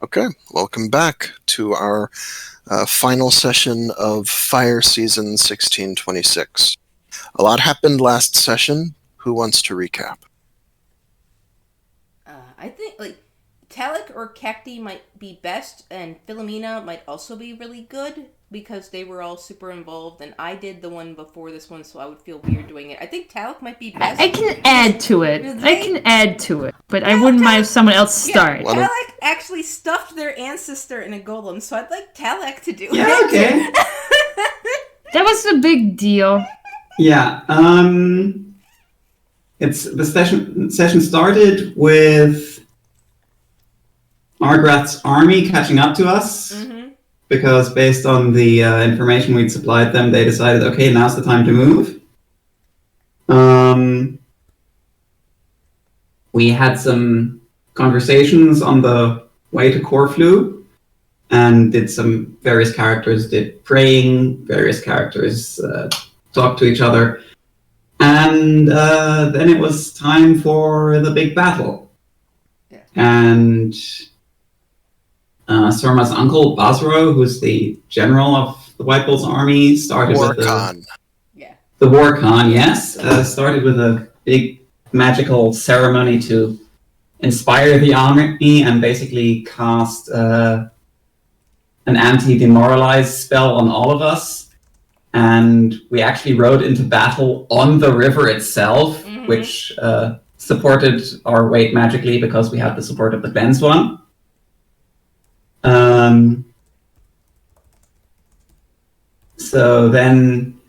Okay, welcome back to our final session of Fire Season 1626. A lot happened last session. Who wants to recap? I think Talak or Cacti might be best, and Philomena might also be really good because they were all super involved, and I did the one before this one, so I would feel weird doing it. I think Talak might be best. I can add to it. But I wouldn't mind if someone else started. Yeah, Talak actually stuffed their ancestor in a golem, so I'd like Talak to do it. Yeah, okay. That was a big deal. Yeah, it's the session started with Argrath's army catching up to us, because based on the information we'd supplied them, they decided, okay, now's the time to move. We had some conversations on the way to Corflu, and various characters did praying, various characters talked to each other, and then it was time for the big battle. Yeah. And Surma's uncle, Basro, who's the general of the White Bull's army, started with the War Khan, yes. Started with a big magical ceremony to inspire the army and basically cast an anti-demoralize spell on all of us. And we actually rode into battle on the river itself, which supported our weight magically because we had the support of the cleansed one. So then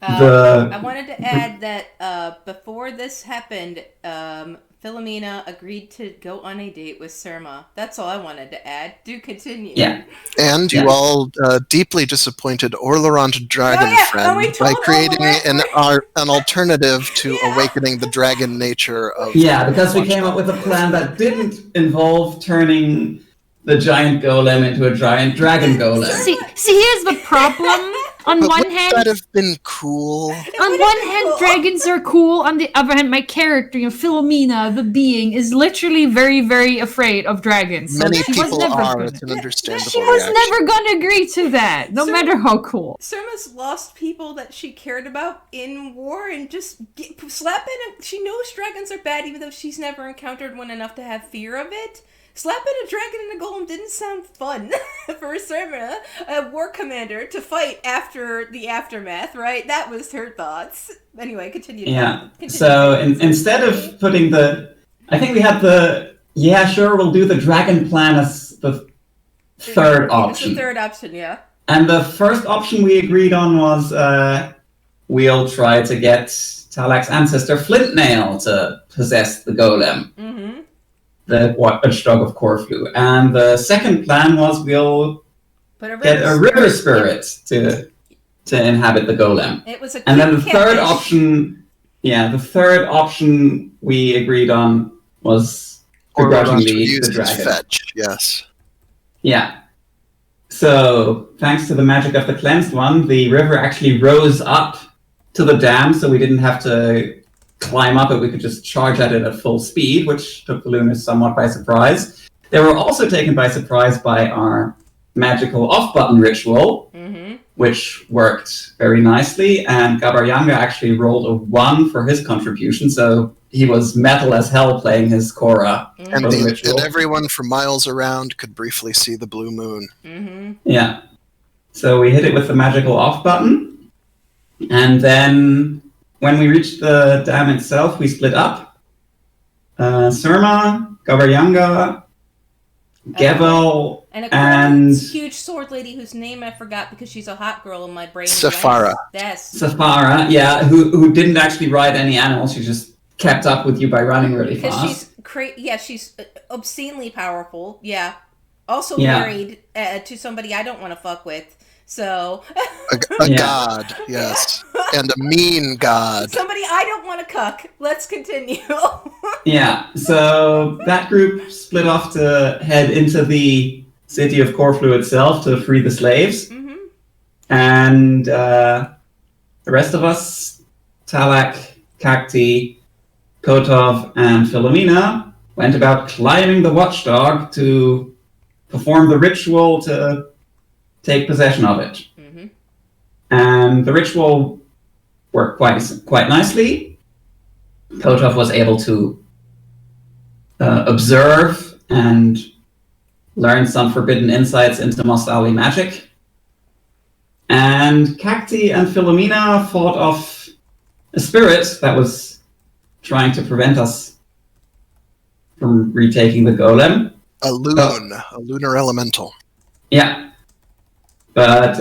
I wanted to add that before this happened, Philomena agreed to go on a date with Surma. That's all I wanted to add. Do continue. Yeah. And you all deeply disappointed Orlerant Dragonfriend by creating an alternative to awakening the dragon nature of... Yeah, because we came up with a plan that didn't involve turning the giant golem into a giant dragon golem. See, here's the problem. On but one hand, that have been cool. On one hand, dragons are cool. On the other hand, my character, Philomena, the being, is literally very, very afraid of dragons. Many people are. It's an understandable She was never gonna agree to that, no matter how cool. Surma's lost people that she cared about in war, and just slapping. She knows dragons are bad, even though she's never encountered one enough to have fear of it. Slapping a dragon and a golem didn't sound fun for Surma, a war commander, to fight after the aftermath, right? That was her thoughts. Anyway, continue. Yeah, so instead of putting I think we had we'll do the dragon plan as the third option. It's the third option, yeah. And the first option we agreed on was we'll try to get Talak's ancestor Flintnail to possess the golem. The Watchdog of Corflu. And the second plan was we'll get a river spirit to inhabit the golem. It was a and then the third option we agreed on was begrudgingly the dragon. Fetch, yes. Yeah. So, thanks to the magic of the cleansed one, the river actually rose up to the dam, so we didn't have to climb up it, we could just charge at it at full speed, which took the Lunars somewhat by surprise. They were also taken by surprise by our magical off-button ritual, which worked very nicely, and Gabaryanga actually rolled a 1 for his contribution, so he was metal as hell playing his Korra. And everyone for miles around could briefly see the blue moon. Yeah. So we hit it with the magical off-button, and then when we reached the dam itself, we split up. Surma, Gabaryanga, Gevel, and huge sword lady whose name I forgot because she's a hot girl in my brain. Safara. Yes. Safara, yeah, who didn't actually ride any animals. She just kept up with you by running really fast. Because she's obscenely powerful. Yeah. Also married to somebody I don't want to fuck with. So a god, yes, and a mean god. Somebody I don't want to cuck. Let's continue. Yeah, so that group split off to head into the city of Corflu itself to free the slaves, and the rest of us, Talak, Cacti, Kotov, and Philomena, went about climbing the watchdog to perform the ritual to take possession of it. Mm-hmm. And the ritual worked quite nicely. Kotov was able to observe and learn some forbidden insights into Mostali magic. And Cacti and Philomena fought off a spirit that was trying to prevent us from retaking the golem. A lunar elemental. Yeah. But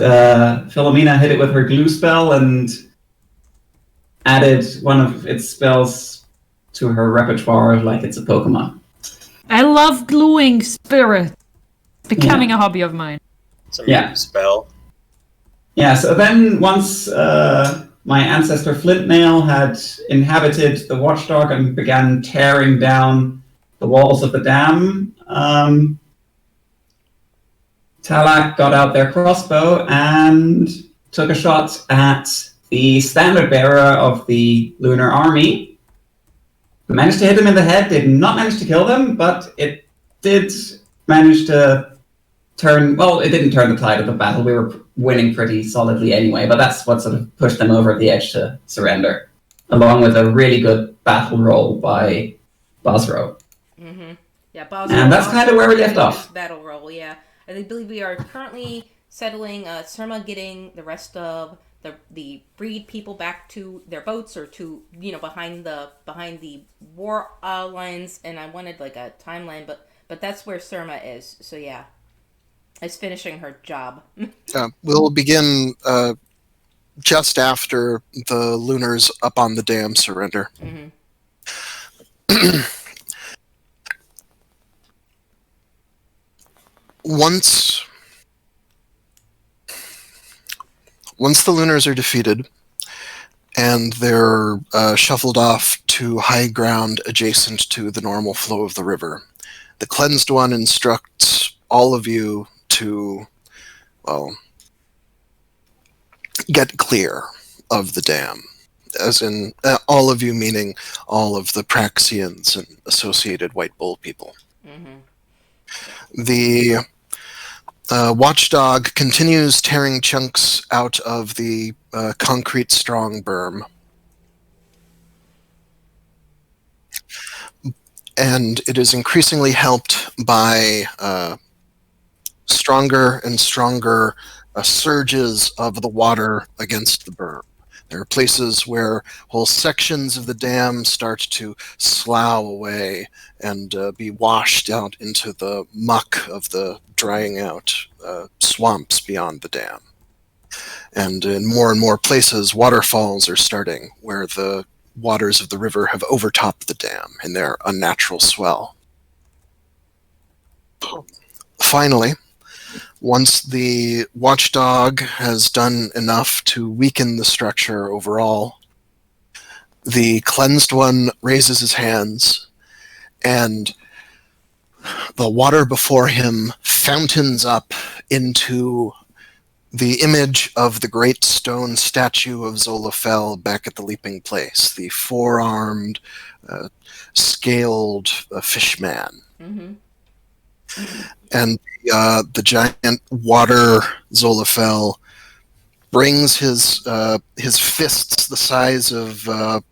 Philomena hit it with her glue spell and added one of its spells to her repertoire like it's a Pokemon. I love gluing spirit. Becoming a hobby of mine. It's a new spell. Yeah, so then once my ancestor Flintnail had inhabited the watchdog and began tearing down the walls of the dam, Talak got out their crossbow and took a shot at the standard bearer of the lunar army. Managed to hit him in the head, did not manage to kill them, but it did manage to it didn't turn the tide of the battle. We were winning pretty solidly anyway, but that's what sort of pushed them over the edge to surrender, along with a really good battle roll by Bosro. Mm-hmm. Yeah, Bosro. And that's kind of where we left off. Battle roll, yeah. I believe we are currently settling Surma getting the rest of the freed people back to their boats or to behind the war lines, and I wanted like a timeline, but that's where Surma is. So yeah. Is finishing her job. We'll begin just after the Lunars up on the dam surrender. Mm-hmm. Once the Lunars are defeated and they're shuffled off to high ground adjacent to the normal flow of the river, the Cleansed One instructs all of you to, get clear of the dam. As in, all of you meaning all of the Praxians and associated White Bull people. Mm-hmm. The watchdog continues tearing chunks out of the concrete strong berm. And it is increasingly helped by stronger and stronger surges of the water against the berm. There are places where whole sections of the dam start to slough away and be washed out into the muck of the drying out swamps beyond the dam. And in more and more places, waterfalls are starting where the waters of the river have overtopped the dam in their unnatural swell. Finally, once the watchdog has done enough to weaken the structure overall, the Cleansed One raises his hands, and the water before him fountains up into the image of the great stone statue of Zolafel back at the Leaping Place, the four-armed, scaled fishman. Mm-hmm. And the giant water Zolafel brings his fists the size of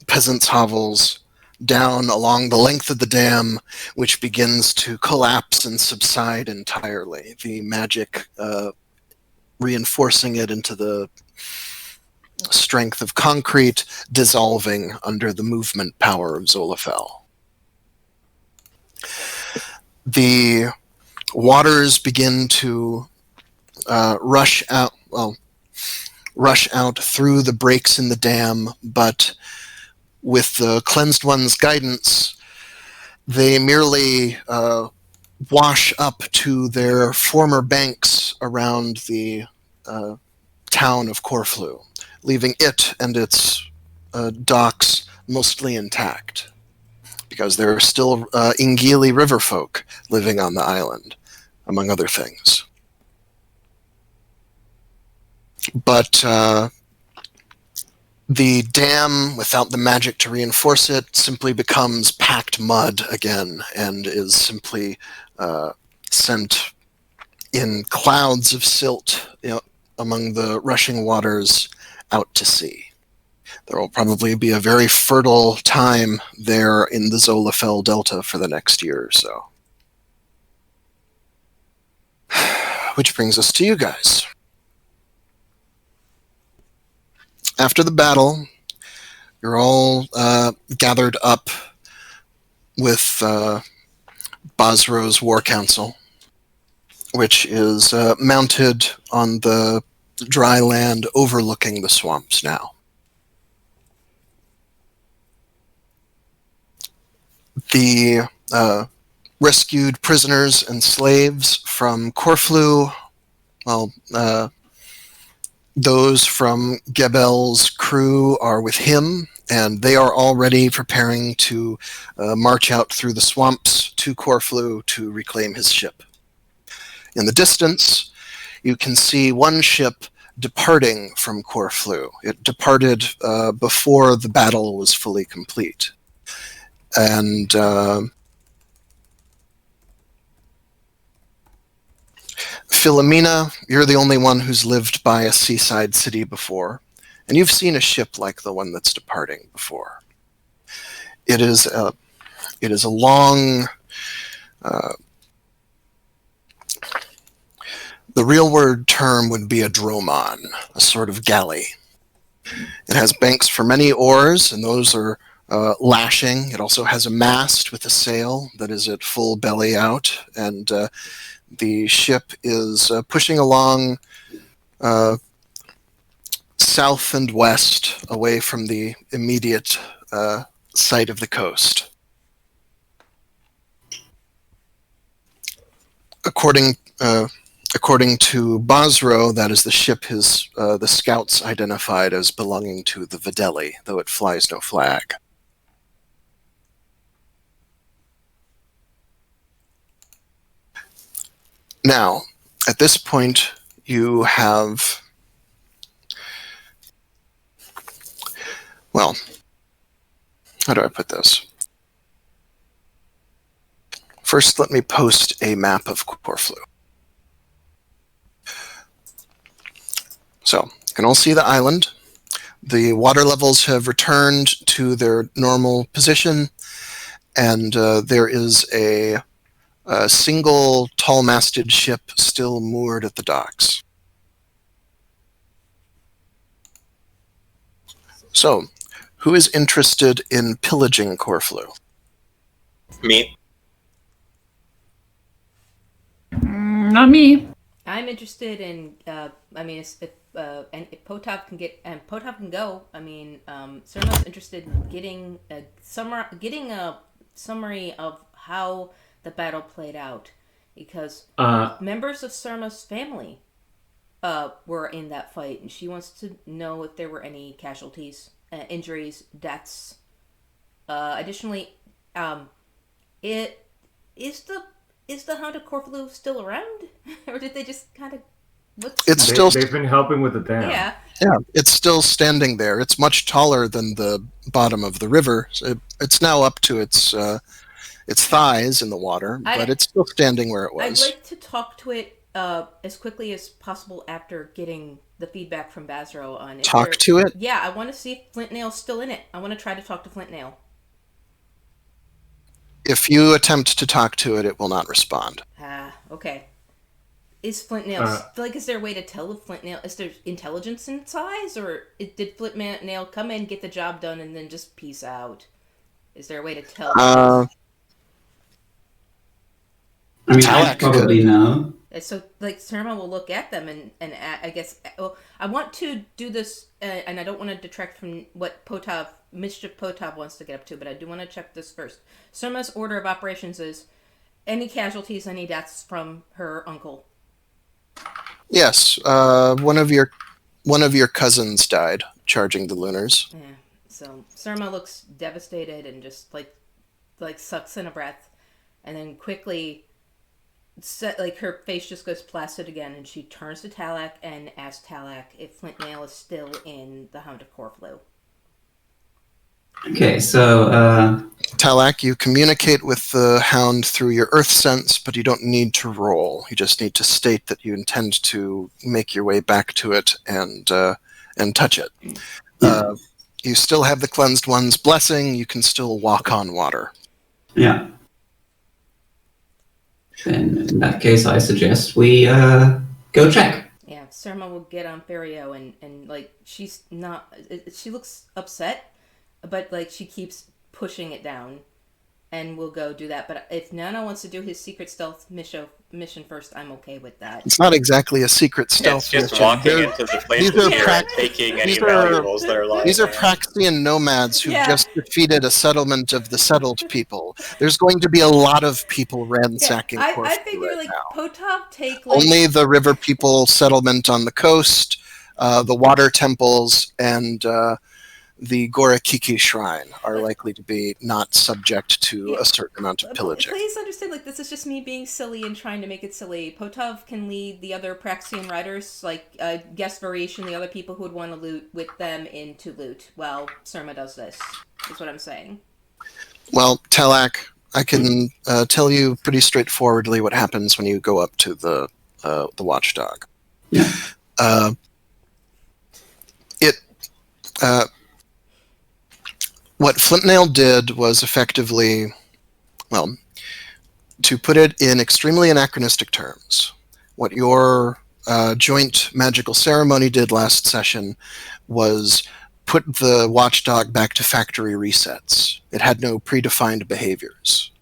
peasants' hovels down along the length of the dam, which begins to collapse and subside entirely. The magic reinforcing it into the strength of concrete, dissolving under the movement power of Zolafel. The waters begin to rush out through the breaks in the dam, but with the Cleansed One's guidance, they merely wash up to their former banks around the town of Corflu, leaving it and its docks mostly intact, because there are still Ingili river folk living on the island, among other things. The dam, without the magic to reinforce it, simply becomes packed mud again and is simply sent in clouds of silt, among the rushing waters out to sea. There will probably be a very fertile time there in the Zolafell Delta for the next year or so. Which brings us to you guys. After the battle, you're all gathered up with Bosro's War Council, which is mounted on the dry land overlooking the swamps now. The rescued prisoners and slaves from Corfu, those from Gebel's crew are with him, and they are already preparing to march out through the swamps to Corfu to reclaim his ship. In the distance, you can see one ship departing from Corfu. It departed before the battle was fully complete. And Philomena, you're the only one who's lived by a seaside city before, and you've seen a ship like the one that's departing before. It is a long, the real word term would be a dromon, a sort of galley. It has banks for many oars, and those are lashing. It also has a mast with a sail that is at full belly out, and the ship is pushing along south and west away from the immediate site of the coast. According to Bosro, that is the ship the scouts identified as belonging to the Videli, though it flies no flag. Now, at this point, you have, well, how do I put this? First, let me post a map of Corfu. So, you can all see the island. The water levels have returned to their normal position, and there is a single tall-masted ship still moored at the docks. So, who is interested in pillaging Corfu? Me. Not me. I'm interested in. If Potap can get and Potap can go. Cerno's interested in getting a summary of how the battle played out, because members of Surma's family were in that fight, and she wants to know if there were any casualties, injuries, deaths. Additionally, is the Hound of Corfu still around, or did they just kind of? They've been helping with the dam. Yeah. Yeah, it's still standing there. It's much taller than the bottom of the river. It's now up to its thighs in the water, but it's still standing where it was. I'd like to talk to it as quickly as possible after getting the feedback from Basro on it. Talk to it? Yeah, I want to see if Flint Nail's still in it. I want to try to talk to Flint Nail. If you attempt to talk to it, it will not respond. Okay. Is Flint Nail is there a way to tell if Flint Nail is there intelligence in its eyes, or did Flint Nail come in, get the job done, and then just peace out? Is there a way to tell? I mean, I probably know. So, Surma will look at them and I guess. Well, I want to do this, and I don't want to detract from what Mischief Potap wants to get up to, but I do want to check this first. Surma's order of operations is any casualties, any deaths from her uncle. Yes, one of your cousins died charging the Lunars. Yeah. So Surma looks devastated and just like sucks in a breath, and then quickly, her face just goes placid again, and she turns to Talak and asks Talak if Flint Nail is still in the Hound of Corfu. Okay, so Talak, you communicate with the hound through your earth sense, but you don't need to roll. You just need to state that you intend to make your way back to it and touch it. You still have the Cleansed One's blessing. You can still walk on water. yeah. Then in that case, I suggest we go check. Yeah, Surma will get on Ferio and like she's not. She looks upset, but like she keeps pushing it down, and we'll go do that. But if Nana wants to do his secret stealth mission first, I'm okay with that. It's not exactly a secret stealth It's just mission. walking into the places here and taking any valuables that are lying These are there. Praxian nomads who just defeated a settlement of the settled people. There's going to be a lot of people ransacking. I figure like Potov take like only the river people settlement on the coast, the water temples, and the Gorakiki shrine are likely to be not subject to a certain amount of pillaging. Please understand, like, this is just me being silly and trying to make it silly. Potov can lead the other Praxian riders, like guest variation, the other people who would want to loot with them into loot, while Surma does this, is what I'm saying. Well, Talak, I can tell you pretty straightforwardly what happens when you go up to the watchdog. Yeah. What Flintnail did was effectively, well, to put it in extremely anachronistic terms, what your joint magical ceremony did last session was put the watchdog back to factory resets. It had no predefined behaviors.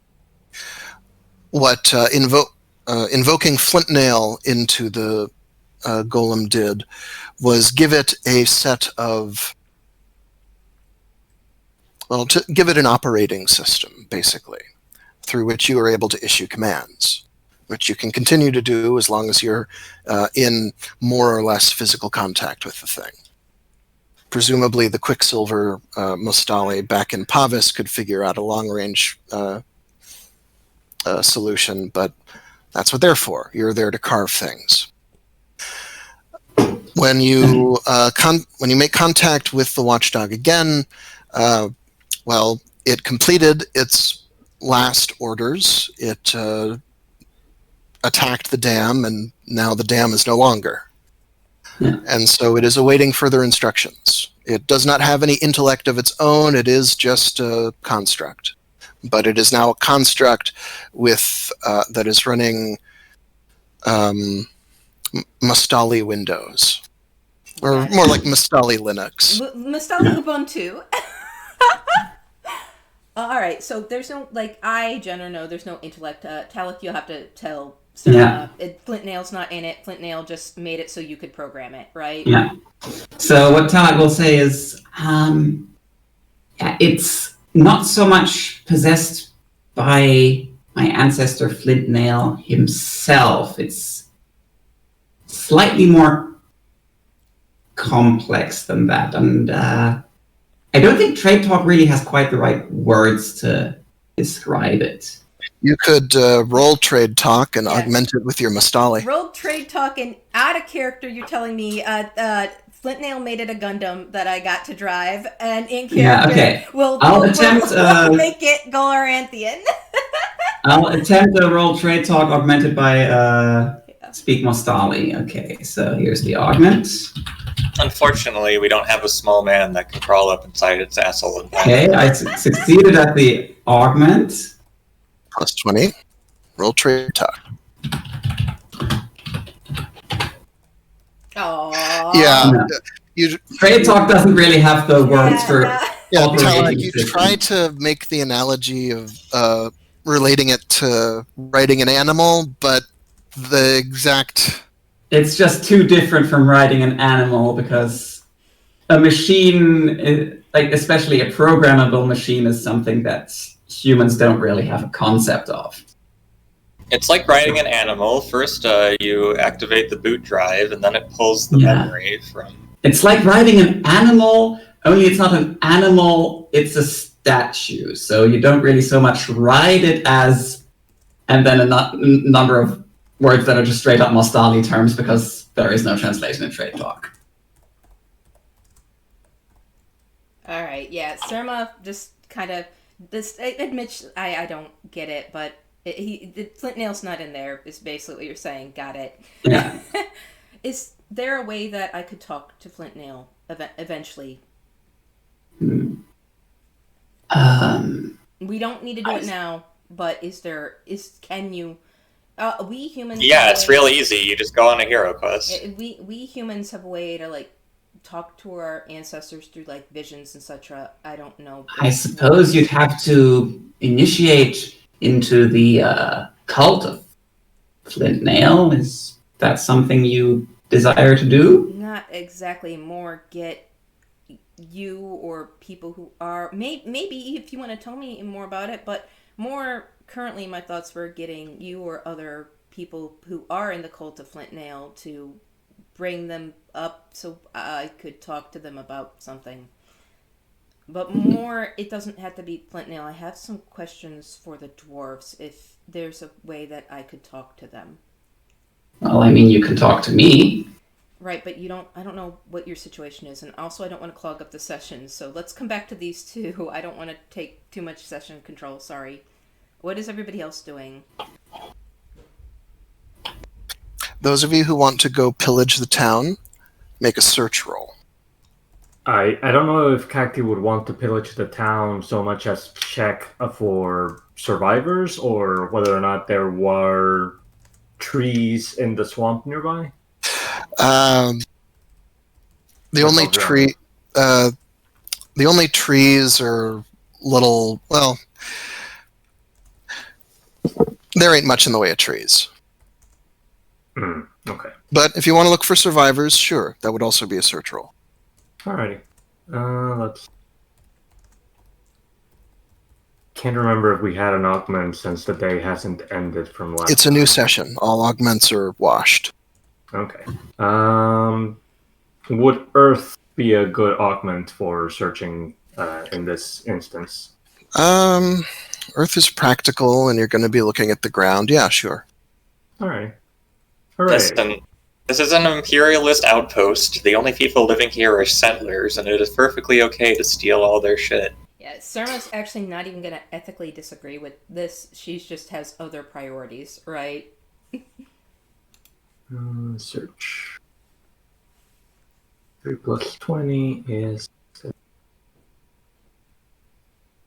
What invoking Flintnail into the golem did was give it a set of, well, to give it an operating system, basically, through which you are able to issue commands, which you can continue to do as long as you're in more or less physical contact with the thing. Presumably, the Quicksilver Mustali back in Pavis could figure out a long-range solution, but that's what they're for. You're there to carve things. When you make contact with the watchdog again, well, it completed its last orders. It attacked the dam, and now the dam is no longer. Yeah. And so it is awaiting further instructions. It does not have any intellect of its own. It is just a construct. But it is now a construct with that is running Mustali Windows. Or more like Mustali Linux. Mustali Ubuntu. Alright, so there's no, like, Jenner, no, there's no intellect. Talak, you'll have to tell Surma. Flintnail's not in it. Flintnail just made it so you could program it, right? Yeah. So what Talak will say is, it's not so much possessed by my ancestor Flintnail himself. It's slightly more complex than that, and I don't think Trade Talk really has quite the right words to describe it. You could roll Trade Talk and augment it with your Mustali. Roll Trade Talk, and out of character, you're telling me Flintnail made it a Gundam that I got to drive, and in character, we'll make it Goloranthian. I'll attempt to roll Trade Talk augmented by Speak Mustali. Okay, so here's the augment. Unfortunately, we don't have a small man that can crawl up inside its asshole. Okay, I succeeded at the augment. Plus 20. Roll Trade Talk. Aww. Yeah. No. Trade Talk doesn't really have the words for... Talak, you try to make the analogy of relating it to writing an animal, but the exact... It's just too different from riding an animal, because a machine, like especially a programmable machine, is something that humans don't really have a concept of. It's like riding an animal. First, you activate the boot drive, and then it pulls the memory from... It's like riding an animal, only it's not an animal, it's a statue. So you don't really so much ride it as... and then a number of words that are just straight up Mustali terms, because there is no translation in Trade Talk. All right, yeah. Surma just kind of admits I don't get it, but the Flint Nail's not in there. Is basically what you're saying. Got it. Yeah. Is there a way that I could talk to Flint Nail eventually? We don't need to do it now, but can you? We humans. Yeah, it's real easy. You just go on a hero quest. We humans have a way to like talk to our ancestors through like visions, etc. I don't know. I suppose you'd have to initiate into the cult of Flint Nail. Is that something you desire to do? Not exactly. More get you or people who are maybe if you want to tell me more about it, but more currently my thoughts were getting you or other people who are in the cult of Flint Nail to bring them up so I could talk to them about something. But more, it doesn't have to be Flint Nail. I have some questions for the dwarves if there's a way that I could talk to them. Well, I mean, you can talk to me. Right, but I don't know what your situation is, and also I don't want to clog up the session, so let's come back to these two. I don't want to take too much session control, sorry. What is everybody else doing? Those of you who want to go pillage the town, make a search roll. I don't know if Cacti would want to pillage the town so much as check for survivors, or whether or not there were trees in the swamp nearby. The only trees are little. Well, there ain't much in the way of trees. Okay. But if you want to look for survivors, sure, that would also be a search roll. Alrighty. Let's. Can't remember if we had an augment since the day hasn't ended from last. It's a new session. All augments are washed. Okay. Would Earth be a good augment for searching in this instance? Earth is practical, and you're going to be looking at the ground. Yeah, sure. Alright. Hooray. This is an imperialist outpost. The only people living here are settlers, and it is perfectly okay to steal all their shit. Yeah, Surma's actually not even going to ethically disagree with this. She just has other priorities, right? Search. 3 plus 20 is...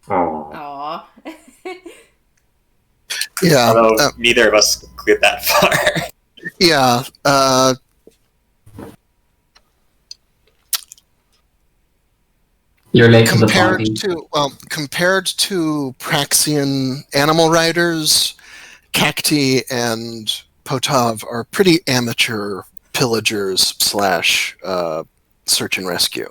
Aww. Yeah. Although neither of us get that far. Yeah. You're late to the Compared party. to Praxian animal riders, Cacti and Potov are pretty amateur pillagers / search and rescue.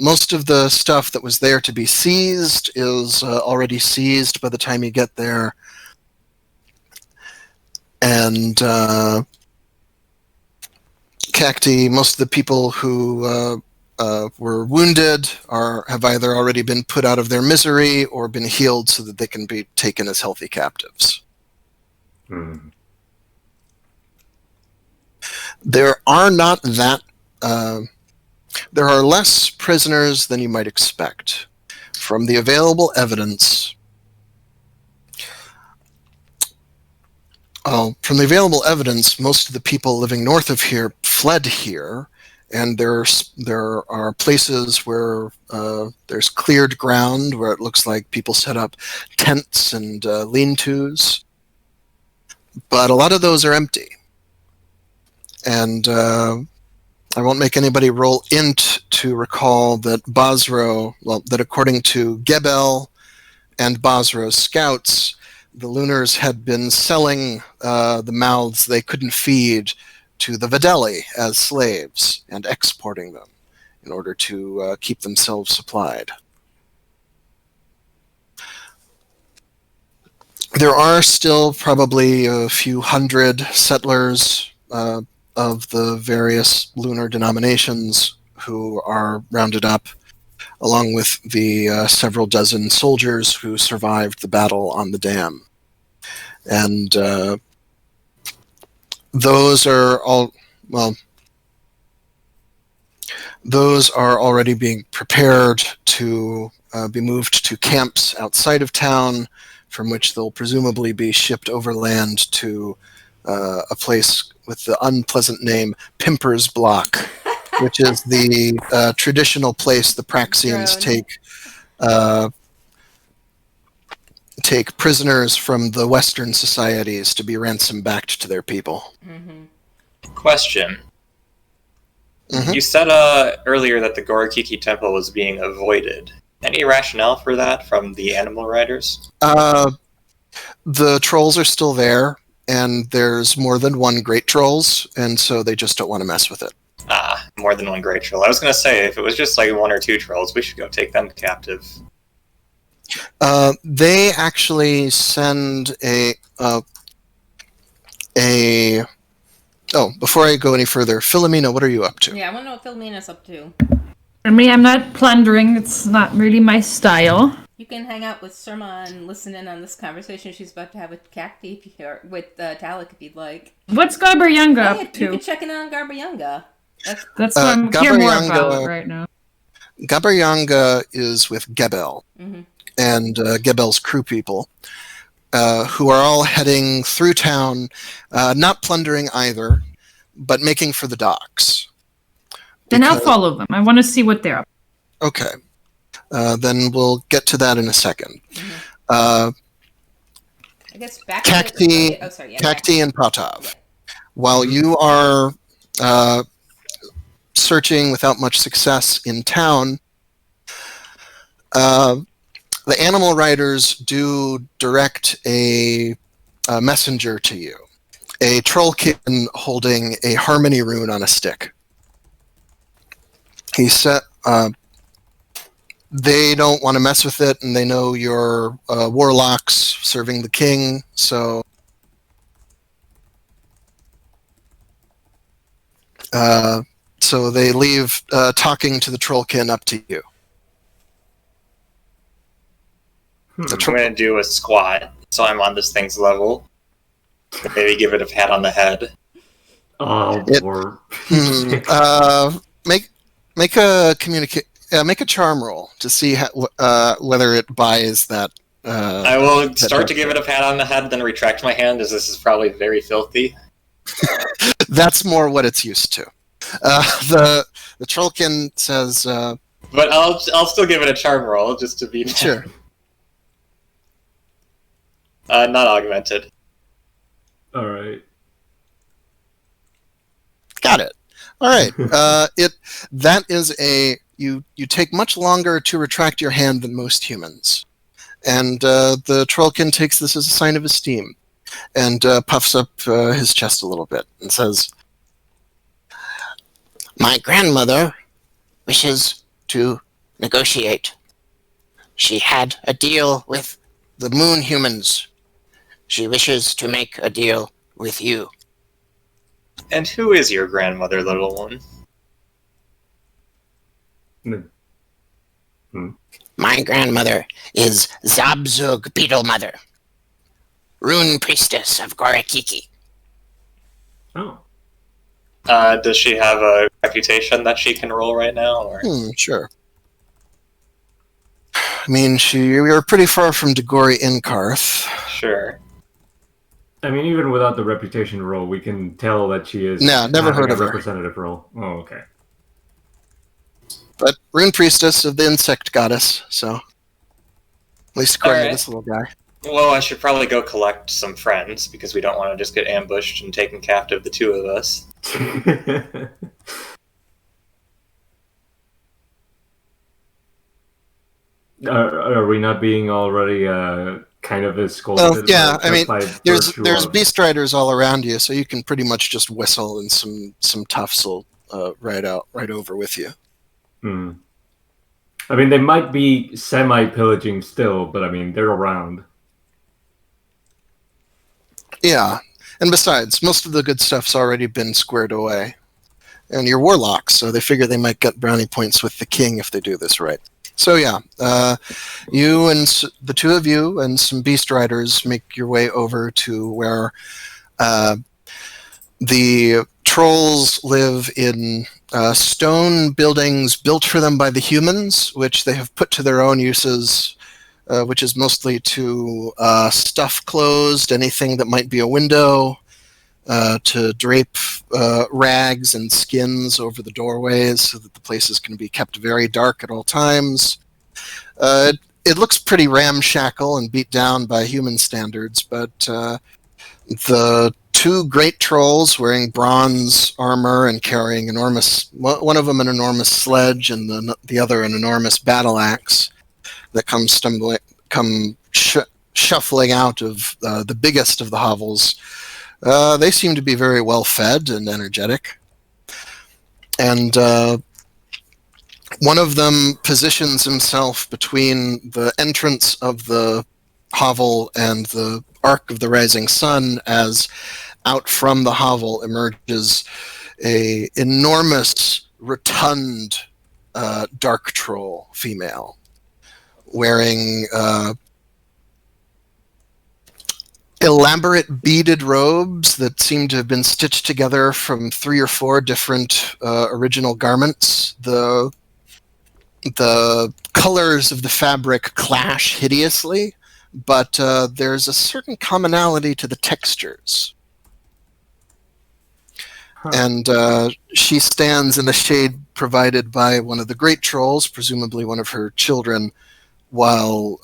Most of the stuff that was there to be seized is already seized by the time you get there. And Cacti, most of the people who were wounded have either already been put out of their misery or been healed so that they can be taken as healthy captives. There are not that... there are less prisoners than you might expect. From the available evidence... most of the people living north of here fled here, and there are places where there's cleared ground where it looks like people set up tents and lean-tos, but a lot of those are empty. And I won't make anybody roll int to recall that that according to Gebel and Basro's scouts, the Lunars had been selling the mouths they couldn't feed to the Videli as slaves and exporting them in order to keep themselves supplied. There are still probably a few hundred settlers of the various lunar denominations who are rounded up, along with the several dozen soldiers who survived the battle on the dam. And those are all, well, Those are already being prepared to be moved to camps outside of town, from which they'll presumably be shipped overland to a place with the unpleasant name Pimper's Block, which is the traditional place the Praxians take prisoners from the Western societies to be ransomed back to their people. Question. Mhm. You said earlier that the Gorakiki Temple was being avoided. Any rationale for that from the animal riders? The trolls are still there, and there's more than one great trolls, and so they just don't want to mess with it. Ah, more than one great troll. I was going to say, if it was just like one or two trolls, we should go take them captive. They actually send a. Oh, before I go any further, Philomena, what are you up to? Yeah, I want to know what Philomena's up to. I mean, I'm not plundering. It's not really my style. You can hang out with Surma and listen in on this conversation she's about to have with Cacti, or with Talak if you'd like. What's Garbayanga Yeah, up you to? can check in on Garbayanga. That's what I'm hearing more Gabayanga- about right now. Gabayanga is with Gebel and Gebel's crew people, who are all heading through town, not plundering either, but making for the docks. Then I'll follow them. I want to see what they're up to. Okay. Then we'll get to that in a second. Uh, I guess back Cacti, to the... Cacti and Patav. While you are searching without much success in town, the animal riders do direct a messenger to you. A trollkin holding a harmony rune on a stick. He said they don't want to mess with it, and they know you're warlocks serving the king, so they leave talking to the trollkin up to you. I'm going to do a squat, so I'm on this thing's level. Maybe give it a pat on the head. Make a charm roll to see whether it buys that. I will start to give it a pat on the head, then retract my hand, as this is probably very filthy. That's more what it's used to. The trollkin says. But I'll still give it a charm roll just to be Sure. Not augmented. All right. Got it. All right. That is you take much longer to retract your hand than most humans, and the trollkin takes this as a sign of esteem, and puffs up his chest a little bit and says, "My grandmother wishes to negotiate. She had a deal with the moon humans. She wishes to make a deal with you." And who is your grandmother, little one? My grandmother is Zabzug Beetle Mother, Rune Priestess of Gorakiki. Oh. Does she have a reputation that she can roll right now? Or? Sure. I mean, you're pretty far from Dagori Inkarth. Sure. I mean, even without the reputation role, we can tell that she is. No, never heard of her. Representative role. Oh, okay. But Rune Priestess of the Insect Goddess, so at least according to this little guy. Well, I should probably go collect some friends, because we don't want to just get ambushed and taken captive, the two of us. Are we not being already kind of escorted? Well, yeah, I mean, there's of... beast riders all around you, so you can pretty much just whistle, and some toughs will ride over with you. I mean, they might be semi-pillaging still, but I mean, they're around. Yeah, and besides, most of the good stuff's already been squared away. And you're warlocks, so they figure they might get brownie points with the king if they do this right. So yeah, you and the two of you and some beast riders make your way over to where the trolls live in stone buildings built for them by the humans, which they have put to their own uses, which is mostly to stuff closed, anything that might be a window, to drape rags and skins over the doorways so that the places can be kept very dark at all times. It looks pretty ramshackle and beat down by human standards, but the two great trolls wearing bronze armor and carrying one of them an enormous sledge and the other an enormous battle axe that come shuffling out of the biggest of the hovels. They seem to be very well fed and energetic. And one of them positions himself between the entrance of the hovel and the arc of the rising sun, as out from the hovel emerges a enormous, rotund, dark troll female, wearing elaborate beaded robes that seem to have been stitched together from 3 or 4 different original garments. The colors of the fabric clash hideously, but there's a certain commonality to the textures. Huh. And she stands in the shade provided by one of the great trolls, presumably one of her children, while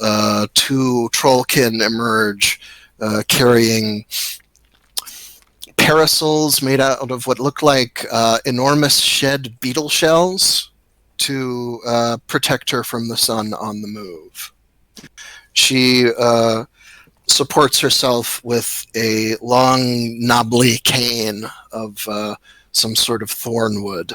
2 trollkin emerge carrying parasols made out of what look like enormous shed beetle shells to protect her from the sun on the move. She supports herself with a long, knobbly cane of some sort of thornwood,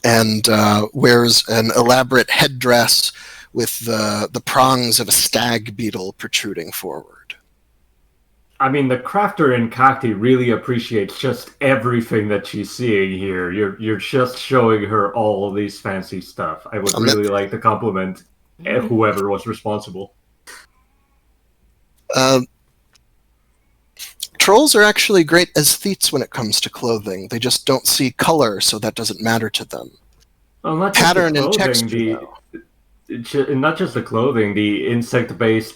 and wears an elaborate headdress with the prongs of a stag beetle protruding forward. I mean, the crafter in Kakti really appreciates just everything that she's seeing here. You're just showing her all of these fancy stuff. I would really like to compliment whoever was responsible. Trolls are actually great aesthetes when it comes to clothing. They just don't see color, so that doesn't matter to them. Well, not Pattern and just texture, not just the clothing, the insect-based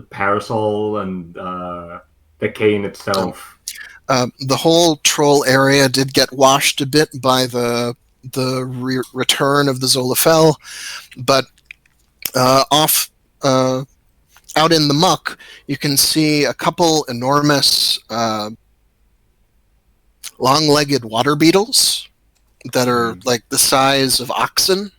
parasol and the cane itself. The whole troll area did get washed a bit by the return of the Zolafel, but out in the muck, you can see a couple enormous long-legged water beetles that are like the size of oxen,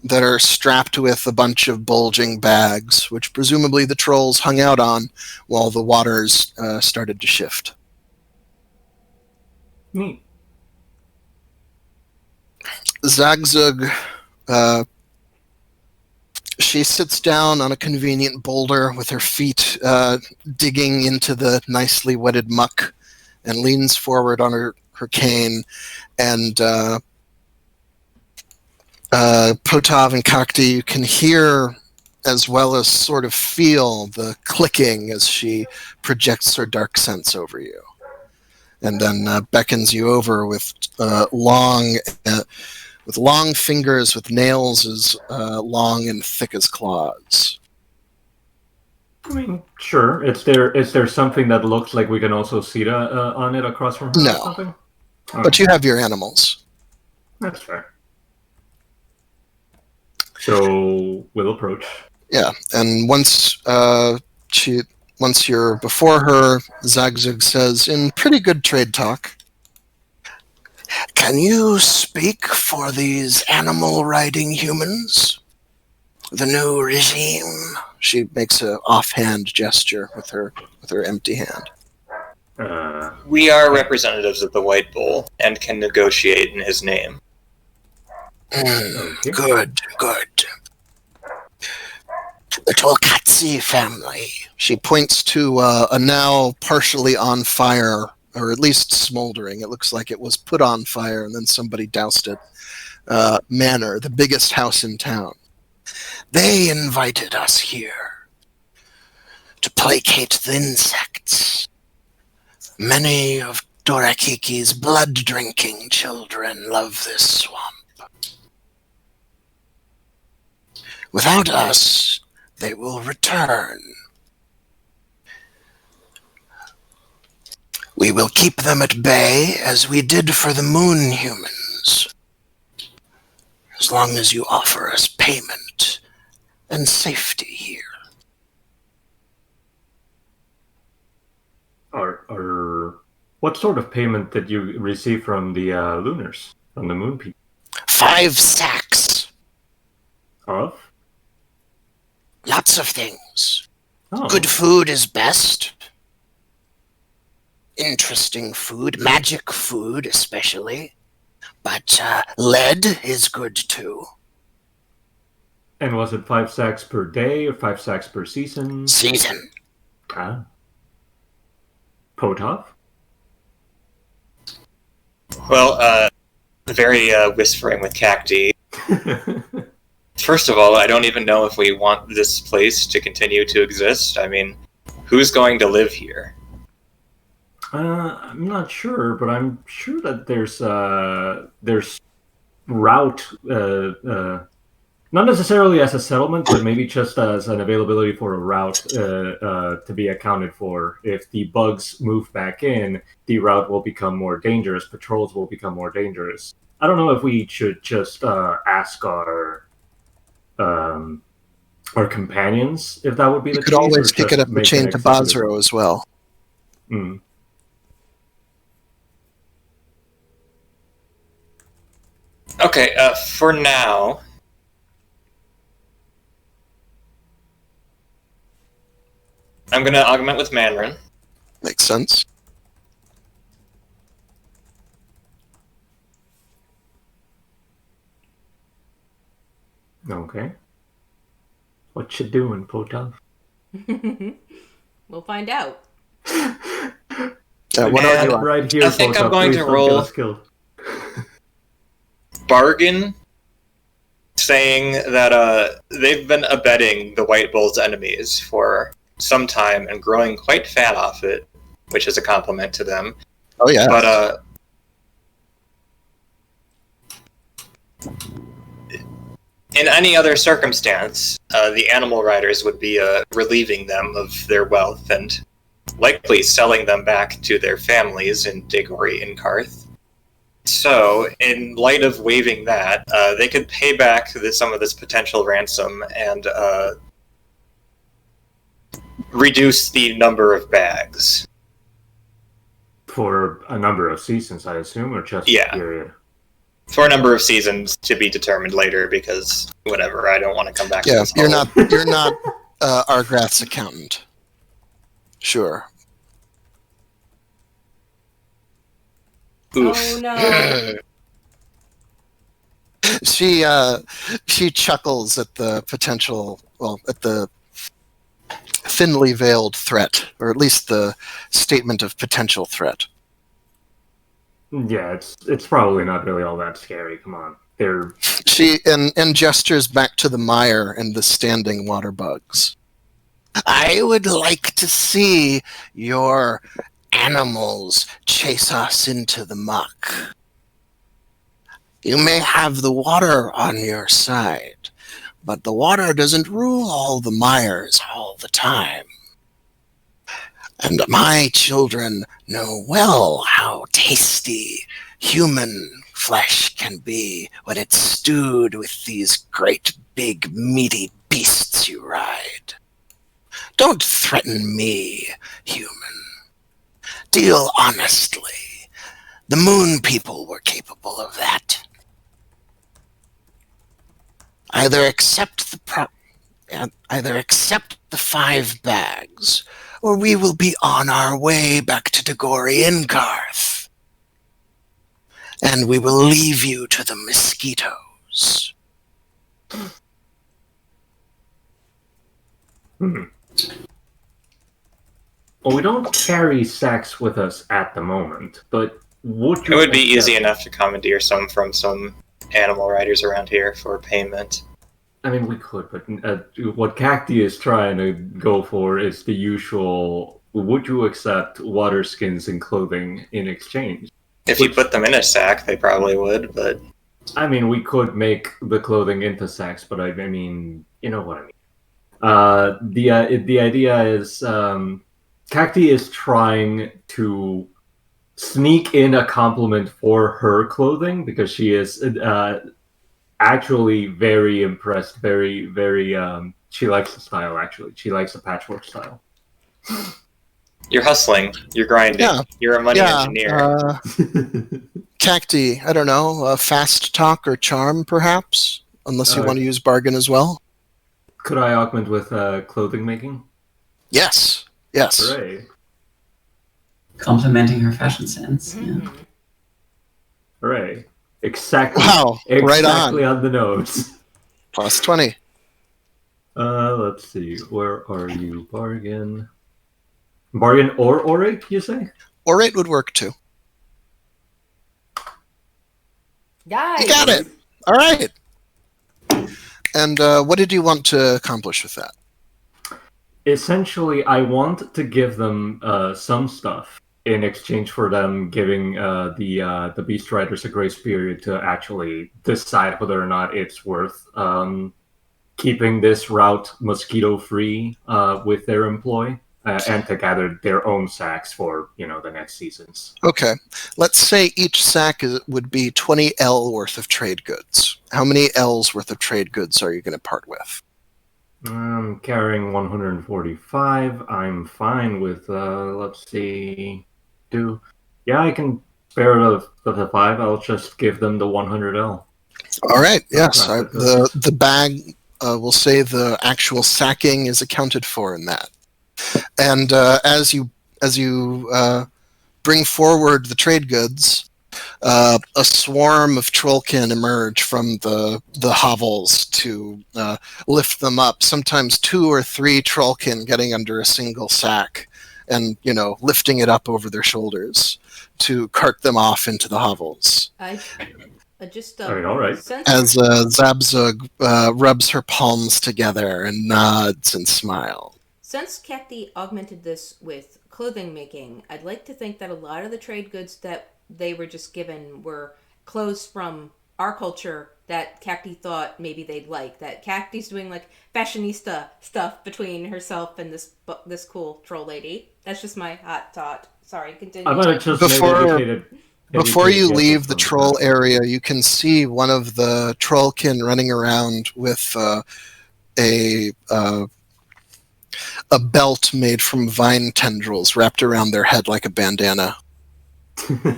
that are strapped with a bunch of bulging bags, which presumably the trolls hung out on while the waters started to shift. Neat. Zagzug, she sits down on a convenient boulder with her feet digging into the nicely wetted muck and leans forward on her cane, and Potov and Kakti, you can hear as well as sort of feel the clicking as she projects her dark sense over you, and then beckons you over with long fingers with nails as long and thick as claws. I mean, sure. Is there something that looks like we can also see on it across from her? No. Or something? But you have your animals. That's fair. So we'll approach. Yeah, and once you're before her, Zagzug says, in pretty good trade talk, "Can you speak for these animal-riding humans? The new regime?" She makes an offhand gesture with her empty hand. We are representatives of the White Bull and can negotiate in his name. Okay. Good. The Tolkatsi family. She points to a now partially on fire, or at least smoldering. It looks like it was put on fire and then somebody doused it. Manor, the biggest house in town. They invited us here to placate the insects. Many of Dorakiki's blood-drinking children love this swamp. Without us, they will return. We will keep them at bay as we did for the moon humans. As long as you offer us payment and safety here. What sort of payment did you receive from the Lunars, from the moon people? 5 sacks. Of? Lots of things. Oh. Good food is best. Interesting food, magic food especially. But lead is good too. And was it 5 sacks per day or 5 sacks per season? Season. Ah. Potov? Well, very whispering with Cacti. First of all, I don't even know if we want this place to continue to exist. I mean, who's going to live here? I'm not sure, but I'm sure that there's route, not necessarily as a settlement, but maybe just as an availability for a route to be accounted for. If the bugs move back in, the route will become more dangerous. Patrols will become more dangerous. I don't know if we should just ask our companions if that would be the You case. could always or kick just it up the make chain an to executive. Basro as well. Hmm. Okay, for now, I'm going to augment with Mandarin. Makes sense. Okay. What you doing, Potov? We'll find out. What are you on? Right here, I think I'm Potov. going Please to don't roll- get us killed. Bargain, saying that they've been abetting the White Bull's enemies for some time and growing quite fat off it, which is a compliment to them. Oh yeah. But in any other circumstance, the animal riders would be relieving them of their wealth and likely selling them back to their families in Dagori and Karth. So, in light of waiving that, they could pay back some of this potential ransom and reduce the number of bags. For a number of seasons, I assume, or just Yeah. a period? For a number of seasons to be determined later, because whatever, I don't want to come back to Yeah, this you're hole. not Argrath's accountant. Sure. Oof. Oh no. She chuckles at the potential, at the thinly veiled threat, or at least the statement of potential threat. Yeah, it's probably not really all that scary. Come on, they're She and gestures back to the mire and the standing water bugs. I would like to see your animals chase us into the muck. You may have the water on your side, but the water doesn't rule all the mires all the time. And my children know well how tasty human flesh can be when it's stewed with these great big meaty beasts you ride. Don't threaten me, human. Deal honestly. The moon people were capable of that. Either accept the 5 bags, or we will be on our way back to Dagori and Garth. And we will leave you to the mosquitoes. Well, we don't carry sacks with us at the moment, but would It you would be accept- easy enough to commandeer some from some animal riders around here for payment. I mean, we could, but what Cacti is trying to go for is the usual would you accept water skins and clothing in exchange? If you put them in a sack, they probably would, but I mean, we could make the clothing into sacks, but I mean, you know what I mean. The idea is Cacti is trying to sneak in a compliment for her clothing because she is actually very impressed. Very. She likes the style. Actually, she likes the patchwork style. you're hustling, you're grinding, Yeah. you're a money Yeah, engineer. Cacti, I don't know, fast talk or charm, perhaps? Unless you want to use bargain as well? Could I augment with clothing making? Yes. Yes. Hooray. Complimenting her fashion sense. Yeah. Hooray. Exactly. Wow, right on. Exactly on the nose. Plus 20. Let's see. Where are you? Bargain. Bargain or orate, you say? Orate would work too. Guys. You got it. All right. And what did you want to accomplish with that? Essentially, I want to give them some stuff in exchange for them giving the Beast Riders a grace period to actually decide whether or not it's worth keeping this route mosquito-free with their employ. And to gather their own sacks for, the next seasons. Okay. Let's say each sack would be 20 L worth of trade goods. How many L's worth of trade goods are you going to part with? I'm carrying 145. I'm fine with, let's see, I can spare the 5. I'll just give them the 100 L. All right, yes. The bag, we'll say the actual sacking is accounted for in that. And as you bring forward the trade goods, a swarm of trollkin emerge from the hovels to lift them up. Sometimes 2 or 3 trollkin getting under a single sack, and lifting it up over their shoulders to cart them off into the hovels. I just all right. As Zabzug rubs her palms together and nods and smiles. Since Cacti augmented this with clothing making, I'd like to think that a lot of the trade goods that they were just given were clothes from our culture that Cacti thought maybe they'd like. That Cacti's doing like fashionista stuff between herself and this cool troll lady. That's just my hot thought. Sorry, continue. I might have just Before you leave the troll area, you can see one of the trollkin running around with a belt made from vine tendrils wrapped around their head like a bandana.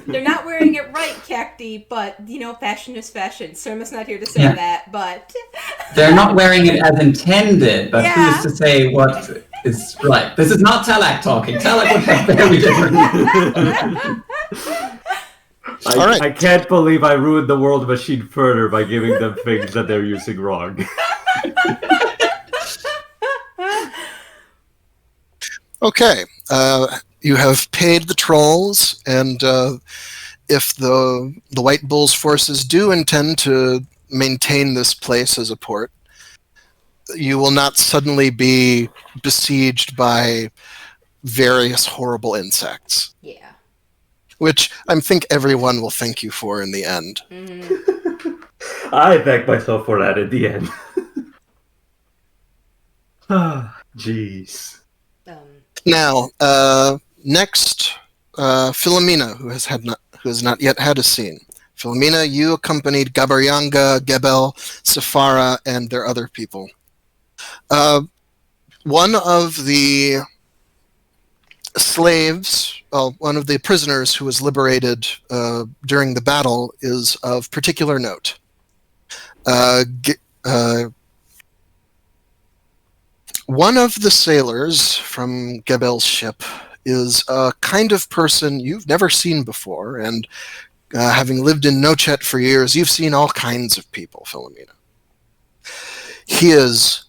They're not wearing it right, Cacti, but, fashion is fashion. Surma's not here to say that, but... They're not wearing it as intended, but who's to say what is right? This is not Talak talking. Talak would have very different... All right. I can't believe I ruined the world machine further by giving them things that they're using wrong. Okay, you have paid the trolls, and if the White Bull's forces do intend to maintain this place as a port, you will not suddenly be besieged by various horrible insects. Yeah. Which I think everyone will thank you for in the end. Mm-hmm. I thank myself for that in the end. Jeez. Now, next, Philomena, who has not yet had a scene. Philomena, you accompanied Gabaryanga, Gebel, Safara, and their other people. One of the slaves, one of the prisoners who was liberated during the battle is of particular note. One of the sailors from Gebel's ship is a kind of person you've never seen before, and having lived in Nochet for years, you've seen all kinds of people, Philomena. He is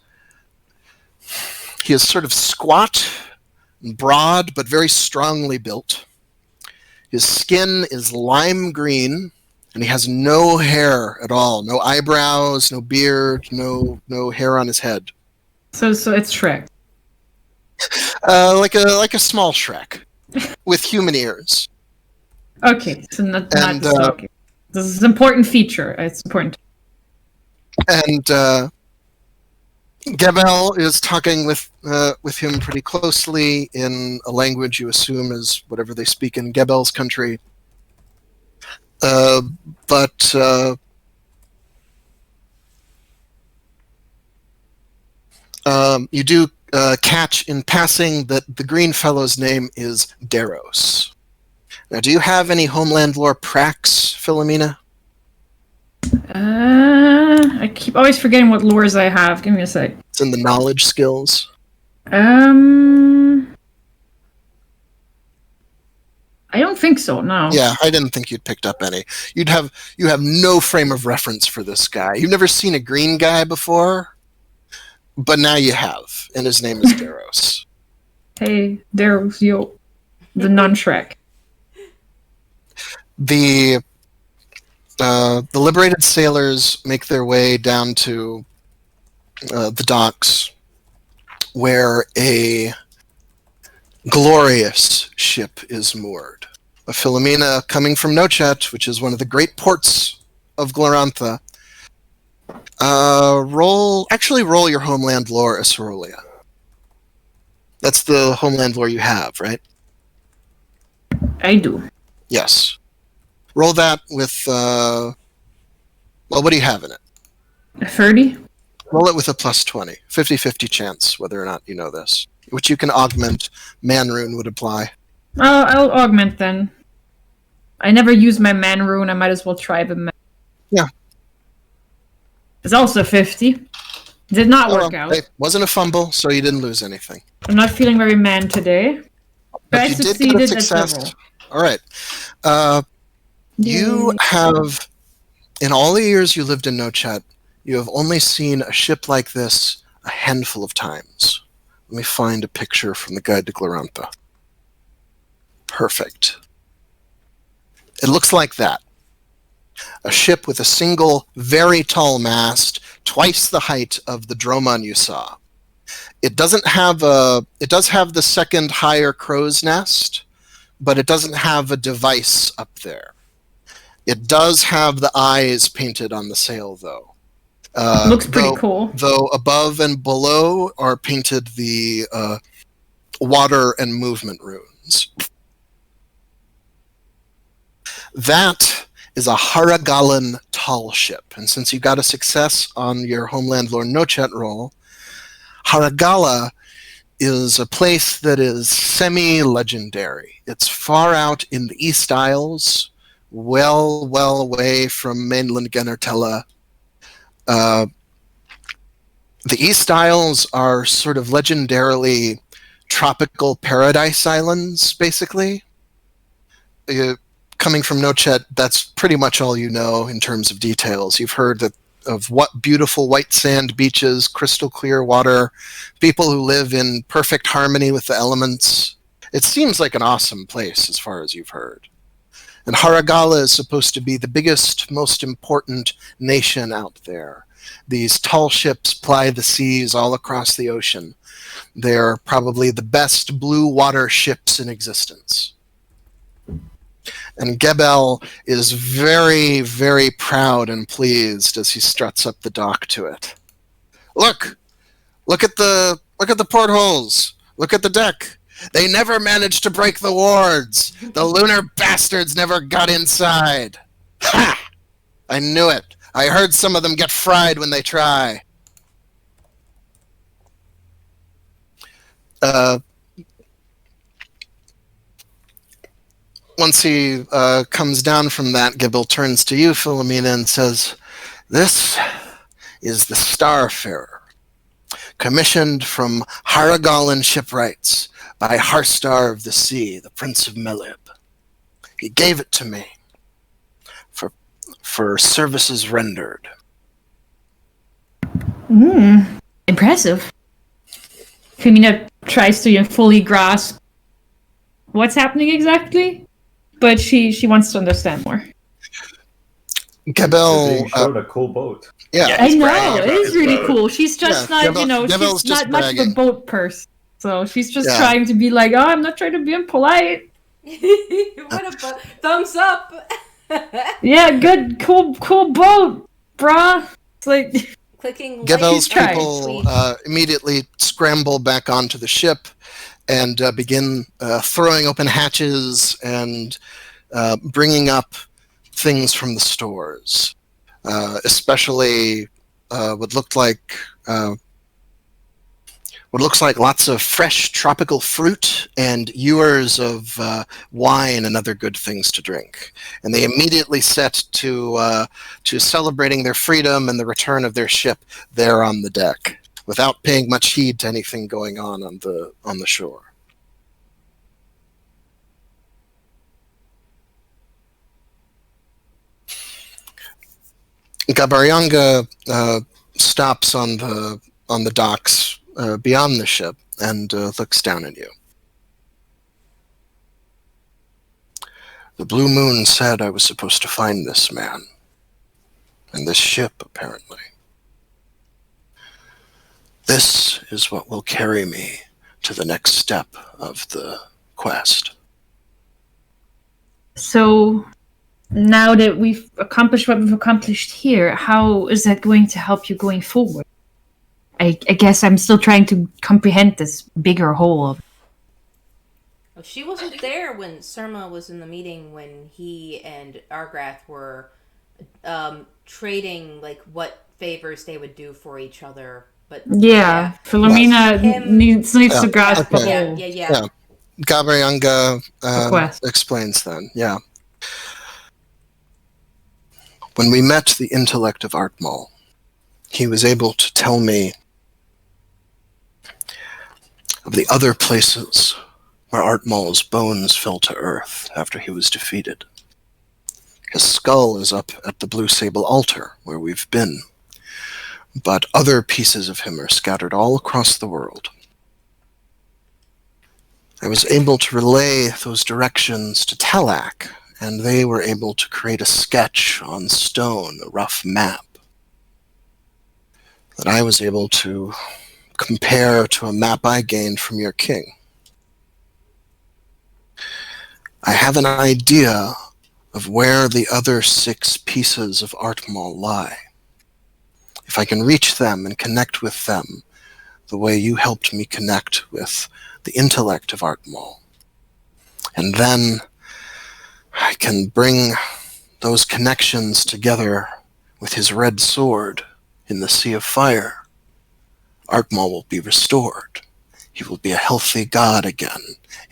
sort of squat and broad, but very strongly built. His skin is lime green, and he has no hair at all. No eyebrows, no beard, no hair on his head. So it's Shrek. Like a small Shrek with human ears. Okay, so not And, the stalking. This is an important feature. It's important. And Gebel is talking with him pretty closely in a language you assume is whatever they speak in Gebel's country. But you do catch in passing that the green fellow's name is Daros. Now, do you have any Homeland lore pracs, Philomena? I keep always forgetting what lures I have. Give me a sec. It's in the knowledge skills. I don't think so. No. Yeah, I didn't think you'd picked up any. You have no frame of reference for this guy. You've never seen a green guy before, but now you have, and his name is Daros. Hey, there's yo, the non-Shrek. The liberated sailors make their way down to the docks, where a glorious ship is moored. A Philomena coming from Nochet, which is one of the great ports of Glorantha. Roll your Homeland lore, Acerolia. That's the Homeland lore you have, right? I do. Yes. Roll that with, well, what do you have in it? A 30? Roll it with a plus 20. 50-50 chance, whether or not you know this. Which you can augment. Man rune would apply. I'll augment then. I never use my man rune. I might as well try the man. Yeah. It's also 50. Did not work out. It wasn't a fumble, so you didn't lose anything. I'm not feeling very man today. But I you did get a succeeded at success. several. All right. You have, in all the years you lived in Nochet, you have only seen a ship like this a handful of times. Let me find a picture from the Guide to Glorantha. Perfect. It looks like that. A ship with a single, very tall mast, twice the height of the Droman you saw. It does have the second higher crow's nest, but it doesn't have a device up there. It does have the eyes painted on the sail, though. Looks pretty cool. Though above and below are painted the water and movement runes. That is a Haragalan tall ship. And since you got a success on your Homeland Lore Nochet roll, Haragala is a place that is semi-legendary. It's far out in the East Isles, well away from mainland Genertella. The East Isles are sort of legendarily tropical paradise islands, basically. Coming from Nochet, that's pretty much all you know in terms of details. You've heard of what beautiful white sand beaches, crystal clear water, people who live in perfect harmony with the elements. It seems like an awesome place as far as you've heard. And Haragala is supposed to be the biggest, most important nation out there. These tall ships ply the seas all across the ocean. They're probably the best blue water ships in existence. And Gebel is very, very proud and pleased as he struts up the dock to it. Look at the portholes. Look at the deck. They never managed to break the wards. The lunar bastards never got inside. Ha! I knew it. I heard some of them get fried when they try. Once he comes down from that, Gebel turns to you, Philomena, and says, "This is the Starfarer, commissioned from Haragalan shipwrights by Harstar of the Sea, the Prince of Melib. He gave it to me for services rendered." Impressive. Femina tries to fully grasp what's happening exactly, but she wants to understand more. Gebel showed a cool boat. Yeah, I he's know, bragging it about is his really boat. cool. She's just Yeah, not, Gebel's she's just not much of a bragging. boat person. So she's just Yeah. trying to be like, oh, I'm not trying to be impolite. What a thumbs up. Yeah, good, cool boat, brah. It's like, Clicking like Gebel's trying. people tweet. immediately scramble back onto the ship and begin throwing open hatches and bringing up things from the stores, especially what looks like lots of fresh tropical fruit and ewers of wine and other good things to drink. And they immediately set to celebrating their freedom and the return of their ship there on the deck, without paying much heed to anything going on the shore. Gabaryanga stops on the docks beyond the ship and looks down at you. The Blue Moon said I was supposed to find this man and this ship, apparently. This is what will carry me to the next step of the quest. so now that we've accomplished what we've accomplished here, how is that going to help you going forward? I guess I'm still trying to comprehend this bigger whole of. Oh, she wasn't there when Surma was in the meeting when he and Argrath were trading like what favors they would do for each other. But Yeah, Philomena Him- needs Yeah, to grasp the okay. whole yeah. Gabaryanga request. explains then, yeah. When we met the intellect of Artmal, he was able to tell me of the other places where Artmal's bones fell to earth after he was defeated. His skull is up at the Blue Sable altar, where we've been, but other pieces of him are scattered all across the world. I was able to relay those directions to Talak, and they were able to create a sketch on stone, a rough map, that I was able to compare to a map I gained from your king. I have an idea of where the other 6 pieces of Artmal lie. If I can reach them and connect with them the way you helped me connect with the intellect of Artmal, and then I can bring those connections together with his red sword in the Sea of Fire, Artmal will be restored. He will be a healthy god again,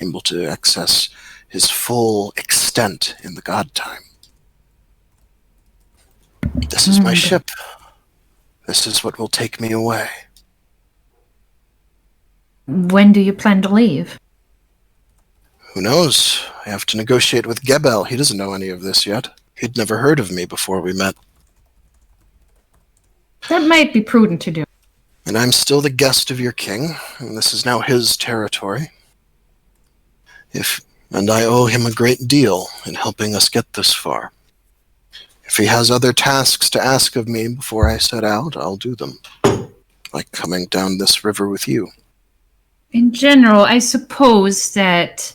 able to access his full extent in the god time. This is my ship. This is what will take me away. When do you plan to leave? Who knows? I have to negotiate with Gebel. He doesn't know any of this yet. He'd never heard of me before we met. That might be prudent to do. And I'm still the guest of your king, and this is now his territory. And I owe him a great deal in helping us get this far. If he has other tasks to ask of me before I set out, I'll do them. Like coming down this river with you. In general, I suppose that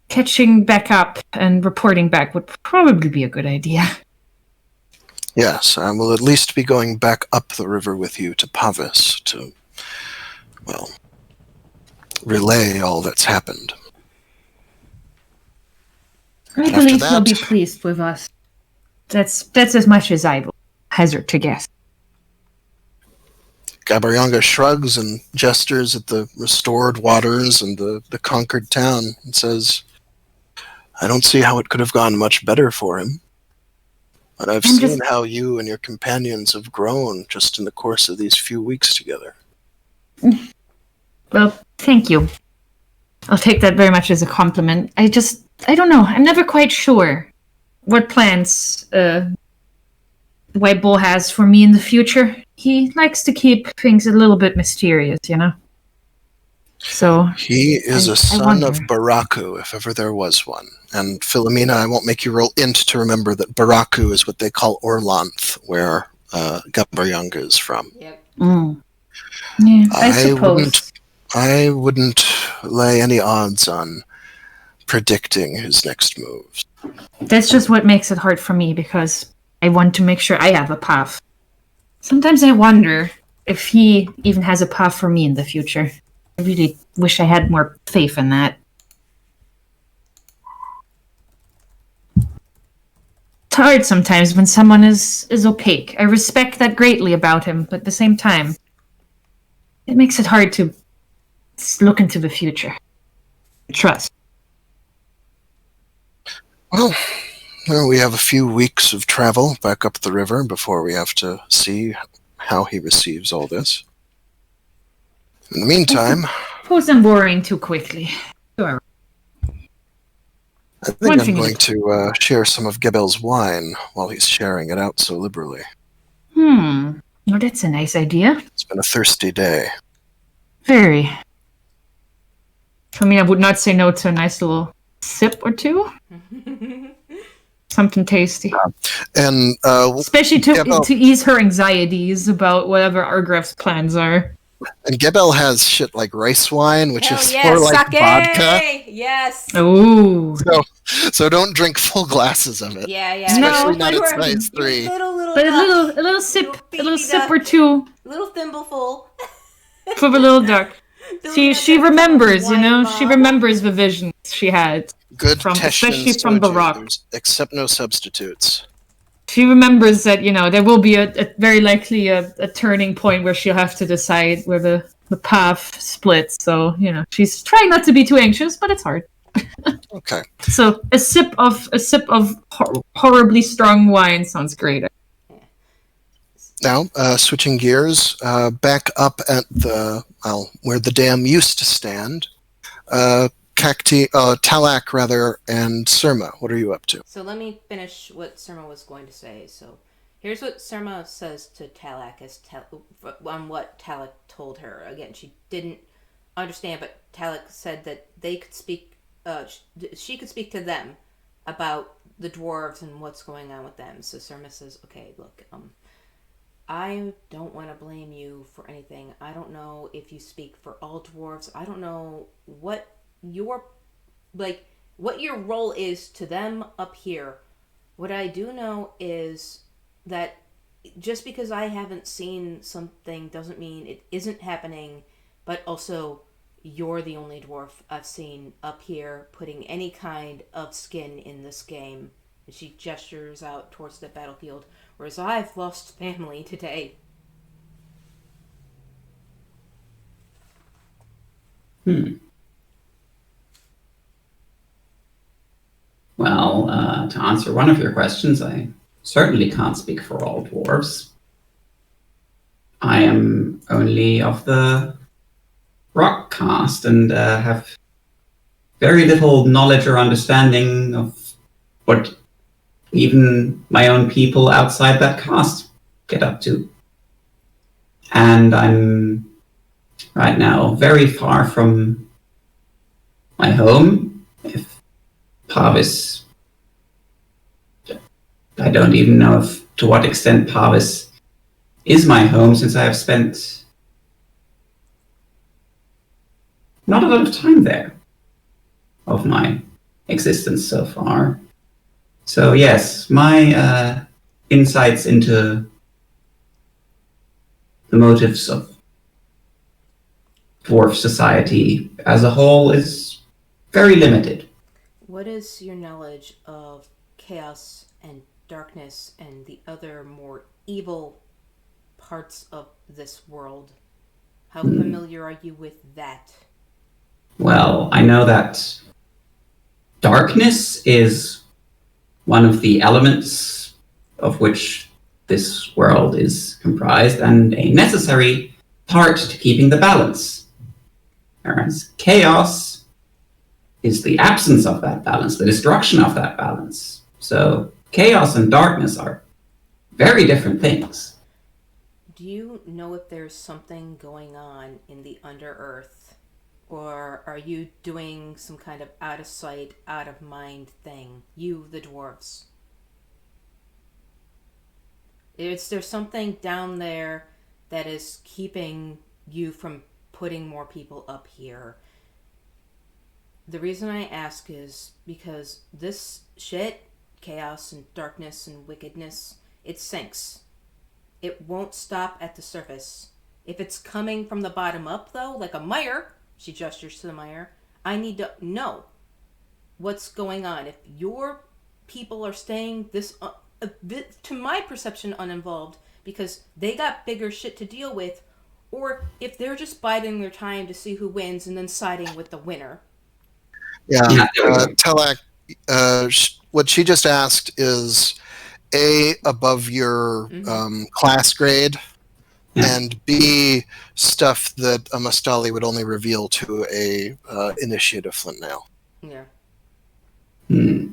catching back up and reporting back would probably be a good idea. Yes, I will at least be going back up the river with you to Pavis to, well, relay all that's happened. I After believe he'll that- be pleased with us. That's as much as I will hazard to guess. Gabaryanga shrugs and gestures at the restored waters and the conquered town and says, I don't see how it could have gone much better for him. But I've seen how you and your companions have grown just in the course of these few weeks together. Well, thank you. I'll take that very much as a compliment. I don't know. I'm never quite sure what plans White Bull has for me in the future. He likes to keep things a little bit mysterious, you know? So He is I a son wonder. of Baraku, if ever there was one. And Philomena, I won't make you roll int to remember that Baraku is what they call Orlanth, where Gabaryanga is from. Yep. Yeah, I suppose. I wouldn't lay any odds on predicting his next moves. That's just what makes it hard for me, because I want to make sure I have a path. Sometimes I wonder if he even has a path for me in the future. I really wish I had more faith in that. It's hard sometimes when someone is opaque. I respect that greatly about him, but at the same time, it makes it hard to look into the future. Trust. Well, we have a few weeks of travel back up the river before we have to see how he receives all this. In the meantime, Suppose I'm worrying too quickly. Sure. I think I'm going to share some of Gebel's wine while he's sharing it out so liberally. Well, that's a nice idea. It's been a thirsty day. Very. I mean, I would not say no to a nice little sip or two. Something tasty. And especially to ease her anxieties about whatever Argraf's plans are. And Gebel has shit like rice wine, which is yes, more like sake! vodka. Yes. Oh. So don't drink full glasses of it. Yeah. Especially not at size 3. But a little sip or two. A little thimbleful. For the little duck. She remembers, she remembers the visions she had. Good especially from the rock. Except no substitutes. She remembers that, there will be a very likely a turning point where she'll have to decide where the path splits. So, she's trying not to be too anxious, but it's hard. Okay. So a sip of horribly strong wine sounds great. Now, switching gears, back up at where the dam used to stand. Talak, and Surma, what are you up to? So let me finish what Surma was going to say. So here's what Surma says to Talak on what Talak told her. Again, she didn't understand, but Talak said that they could speak. She could speak to them about the dwarves and what's going on with them. So Surma says, "Okay, look, I don't want to blame you for anything. I don't know if you speak for all dwarves. I don't know what your role is to them up here. What I do know is that just because I haven't seen something doesn't mean it isn't happening, but also you're the only dwarf I've seen up here putting any kind of skin in this game." And she gestures out towards the battlefield, whereas I've lost family today. Well, to answer one of your questions, I certainly can't speak for all dwarves. I am only of the rock caste and have very little knowledge or understanding of what even my own people outside that caste get up to. And I'm right now very far from my home. If Parvis, I don't even know to what extent Parvis is my home, since I have spent not a lot of time there of my existence so far. So yes, my insights into the motives of dwarf society as a whole is very limited. What is your knowledge of chaos and darkness and the other more evil parts of this world? How familiar are you with that? Well, I know that darkness is one of the elements of which this world is comprised and a necessary part to keeping the balance. Whereas chaos is the absence of that balance, the destruction of that balance. So chaos and darkness are very different things. Do you know if there's something going on in the Underearth? Or are you doing some kind of out of sight, out of mind thing? You, the dwarves. Is there something down there that is keeping you from putting more people up here. The reason I ask is because this shit, chaos and darkness and wickedness, it sinks. It won't stop at the surface. If it's coming from the bottom up, though, like a mire, she gestures to the mire, I need to know what's going on. If your people are staying this, to my perception, uninvolved because they got bigger shit to deal with, or if they're just biding their time to see who wins and then siding with the winner. Yeah, Talak, what she just asked is A, above your class grade, and B, stuff that a Mastali would only reveal to a initiative flint nail. Yeah. Hmm.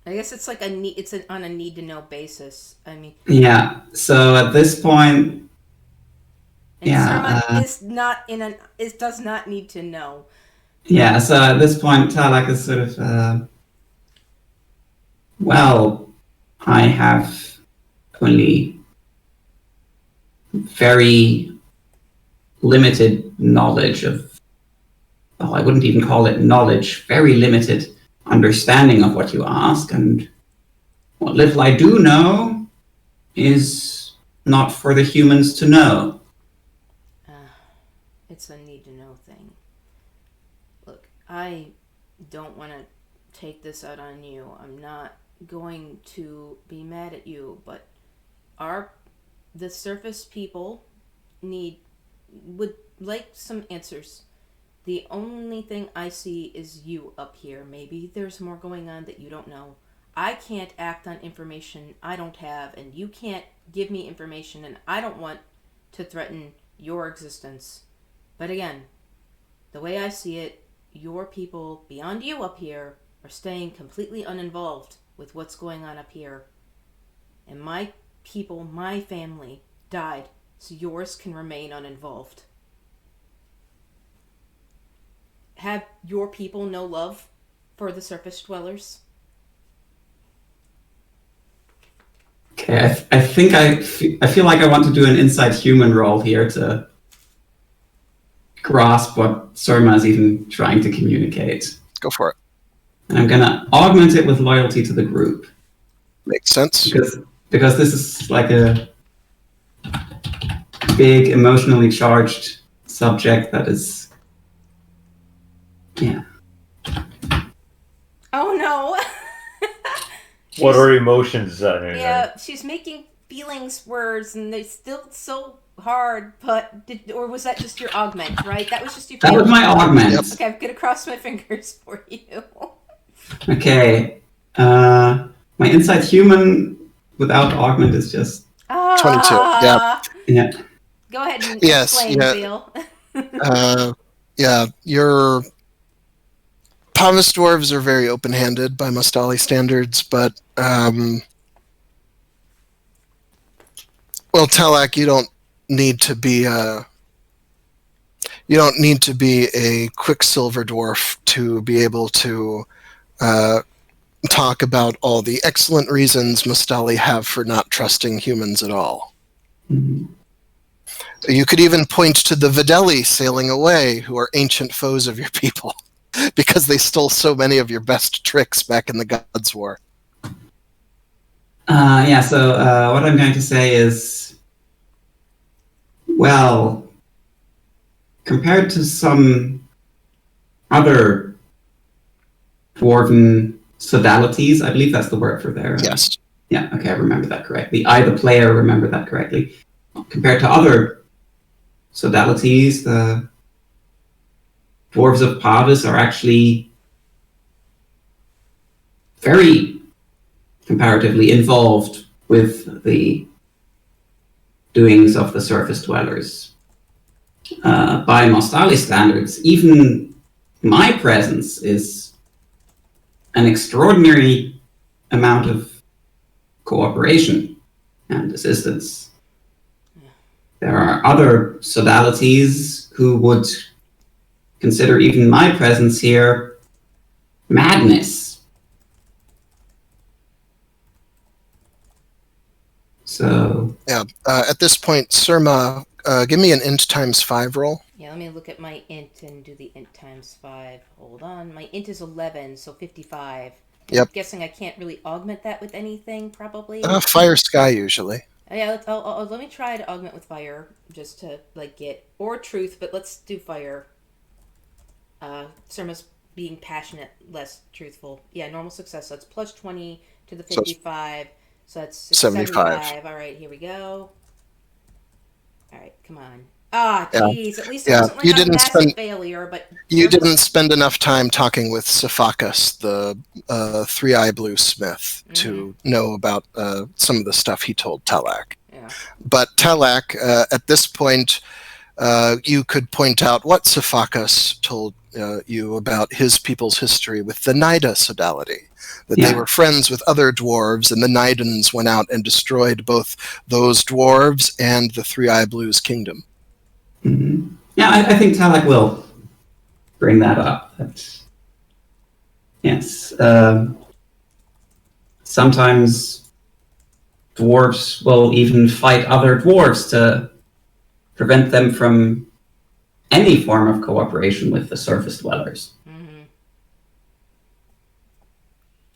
I guess it's like on a need to know basis. I mean. Yeah. So at this point, Sarma does not need to know. Yeah. So at this point, Talak is sort of, well, I have only very limited knowledge of. Well, I wouldn't even call it knowledge. Very limited understanding of what you ask, and what little I do know is not for the humans to know. It's a need to know thing. Look, I don't want to take this out on you. I'm not going to be mad at you, but the surface people would like some answers. The only thing I see is you up here. Maybe there's more going on that you don't know. I can't act on information I don't have, and you can't give me information, and I don't want to threaten your existence. But again, the way I see it, your people beyond you up here are staying completely uninvolved with what's going on up here. And my people, my family, died, so yours can remain uninvolved. Have your people no love for the surface dwellers? Okay, I think I feel like I want to do an inside human roll here to grasp what Surma is even trying to communicate. Go for it. And I'm gonna augment it with loyalty to the group. Makes sense. Because this is like a big emotionally charged subject that is, yeah. Oh no. What are emotions? Yeah, she's making feelings words, and they're still so hard. But or was that just your augment? Right, that was just your. That was my augment. Yep. Okay, I'm gonna cross my fingers for you. Okay, my inside human without augment is just 22. Yeah. Yeah. Go ahead and Yes, explain, yeah. Bill. Yeah, your Pavis dwarves are very open-handed by Mastali standards, but well, Talak, you don't need to be a Quicksilver dwarf to be able to talk about all the excellent reasons Mastali have for not trusting humans at all. Mhm. You could even point to the Videli sailing away, who are ancient foes of your people, because they stole so many of your best tricks back in the Gods' War. Yeah, so what I'm going to say is, well, compared to some other dwarven sodalities, I believe that's the word for there. Yes. Yeah, okay, I remember that correctly. I, the player, remember that correctly. Compared to other sodalities, the dwarves of Pavis are actually very comparatively involved with the doings of the surface dwellers. By Mostali standards, even my presence is an extraordinary amount of cooperation and assistance. There are other sodalities who would consider even my presence here madness. So Yeah. At this point, Surma give me an int times 5 roll. Yeah, let me look at my int and do the int times 5. Hold on. My int is 11, so 55. Yep. I'm guessing I can't really augment that with anything, probably. Fire sky, usually. Yeah, let me try to augment with fire, just to, get... Or truth, but let's do fire. Surma's being passionate, less truthful. Yeah, normal success, so it's plus 20 to the 55. So that's 75. All right, here we go. All right, come on. Ah, jeez. At least it wasn't like a massive failure, but... You didn't spend enough time talking with Sophocus, the three-eye blue smith, to know about some of the stuff he told Talak. Yeah. But Talak, at this point, you could point out what Sophocus told you about his people's history with the Nida sodality. That they were friends with other dwarves, and the Nidans went out and destroyed both those dwarves and the Three-Eye Blues kingdom. Mm-hmm. Yeah, I think Talak will bring that up. Yes. Sometimes dwarves will even fight other dwarves to prevent them from any form of cooperation with the surface dwellers. Mm-hmm.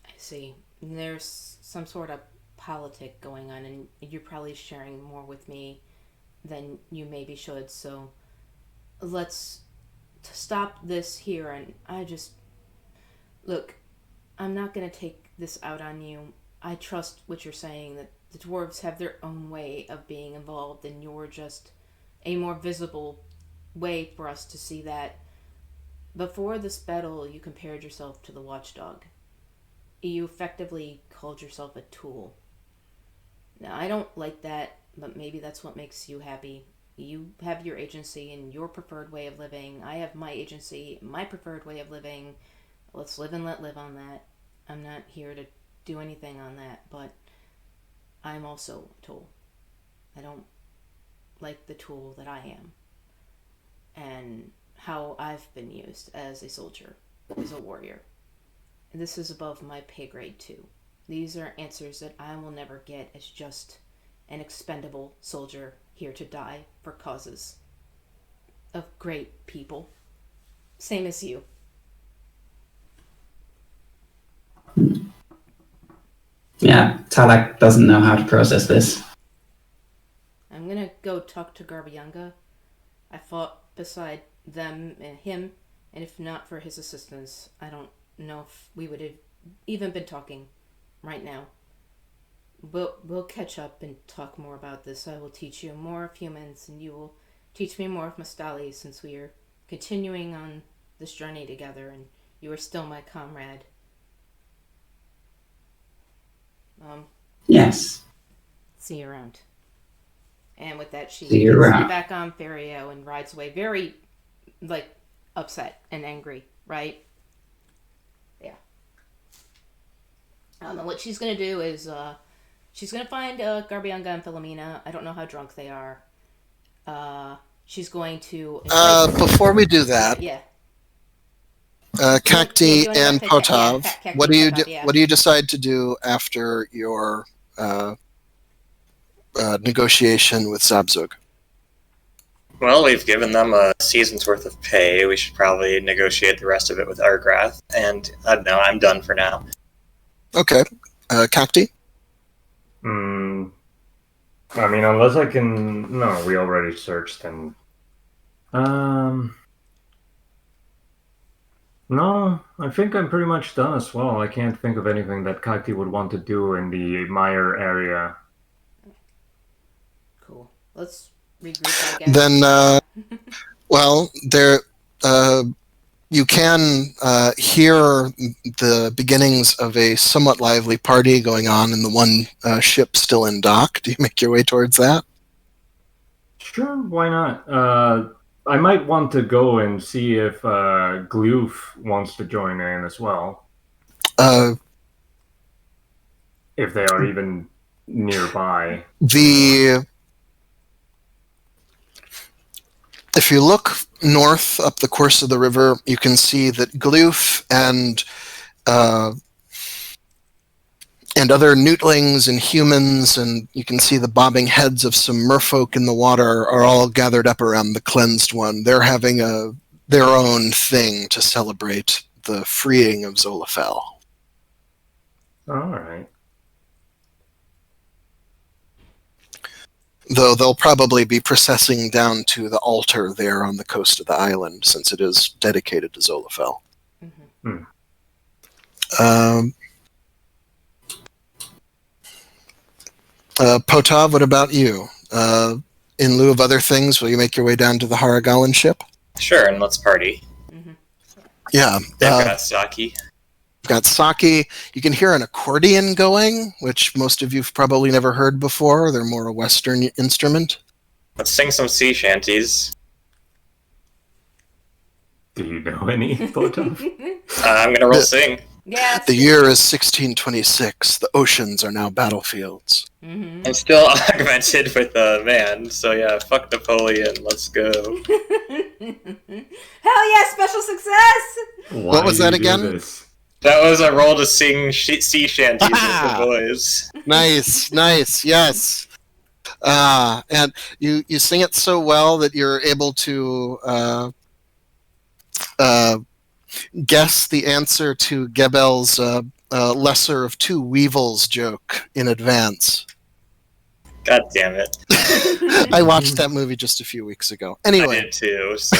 I see. There's some sort of politic going on, and you're probably sharing more with me than you maybe should, so let's stop this here. And look, I'm not going to take this out on you. I trust what you're saying, that the dwarves have their own way of being involved, and you're just a more visible way for us to see that. Before this battle, you compared yourself to the watchdog. You effectively called yourself a tool. Now, I don't like that, but maybe that's what makes you happy. You have your agency and your preferred way of living. I have my agency, my preferred way of living. Let's live and let live on that. I'm not here to do anything on that, but I'm also a tool. I don't like the tool that I am, and how I've been used as a soldier, as a warrior. And this is above my pay grade too. These are answers that I will never get as just an expendable soldier here to die for causes of great people. Same as you. Yeah, Talak doesn't know how to process this. I'm gonna go talk to Garbyanga. I fought beside him, and if not for his assistance, I don't know if we would have even been talking right now. We'll catch up and talk more about this. I will teach you more of humans, and you will teach me more of Mastali, since we are continuing on this journey together, and you are still my comrade. Yes. See you around. And with that, she See you gets around. back on Ferio and rides away, very, upset and angry, right? Yeah. And what she's gonna do is, she's gonna find Garbyanga and Philomena. I don't know how drunk they are. She's going to... Before we do that, Yeah. Cacti Yeah, and Potov, Cacti what do you Potov, yeah. what do you decide to do after your negotiation with Zabzug? Well, we've given them a season's worth of pay. We should probably negotiate the rest of it with Argrath. And I don't know, I'm done for now. Okay. Cacti? I mean, unless I can... No, we already searched and... No, I think I'm pretty much done as well. I can't think of anything that Kakti would want to do in the Meyer area. Cool. Let's regroup, I guess. Then, you can hear the beginnings of a somewhat lively party going on in the one ship still in dock. Do you make your way towards that? Sure, why not? I might want to go and see if Gloof wants to join in as well. If they are even nearby. If you look north up the course of the river, you can see that Gloof and and other newtlings and humans, and you can see the bobbing heads of some merfolk in the water are all gathered up around the cleansed one. They're having their own thing to celebrate the freeing of Zolafel. All right. Though they'll probably be processing down to the altar there on the coast of the island, since it is dedicated to Zolafel. Mm-hmm. Potov, what about you? In lieu of other things, will you make your way down to the Haragalan ship? Sure, and let's party. Mm-hmm. Yeah. They've got sake. Got sake. You can hear an accordion going, which most of you've probably never heard before. They're more a Western instrument. Let's sing some sea shanties. Do you know any, Potov? I'm gonna roll sing. Yes. The year is 1626. The oceans are now battlefields. Mm-hmm. I'm still augmented with a man, so yeah, fuck Napoleon, let's go. Hell yeah, special success! What was that again? That was a roll to sing sea shanties with the boys. Nice, yes. And you sing it so well that you're able to guess the answer to Gebel's lesser of two weevils joke in advance. God damn it. I watched that movie just a few weeks ago. Anyway. I did too, so...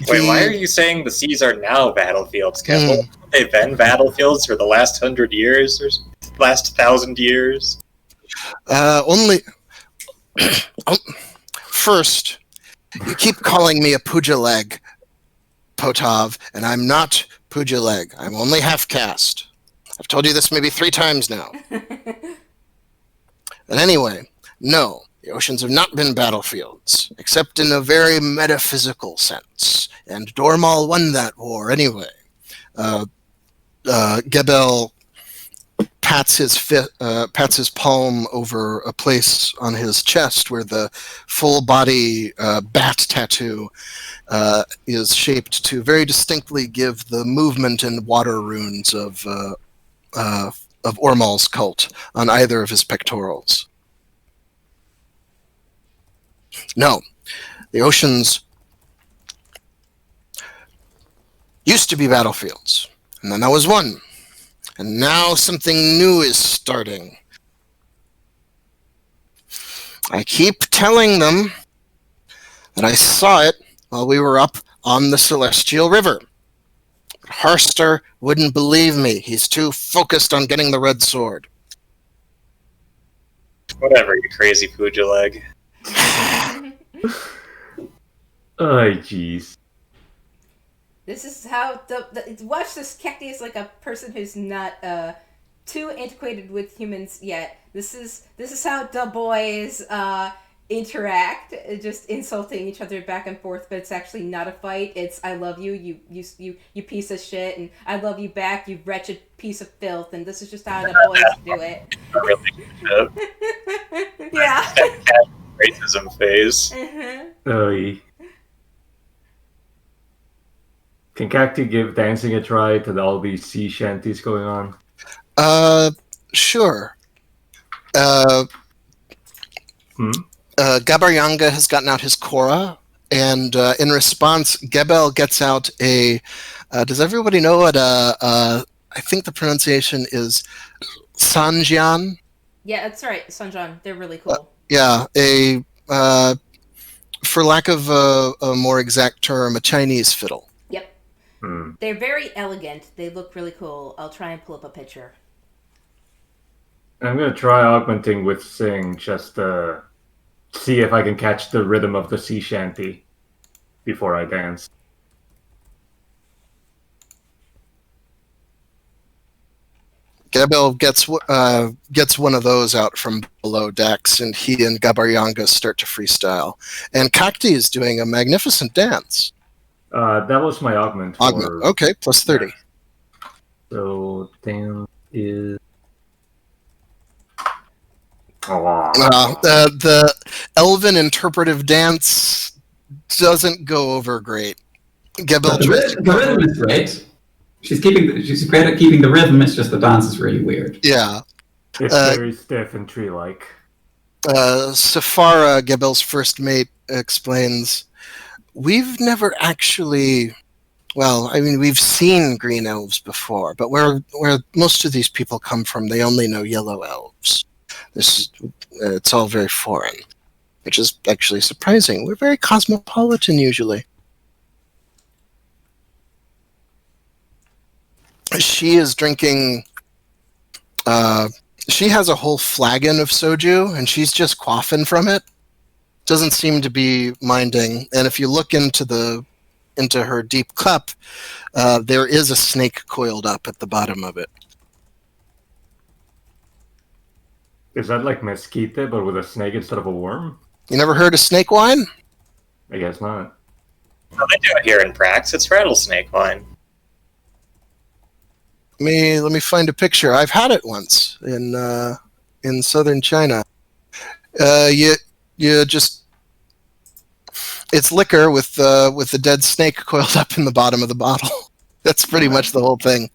Wait, why are you saying the seas are now battlefields, Campbell? They've been battlefields for the last 100 years, or last 1,000 years? Only... First, you keep calling me a Pujaleg, Potov, and I'm not Pujaleg. I'm only half-caste. I've told you this maybe 3 times now. But anyway, no, the oceans have not been battlefields, except in a very metaphysical sense, and Dormal won that war anyway. Gebel pats his palm over a place on his chest where the full body bat tattoo is shaped to very distinctly give the movement and water runes of Ormal's cult on either of his pectorals. No, the oceans used to be battlefields, and then that was one. And now something new is starting. I keep telling them that I saw it while we were up on the Celestial River. But Harster wouldn't believe me. He's too focused on getting the red sword. Whatever, you crazy Pujaleg. Oh, jeez. This is how watch this. Cacti is like a person who's not too antiquated with humans yet. This is how the boys interact, just insulting each other back and forth. But it's actually not a fight. It's I love you, you piece of shit, and I love you back, you wretched piece of filth. And this is just how the boys do it. Yeah. Racism phase. Oh, can Cacti give dancing a try to all these sea shanties going on? Sure. Gabaryanga has gotten out his Kora, and in response, Gebel gets out a... does everybody know what I think the pronunciation is Sanjian? Yeah, that's right, Sanjan. They're really cool. Yeah, for lack of a more exact term, a Chinese fiddle. Yep. They're very elegant. They look really cool. I'll try and pull up a picture. I'm going to try augmenting with Sing just to see if I can catch the rhythm of the sea shanty before I dance. Gebel gets one of those out from below decks, and he and Gabaryanga start to freestyle. And Cacti is doing a magnificent dance. That was my augment. Okay, plus 30. Yeah. So, dance is... The Elven interpretive dance doesn't go over great. Gebel The rhythm is great. She's great at keeping the rhythm. It's just the dance is really weird. Yeah. It's very stiff and tree-like. Safara, Gebel's first mate, explains, we've never actually... Well, I mean, we've seen green elves before, but where most of these people come from, they only know yellow elves. It's all very foreign, which is actually surprising. We're very cosmopolitan, usually. She is drinking... she has a whole flagon of soju, and she's just quaffing from it. Doesn't seem to be minding. And if you look into her deep cup, there is a snake coiled up at the bottom of it. Is that like mesquite, but with a snake instead of a worm? You never heard of snake wine? I guess not. Well, they do it here in Prax. It's rattlesnake wine. Let me find a picture. I've had it once in southern China. You just... It's liquor with the dead snake coiled up in the bottom of the bottle. That's pretty much the whole thing.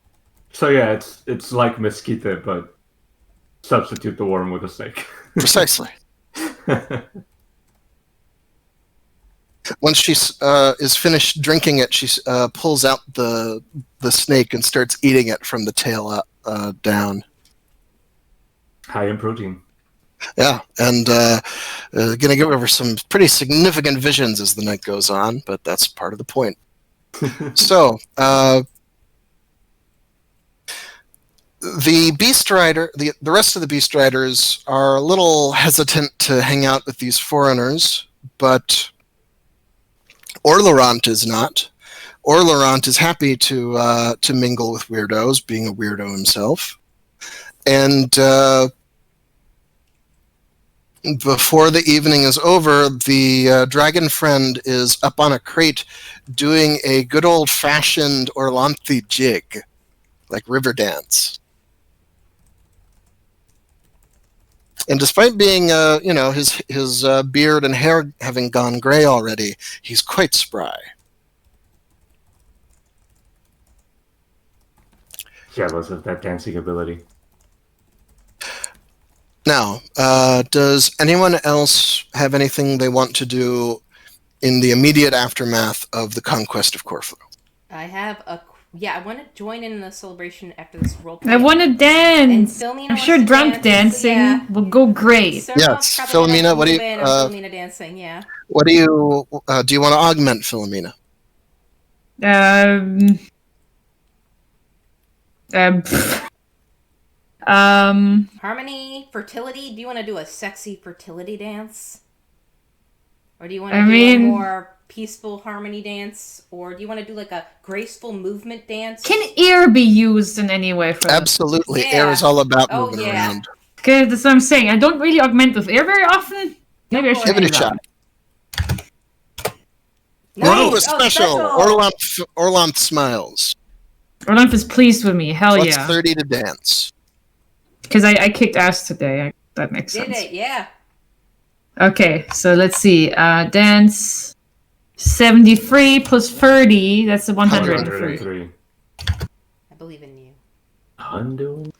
So yeah, it's like mesquite, but substitute the worm with a snake. Precisely. Once she is finished drinking it, she pulls out the snake and starts eating it from the tail down. High in protein. Yeah, and going to go over some pretty significant visions as the night goes on, but that's part of the point. So, the Beast Rider, the rest of the Beast Riders are a little hesitant to hang out with these foreigners, but Orlerant is not. Orlerant is happy to mingle with weirdos, being a weirdo himself, and before the evening is over, the dragon friend is up on a crate doing a good old-fashioned Orlanthi jig, like river dance. And despite being, his beard and hair having gone gray already, he's quite spry. Jealous of that dancing ability. Now, does anyone else have anything they want to do in the immediate aftermath of the conquest of Corfu? I have I want to join in the celebration after this roleplay. I want to dance. I'm sure drunk dancing will go great. Yes, Philomena, what do you... Philomena dancing, yeah. What do you... do you want to augment Philomena? Harmony, fertility. Do you want to do a sexy fertility dance? Or do you want to do a more peaceful harmony dance? Or do you want to do like a graceful movement dance? Can air be used in any way for Absolutely. Yeah. Air is all about moving around. Okay, that's what I'm saying. I don't really augment with air very often. Maybe I should Give it a shot. Nice. Ooh, a special. Orlanth smiles. Orlanth is pleased with me. Hell Plus yeah. 30 to dance. Because I kicked ass today. That makes sense. Did it, yeah. Okay, so let's see. Dance 73 plus 30. That's a 103. 103. I believe in you.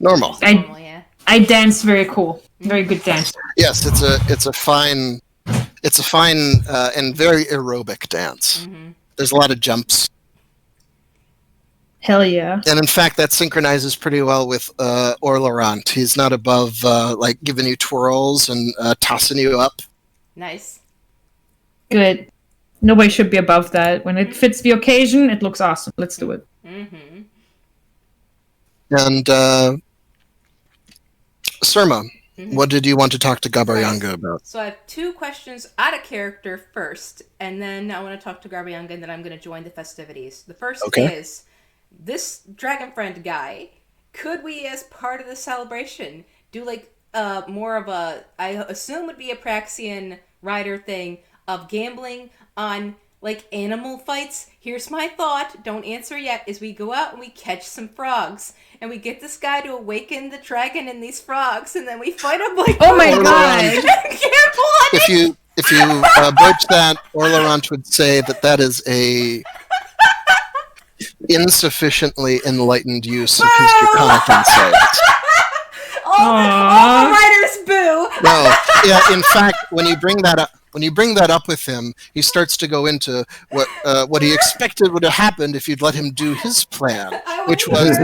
Normal. I dance very cool. Very good dance. Yes, it's a fine and very aerobic dance. Mm-hmm. There's a lot of jumps. Hell yeah. And in fact, that synchronizes pretty well with Orlerant. He's not above giving you twirls and tossing you up. Nice. Good. Nobody should be above that. When it fits the occasion, it looks awesome. Let's do it. Mm-hmm. And Surma, what did you want to talk to Gabaryanga about? So I have two questions out of character first, and then I want to talk to Gabaryanga, and then I'm going to join the festivities. The first is, this dragon friend guy, could we, as part of the celebration, do like more of a, I assume would be a Praxian rider thing, of gambling on like animal fights? Here's my thought, don't answer yet, is we go out and we catch some frogs, and we get this guy to awaken the dragon in these frogs, and then we fight him like, oh my god! If you broach that, Orlerant would say that is a insufficiently enlightened use of his draconic insights. all the writers boo. No, yeah. In fact, when you bring that up with him, he starts to go into what he expected would have happened if you'd let him do his plan, which was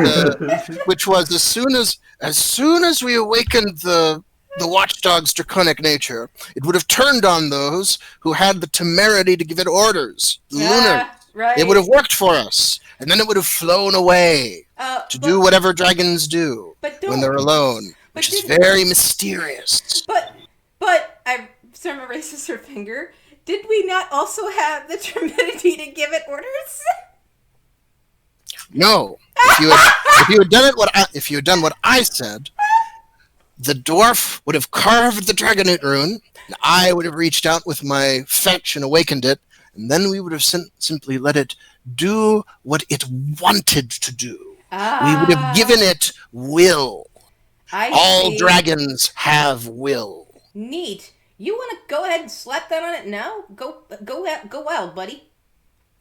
as soon as we awakened the watchdog's draconic nature, it would have turned on those who had the temerity to give it orders. The lunars. Right. It would have worked for us, and then it would have flown away to do whatever dragons do when they're alone, which is very mysterious. But Surma raises her finger. Did we not also have the timidity to give it orders? No. If you had done what I said, the dwarf would have carved the Dragonite rune, and I would have reached out with my fetch and awakened it, and then we would have simply let it do what it wanted to do. We would have given it will. All dragons have will. Neat. You want to go ahead and slap that on it now? Go wild, buddy.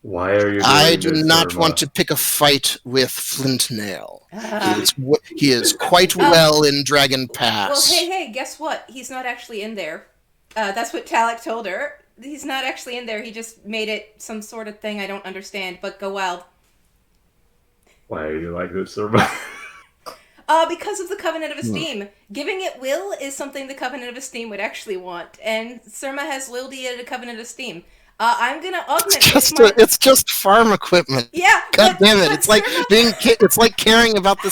Why are you doing I do this, not Surma? want to pick a fight with Flintnail. He is quite well in Dragon Pass. Well, hey, guess what? He's not actually in there. That's what Talak told her. He's not actually in there. He just made it some sort of thing I don't understand, but go wild. Why are you like this, Surma? Because of the Covenant of Esteem. Giving it will is something the Covenant of Esteem would actually want, and Surma has loyalty at a Covenant of Esteem. I'm gonna augment it's just farm equipment. Yeah. God damn it! It's like it's like caring about the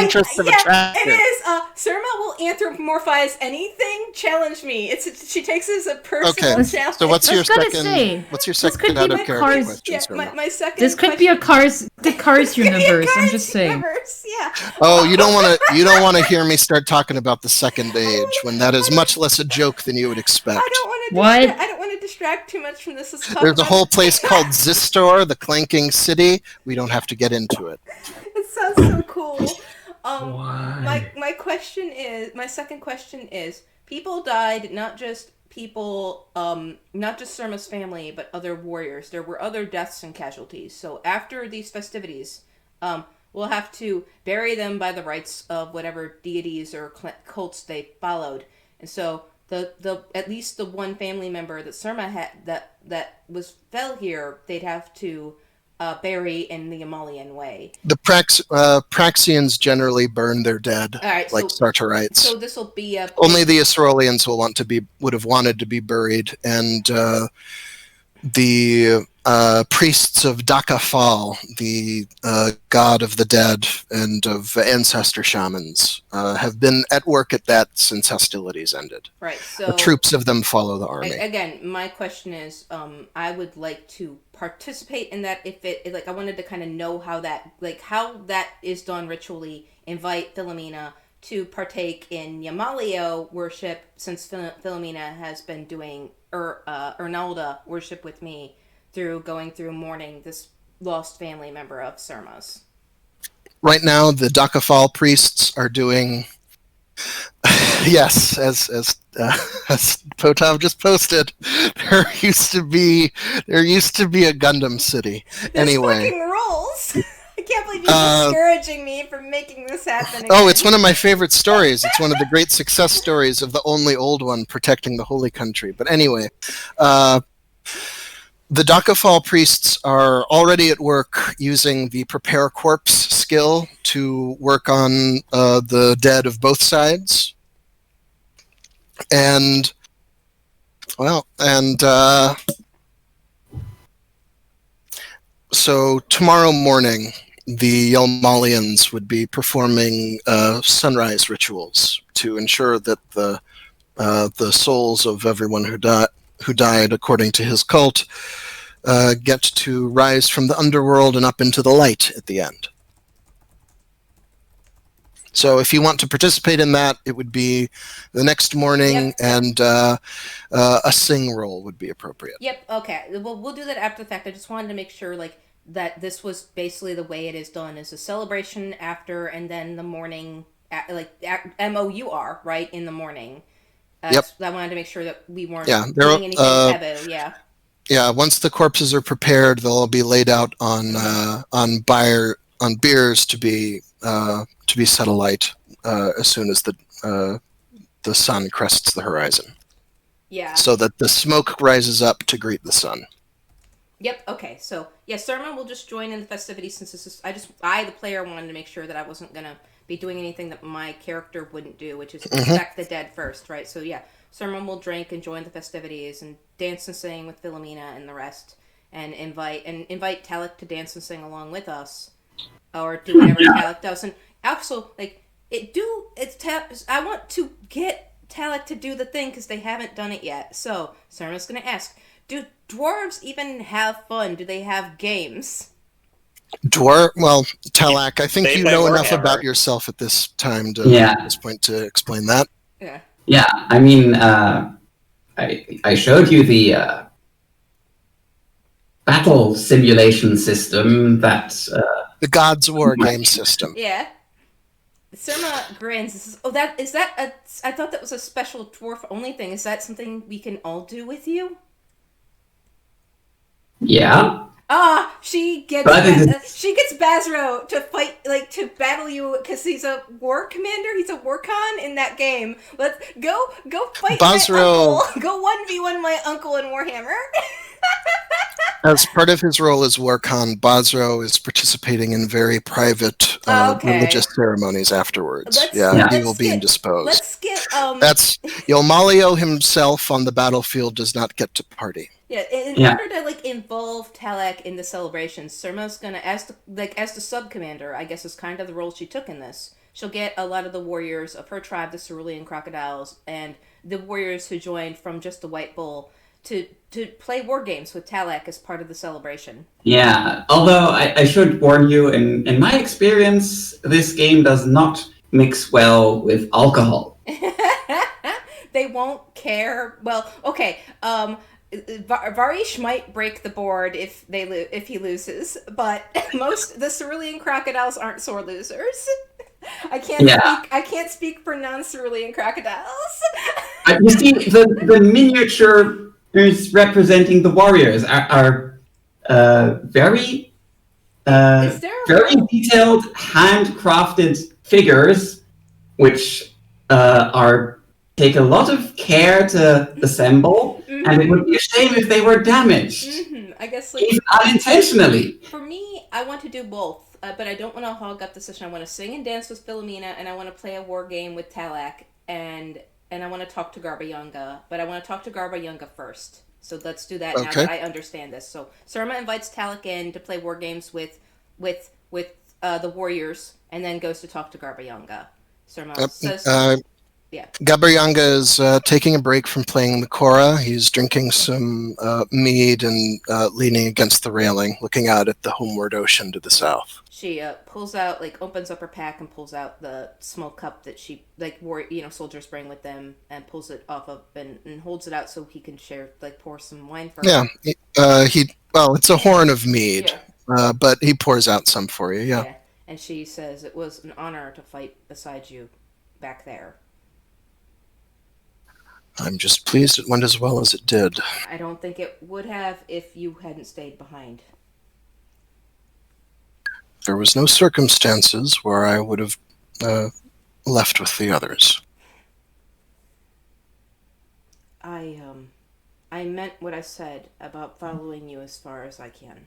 interests of a tractor. It is. Surma will anthropomorphize anything. Challenge me. She takes it as a personal challenge. So what's your second? Say, What's your second out of character question? Yeah, my second. This could be the Cars universe. I'm just saying. Universe, yeah. Oh, you don't want to hear me start talking about the second age when that is much less a joke than you would expect. I don't want to distract too much from this. There's a whole place called Zistor, the clanking city. We don't have to get into it. It sounds so cool. Why? My second question is, people died, not just Surma's family, but other warriors. There were other deaths and casualties. So after these festivities, we'll have to bury them by the rites of whatever deities or cults they followed. And so the at least the one family member that Surma had that fell here, they'd have to bury in the Amalian way. The Praxians generally burn their dead, like Sartorites. So this will be only the Isrolians would have wanted to be buried, and the priests of Dakafal, the god of the dead and of ancestor shamans, have been at work at that since hostilities ended. Right. So the troops of them follow the army. Again, my question is, I would like to participate in that. If I wanted to kind of know how that is done ritually. Invite Philomena to partake in Yamalio worship, since Philomena has been doing Ernalda worship with me through going through mourning this lost family member of Surma's. Right now, the Dakafal priests are doing, yes, as Potav just posted, there used to be a Gundam city. Anyway, fucking rules. I can't believe you're discouraging me from making this happen again. Oh, it's one of my favorite stories. It's one of the great success stories of the only old one protecting the Holy Country. But anyway, the Dakafal priests are already at work using the Prepare Corpse skill to work on the dead of both sides. So tomorrow morning, the Yelmalians would be performing sunrise rituals to ensure that the souls of everyone who died according to his cult get to rise from the underworld and up into the light at the end. So if you want to participate in that, it would be the next morning, and a sing roll would be appropriate. Yep, okay. Well, we'll do that after the fact. I just wanted to make sure that this was basically the way it is done, is a celebration after, and then the morning, MOUR, right, in the morning. Yep. I wanted to make sure that we weren't doing anything taboo, yeah. once the corpses are prepared, they'll be laid out on biers to be set alight as soon as the sun crests the horizon. Yeah. So that the smoke rises up to greet the sun. Yep. Okay. So yeah, Surma will just join in the festivities since this is. I, the player, wanted to make sure that I wasn't gonna be doing anything that my character wouldn't do, which is respect the dead first, right? So yeah, Surma will drink and join the festivities and dance and sing with Philomena and the rest, and invite Talak to dance and sing along with us, or do whatever Talak does. And also, like I want to get Talak to do the thing because they haven't done it yet. So Surma's gonna ask. Do dwarves even have fun? Do they have games? Well, Talak, I think They you play know enough Warhammer. about yourself at this time at this point to explain that. Yeah. Yeah, I mean, I showed you the battle simulation system that. The Gods War game system. Yeah. Surma grins. I thought that was a special dwarf only thing. Is that something we can all do with you? Yeah. She gets Bazro to fight, to battle you because he's a war commander. He's a war con in that game. Let's go fight Bazro. my uncle. Go 1v1 my uncle in Warhammer. As part of his role as Warcon, Bazro is participating in very private religious ceremonies afterwards. He will be indisposed. Let's get That's Yolmalio himself on the battlefield does not get to party. Yeah, in order to involve Talak in the celebrations, Surma's gonna as the sub commander, I guess is kind of the role she took in this. She'll get a lot of the warriors of her tribe, the Cerulean Crocodiles, and the warriors who joined from just the White Bull to play war games with Talak as part of the celebration. Yeah, although I should warn you, in my experience, this game does not mix well with alcohol. They won't care. Well, okay. Varish might break the board if he loses, but the Cerulean Crocodiles aren't sore losers. I can't speak for non-Cerulean Crocodiles. You see, the miniatures representing the warriors are very very detailed, handcrafted figures, which take a lot of care to assemble, and it would be a shame if they were damaged. Mm-hmm. I guess even unintentionally. For me, I want to do both, but I don't want to hog up the session. I want to sing and dance with Philomena, and I want to play a war game with Talak, and I want to talk to Garba Yunga, but I want to talk to Garba Yunga first. So let's do that now that I understand this. So Surma invites Talak in to play war games with the warriors, and then goes to talk to Garba Yunga. Surma says... Yeah. Gabrianga is taking a break from playing the Kora. He's drinking some mead and leaning against the railing, looking out at the homeward ocean to the south. She pulls out, opens up her pack and pulls out the small cup that she, soldiers bring with them, and pulls it off of and holds it out so he can share, pour some wine for her. Yeah, it's a horn of mead, but he pours out some for you, yeah. And she says, it was an honor to fight beside you back there. I'm just pleased it went as well as it did. I don't think it would have if you hadn't stayed behind. There was no circumstances where I would have left with the others. I meant what I said about following you as far as I can.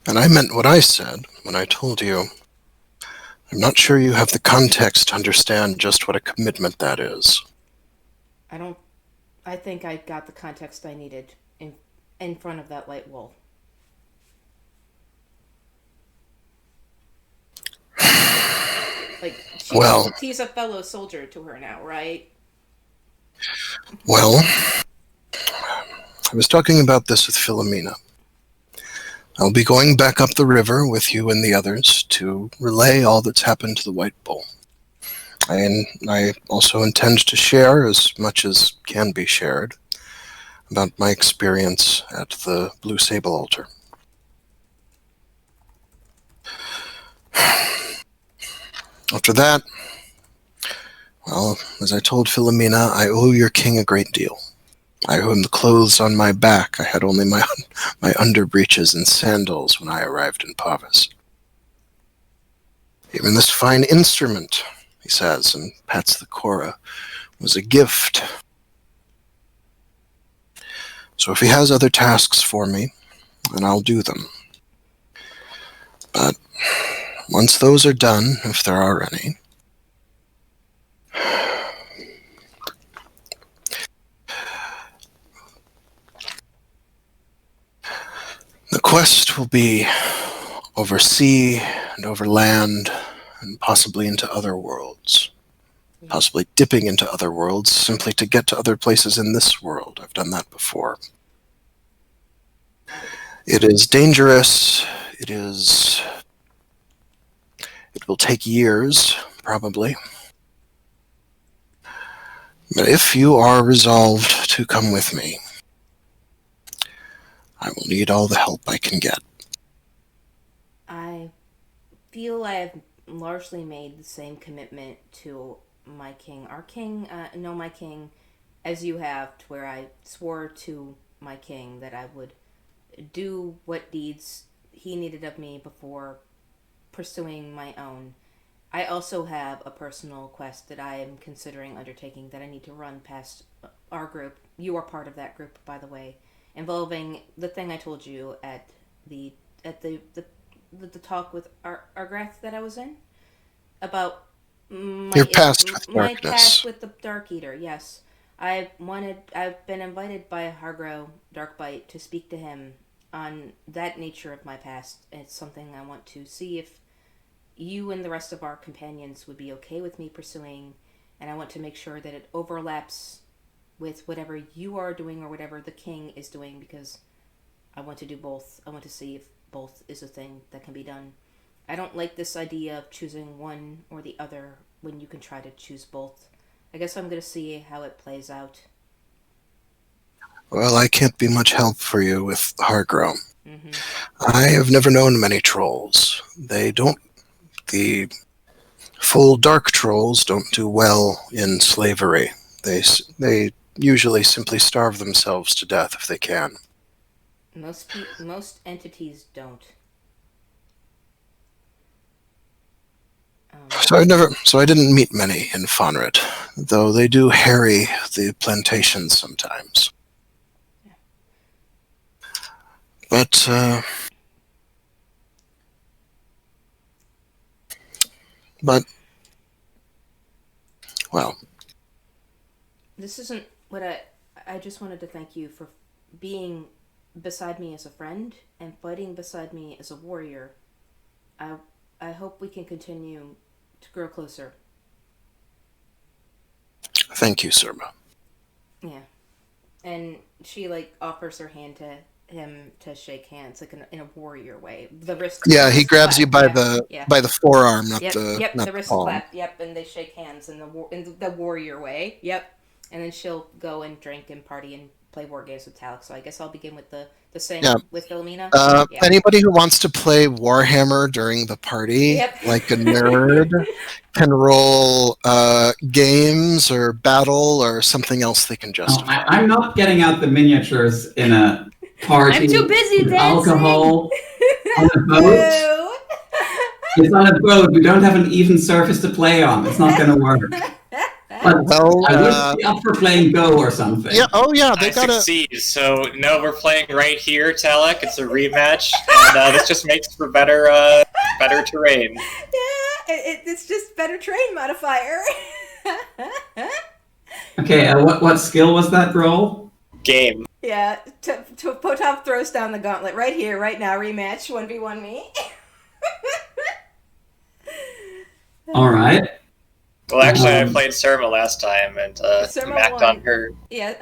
And I meant what I said when I told you. I'm not sure you have the context to understand just what a commitment that is. I think I got the context I needed in front of that light wall. He's a fellow soldier to her now, right? Well, I was talking about this with Philomena. I'll be going back up the river with you and the others to relay all that's happened to the White Bull. And I also intend to share as much as can be shared about my experience at the Blue Sable altar. After that, well, as I told Philomena, I owe your king a great deal. I own the clothes on my back. I had only my underbreeches and sandals when I arrived in Pavis. Even this fine instrument, he says, and pats the Cora, was a gift. So if he has other tasks for me, then I'll do them. But once those are done, if there are any, the quest will be over sea and over land and possibly into other worlds. Possibly dipping into other worlds simply to get to other places in this world. I've done that before. It is dangerous. It will take years, probably. But if you are resolved to come with me, I will need all the help I can get. I feel I have largely made the same commitment to my king, our king, my king, as you have, to where I swore to my king that I would do what deeds he needed of me before pursuing my own. I also have a personal quest that I am considering undertaking that I need to run past our group. You are part of that group, by the way, involving the thing I told you at the talk with Argrath that I was in about Your past with my darkness. past with the Dark Eater. Yes, I've been invited by Hargrow Darkbite to speak to him on that nature of my past. It's something I want to see if you and the rest of our companions would be okay with me pursuing, and I want to make sure that it overlaps with whatever you are doing or whatever the king is doing, because I want to do both. I want to see if both is a thing that can be done. I don't like this idea of choosing one or the other when you can try to choose both. I guess I'm going to see how it plays out. Well, I can't be much help for you with Hargrow. Mm-hmm. I have never known many trolls. The full dark trolls don't do well in slavery. They usually simply starve themselves to death if they can. Most entities don't. So I didn't meet many in Fonrit, though they do harry the plantations sometimes. Yeah. But, well. This isn't what I just wanted to thank you for being beside me as a friend and fighting beside me as a warrior. I hope we can continue to grow closer. Thank you, Surma. Yeah. And she, offers her hand to him to shake hands, in a warrior way. The wrist. Yeah, he grabs clap. you by the forearm, not the wrist palm. clap. Yep, and they shake hands in the warrior way. Yep. And then she'll go and drink and party and play war games with Talak. So I guess I'll begin with the same with Philomena. Anybody who wants to play Warhammer during the party, like a nerd, can roll games or battle or something else they can justify. I'm not getting out the miniatures in a party. I'm too busy with dancing. Alcohol on a boat. It's on a boat. We don't have an even surface to play on. It's not going to work. But I would be up for playing Go or something. Yeah. Oh, yeah. They got succeed. So no, we're playing right here, Talak. It's a rematch, and this just makes for better terrain. Yeah, it's just better terrain modifier. Okay. What skill was that roll? Game. Yeah. Potop throws down the gauntlet right here, right now. Rematch 1v1 me. All right. Well, actually, I played Surma last time and macked on her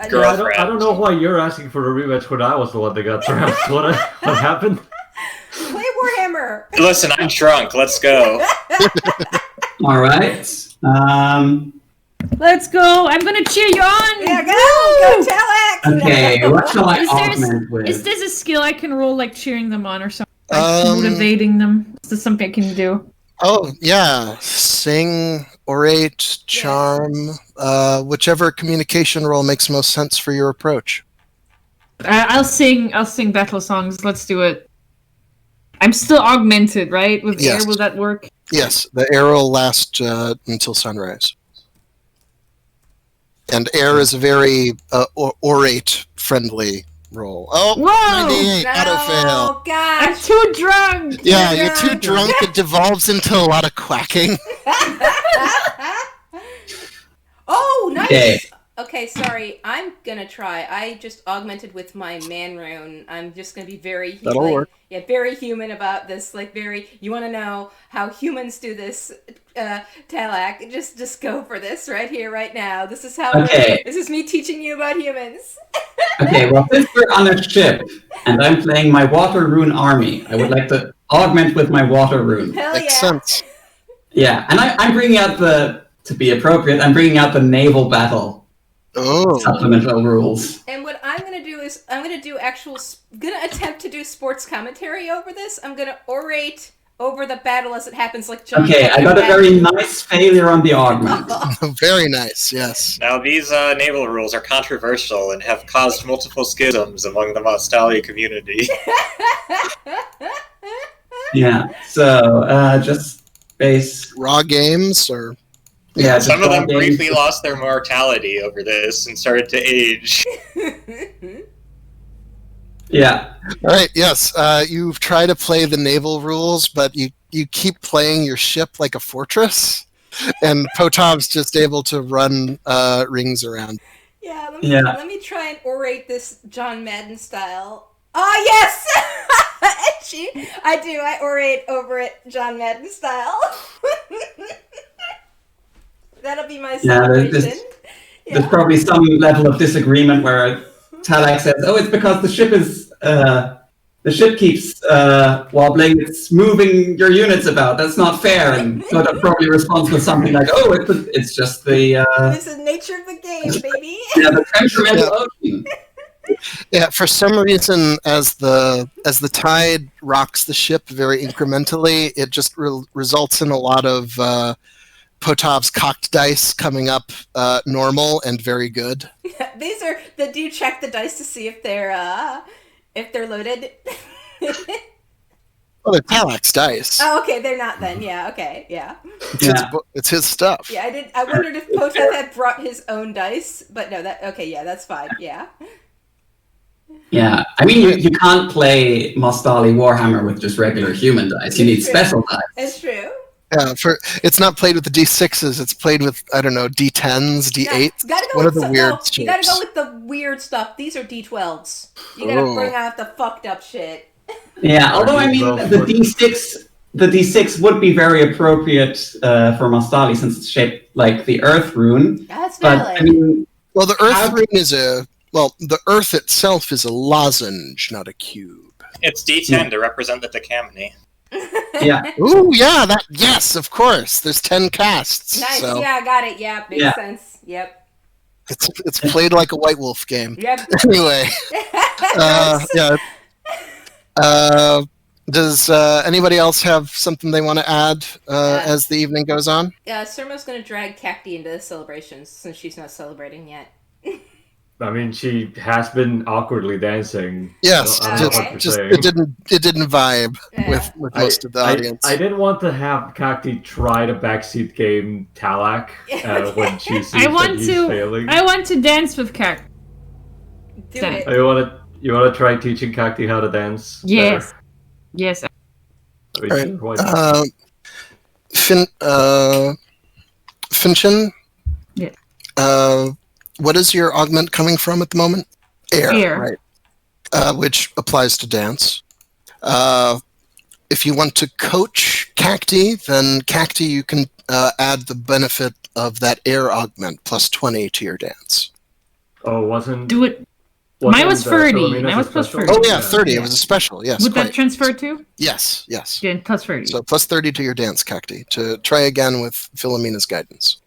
girlfriend. I don't know why you're asking for the rematch when I was the one that got thrashed. What happened? Play Warhammer! Listen, I'm drunk. Let's go. All right. Let's go. I'm going to cheer you on. Yeah, go Talak! Okay, what shall I augment with? Is this a skill I can roll, cheering them on or something? Motivating them? Is this something I can do? Oh, yeah. Sing, orate, charm, whichever communication role makes most sense for your approach. I'll sing battle songs. Let's do it. I'm still augmented, right? With Yes. air, will that work? Yes, the air will last until sunrise. And air is a very orate-friendly role. Oh, Whoa! 98, auto-fail. Oh I'm gosh! too drunk! Yeah, you're too drunk. It devolves into a lot of quacking. Oh, nice. Okay. Okay, sorry. I'm gonna try. I just augmented with my man rune. I'm just gonna be very That'll work. Yeah, very human about this. Like very. You want to know how humans do this, Talak? Just go for this right here, right now. This is how. Okay. This is me teaching you about humans. Okay, well, since we're on a ship and I'm playing my water rune army, I would like to augment with my water rune. Hell Makes yeah. sense. Yeah, and I'm bringing out to be appropriate, I'm bringing out the naval battle Oh, supplemental rules. And what I'm gonna do is I'm gonna do gonna attempt to do sports commentary over this. I'm gonna orate over the battle as it happens, like John. Okay, I got a very nice failure on the augment. very nice. Yes. Now, these naval rules are controversial and have caused multiple schisms among the Mostali community. Yeah, so just base. Raw games or Yeah, Some of them just briefly lost their mortality over this and started to age. Yeah. all right. Yes. You try to play the naval rules, but you keep playing your ship like a fortress, and Potov's just able to run rings around. Yeah, Yeah. let me try and orate this John Madden style. Oh yes! I do. I orate over it John Madden style. That'll be my Yeah, celebration. There's probably some level of disagreement where Talak says, "Oh, it's because the ship keeps wobbling. It's moving your units about. That's not fair." And Koda probably responds with something like, "Oh, it's just the This is nature of the game, baby. the temperamental ocean." Yeah, for some reason, as the tide rocks the ship very incrementally, it just results in a lot of Potov's cocked dice coming up normal and very good. These are do you check the dice to see if they're loaded? Well, they're Talak's dice. Oh, okay, they're not then. Yeah, okay, yeah. It's his stuff. Yeah, I wondered if Potov had brought his own dice, but no, that's fine. Yeah. Yeah, I mean, you can't play Mostali Warhammer with just regular human dice. You need special dice. It's true. Yeah, it's not played with the D6s. It's played with D10s, D8s. Gotta go What are with the weird you gotta shapes? go with the weird stuff. These are D12s. You gotta bring out the fucked up shit. Yeah, although I mean, the D6 would be very appropriate for Mostali since it's shaped like the Earth rune. That's But valid. I mean, Well, the Earth rune is the Earth itself is a lozenge, not a cube. It's D10 to represent the Decameron. yeah, Ooh, yeah, yes, of course. There's 10 casts. Nice. So Yeah, got it. Yeah, makes Yeah. sense. Yep. it's played like a White Wolf game. Yep. Anyway, yeah. Does anybody else have something they want to add as the evening goes on? Surma's gonna drag Cacti into the celebrations since she's not celebrating yet. I mean, she has been awkwardly dancing. Yes, I don't know what you're just saying. it didn't vibe with most of the audience. I didn't want to have Cacti try to backseat game Talak when she sees that he's failing. I want to dance with Cat. Do Damn. it. You want to try teaching Cacti how to dance? Yes. better? Yes. I mean, All right. sure, why not? Finchin? Yeah. What is your augment coming from at the moment? Air. Right. Which applies to dance. If you want to coach Cacti, then Cacti you can add the benefit of that air augment plus 20 to your dance. Oh, wasn't... Do it. wasn't Mine was 30. Philomena's Mine was a plus special? 30. Oh yeah, 30. It was a special. Yes. Would quite. that transfer too? Yes. Yeah, plus 30. So plus 30 to your dance, Cacti, to try again with Philomena's guidance.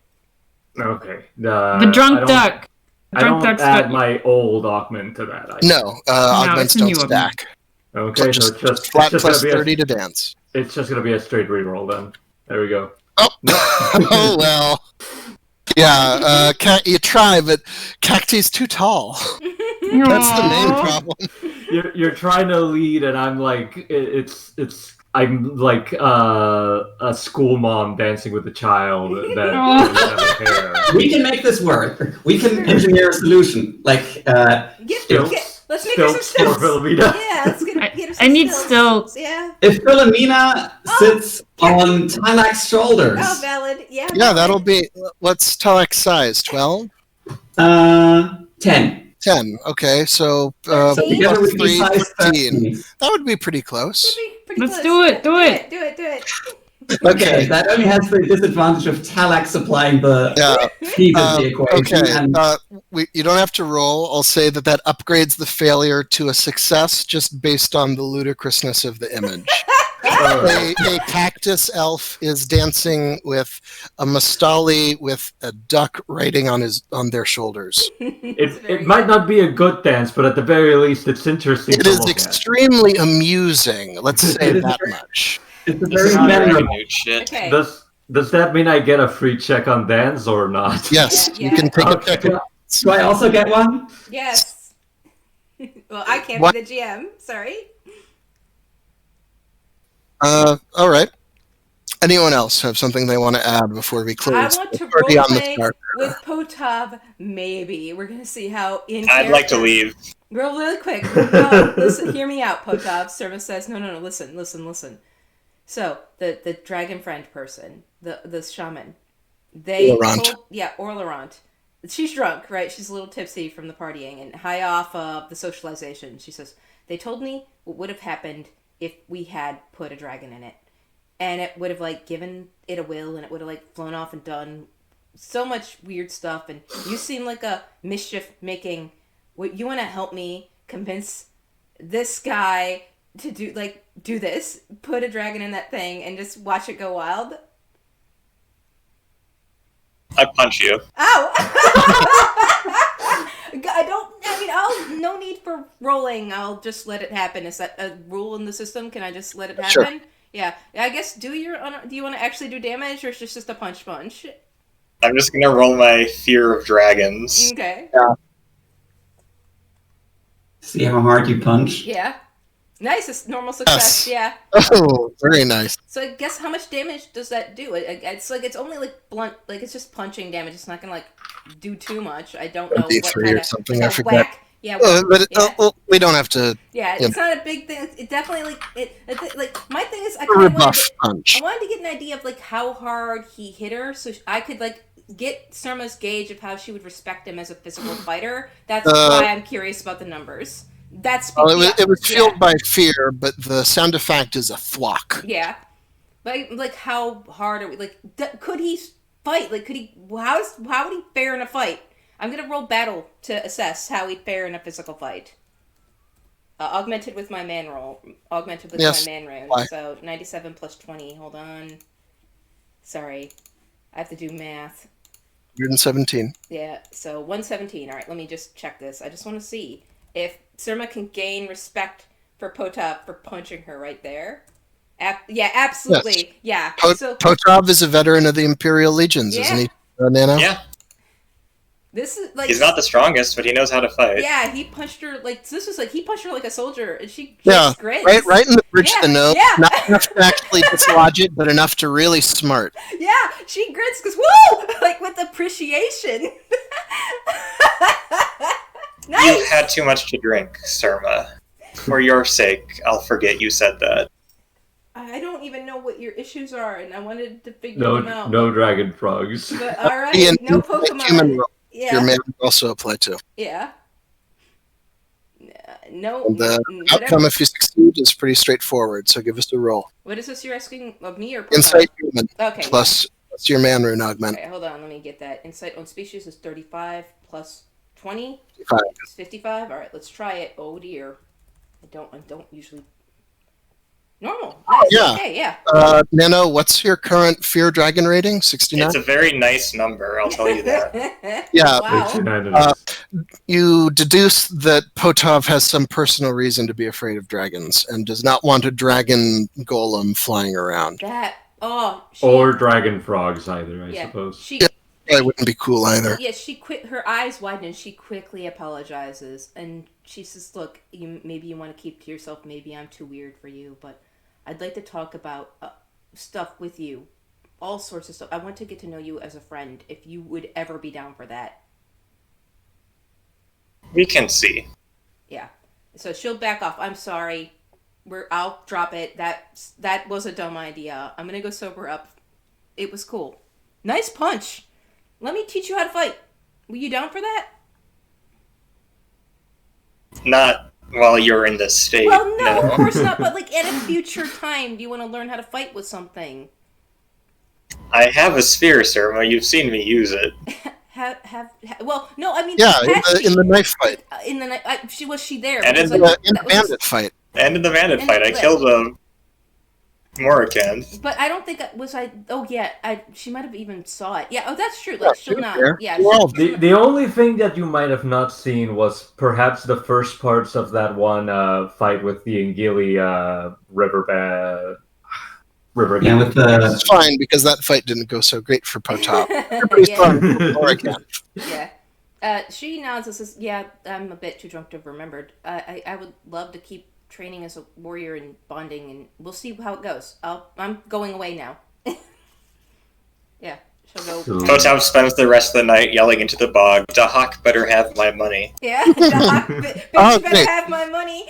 Okay. The drunk duck. I don't Duck's add got- my old augment to that. No, augments it's a don't new stack. Okay, so Just it's just flat it's plus gonna be 30 to dance. it's just gonna be a straight reroll then. There we go. Oh, oh well. Yeah, you try, but Cacti's too tall. That's the main Aw. problem. You're trying to lead, and I'm like, I'm like a school mom dancing with a child that Aw. doesn't have hair. We can make this work. We can engineer a solution. Like, Let's make her some Stilts for stilts. Philomena. Yeah, let's get her some I need stilts. stilts. Yeah. if Philomena sits on Talak's shoulders, Oh, valid. Yeah. Yeah, valid. that'll be. What's Talak's size? 12? 10. 10. Okay, so So together plus would be 3, size 15. 13. That would be pretty close. Pretty Let's close. do it, do it. Do it. Okay, that only has the disadvantage of Talak supplying the Yeah. feed of the equation. Okay. And You don't have to roll. I'll say that upgrades the failure to a success just based on the ludicrousness of the image. A cactus elf is dancing with a Mastali with a duck riding on their shoulders. It might not be a good dance, but at the very least, it's interesting It to is look extremely amusing. Let's say It is that very- much. it's a This very is memorable. Newt shit. Okay. at. Does that mean I get a free check on dance or not? Yes, Yeah. you can take a Okay. check. Do I also get one? Yes. Well, I can't What? be the GM. Sorry. All right. Anyone else have something they want to add before we close? I want to the party on the roleplay start? with Potov. Maybe we're gonna see how in. I'd like to character- leave. Really quick. No, listen, hear me out, Potov. Service says, no, listen. So, the dragon friend person, the shaman, they Laurent. or Laurent. She's drunk, right? She's a little tipsy from the partying and high off of the socialization. She says, they told me what would have happened if we had put a dragon in it. And it would have, like, given it a will, and it would have, like, flown off and done so much weird stuff. And you seem like a mischief-making... You want to help me convince this guy to do this, put a dragon in that thing, and just watch it go wild? I punch you. Ow! No need for rolling. I'll just let it happen. Is that a rule in the system? Can I just let it happen? Sure. Yeah. I guess, do you want to actually do damage, or is it just a punch? I'm just gonna roll my fear of dragons. Okay. See how hard you punch? Yeah. Nice. It's normal success. Yes. Yeah. Oh, very nice. So I guess how much damage does that do? It's like it's only like blunt, like it's just punching damage. It's not gonna like do too much. I don't know what D3 kind or of something, like I a forget. whack. Yeah, But yeah. we don't have to. Yeah, Yeah. it's not a big thing. It definitely like my thing is I A kind of rebuff punch. I wanted to get an idea of like how hard he hit her, so I could like get Surma's gauge of how she would respect him as a physical fighter. That's why I'm curious about the numbers. That's Well, it was yeah. fueled by fear, but the sound effect is a thwack. Yeah, like how hard are we? Like, could he fight? Like, could he? How would he fare in a fight? I'm gonna roll battle to assess how he'd fare in a physical fight. Augmented with my man roll. Augmented with Yes. my man rune. Why? So 97 plus 20. Hold on. Sorry, I have to do math. 117. Yeah, so 117. All right, let me just check this. I just want to see if Surma can gain respect for Potop for punching her right there. Yeah, absolutely. Yeah. So Potov is a veteran of the Imperial Legions, Yeah. isn't he, Nano? Yeah, this is like he's not the strongest, but he knows how to fight. Yeah, he punched her like this was like he punched her like a soldier, and she Yeah, grins. right in the bridge Yeah, of the nose. yeah. Not enough to actually dislodge it, but enough to really smart. Yeah, she grins because woo, like with appreciation. Nice. You had too much to drink, Surma. For your sake, I'll forget you said that. I don't even know what your issues are, and I wanted to figure them out. No dragon frogs. But all right, And no human Pokemon. roll. Your Yeah, man would also apply to. yeah. No. And the whatever. outcome, if you succeed, is pretty straightforward. So give us a roll. What is this you're asking of me or Pokemon? Insight human Okay. plus your man rune augment. Okay, hold on. Let me get that. Insight on species is 35 plus 20 5. is 55. All right, let's try it. Oh dear. I don't usually. Normal. Nice. Yeah. Okay. Yeah. Nano, what's your current fear dragon rating? 69. It's a very nice number, I'll tell you that. Yeah. Wow. You deduce that Potov has some personal reason to be afraid of dragons and does not want a dragon golem flying around. That Oh, or dragon frogs either, I yeah, suppose. she That wouldn't be cool either. yeah, her eyes widen and she quickly apologizes and she says, "Look, maybe you want to keep to yourself. Maybe I'm too weird for you, but I'd like to talk about stuff with you, all sorts of stuff. I want to get to know you as a friend. If you would ever be down for that." We can see. Yeah. So she'll back off. I'm sorry. I'll drop it. That was a dumb idea. I'm gonna go sober up. It was cool. Nice punch. Let me teach you how to fight. Were you down for that? Not while you're in this state. Well, no, of course not. But like at a future time, do you want to learn how to fight with something? I have a sphere, sir. You've seen me use it. Well, no, I mean, Yeah, in the knife fight. In the knife, was she there? And Because, in the bandit fight. And in the bandit fight, I killed a Morrigan. But I don't think oh yeah, she might have even saw it. Yeah, oh that's true. Like she'll not. There. Yeah. The only thing that you might have not seen was perhaps the first parts of that one fight with the Ingili river. Yeah, with the It's fine because that fight didn't go so great for Potop. Everybody's Yeah. Oregon. Yeah. She nods and says, "Yeah, I'm a bit too drunk to have remembered. I would love to keep training as a warrior and bonding, and we'll see how it goes. I'm going away now." Yeah, she'll go. Potop spends the rest of the night yelling into the bog, "Dahak better have my money." Yeah, bitch better great. have my money.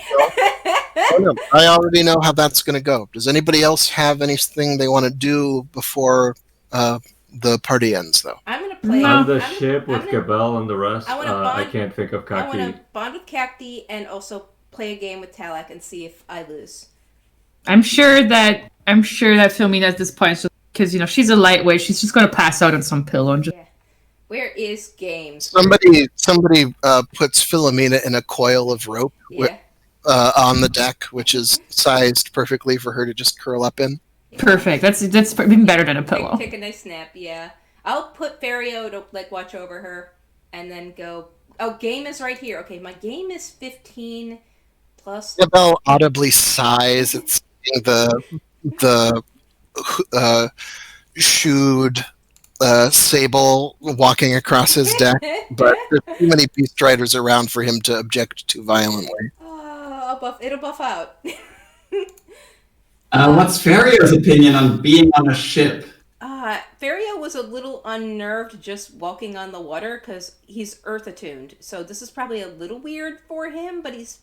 Oh, no, I already know how that's going to go. Does anybody else have anything they want to do before the party ends, though? I'm gonna play On the I'm ship gonna- with Gabel and the rest, I wanna I bond- can't think of I want Kaki. to bond with Cacti and also play a game with Talak and see if I lose. I'm sure that Philomena at this point, because she's a lightweight, she's just gonna pass out on some pillow and just. Yeah. Where is games? Somebody puts Philomena in a coil of rope Yeah. on the deck, which is sized perfectly for her to just curl up in. Perfect. That's even better than a pillow. Take a nice nap. Yeah. I'll put Ferio to watch over her, and then go. Oh, game is right here. Okay, my game is 15 plus. Isabel audibly sighs at seeing the shoed Sable walking across his deck, but there's too many beast riders around for him to object too violently. It'll buff out. what's Ferrio's opinion on being on a ship? Ferio was a little unnerved just walking on the water because he's earth attuned. So this is probably a little weird for him, but he's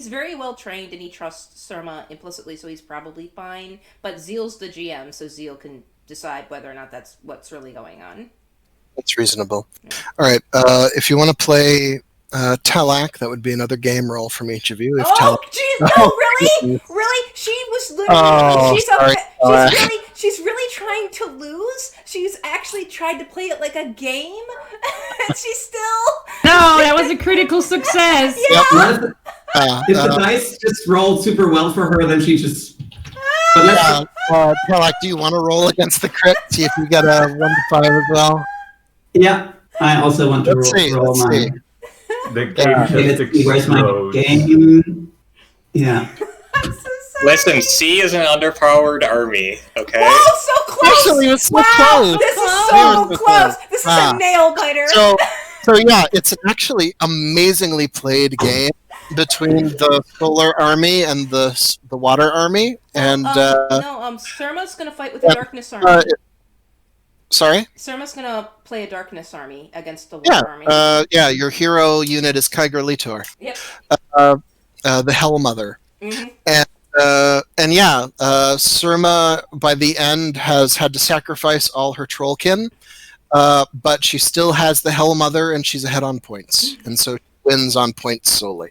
very well trained and he trusts Surma implicitly, so he's probably fine. But Zeal's the GM, so Zeal can decide whether or not that's what's really going on. That's reasonable. All right, if you want to play Talak, that would be another game roll from each of you. If Jeez, no, really? Really? She was literally, she's really trying to lose. She's actually tried to play it like a game, and she's still... No, that was a critical success. Yeah. If the dice just rolled super well for her, then she just... Talak, do you want to roll against the crit? See if you get a 1 to 5 as well. Yeah, I also want to roll mine. The game just Where's my explodes. game? Yeah. I'm so sorry. Listen, C is an underpowered army, okay? Whoa, so close! Actually, it's so wow, close. this is so Very close. This is a nail biter. So yeah, it's an actually amazingly played game between the solar army and the water army, and Surma's gonna fight with the darkness army. Sorry? Surma's gonna play a darkness army against the water army. Your hero unit is Kyger Litor. Yep. The Hell Mother. Mm-hmm. And Surma by the end has had to sacrifice all her trollkin, but she still has the Hell Mother and she's ahead on points, and so she wins on points solely.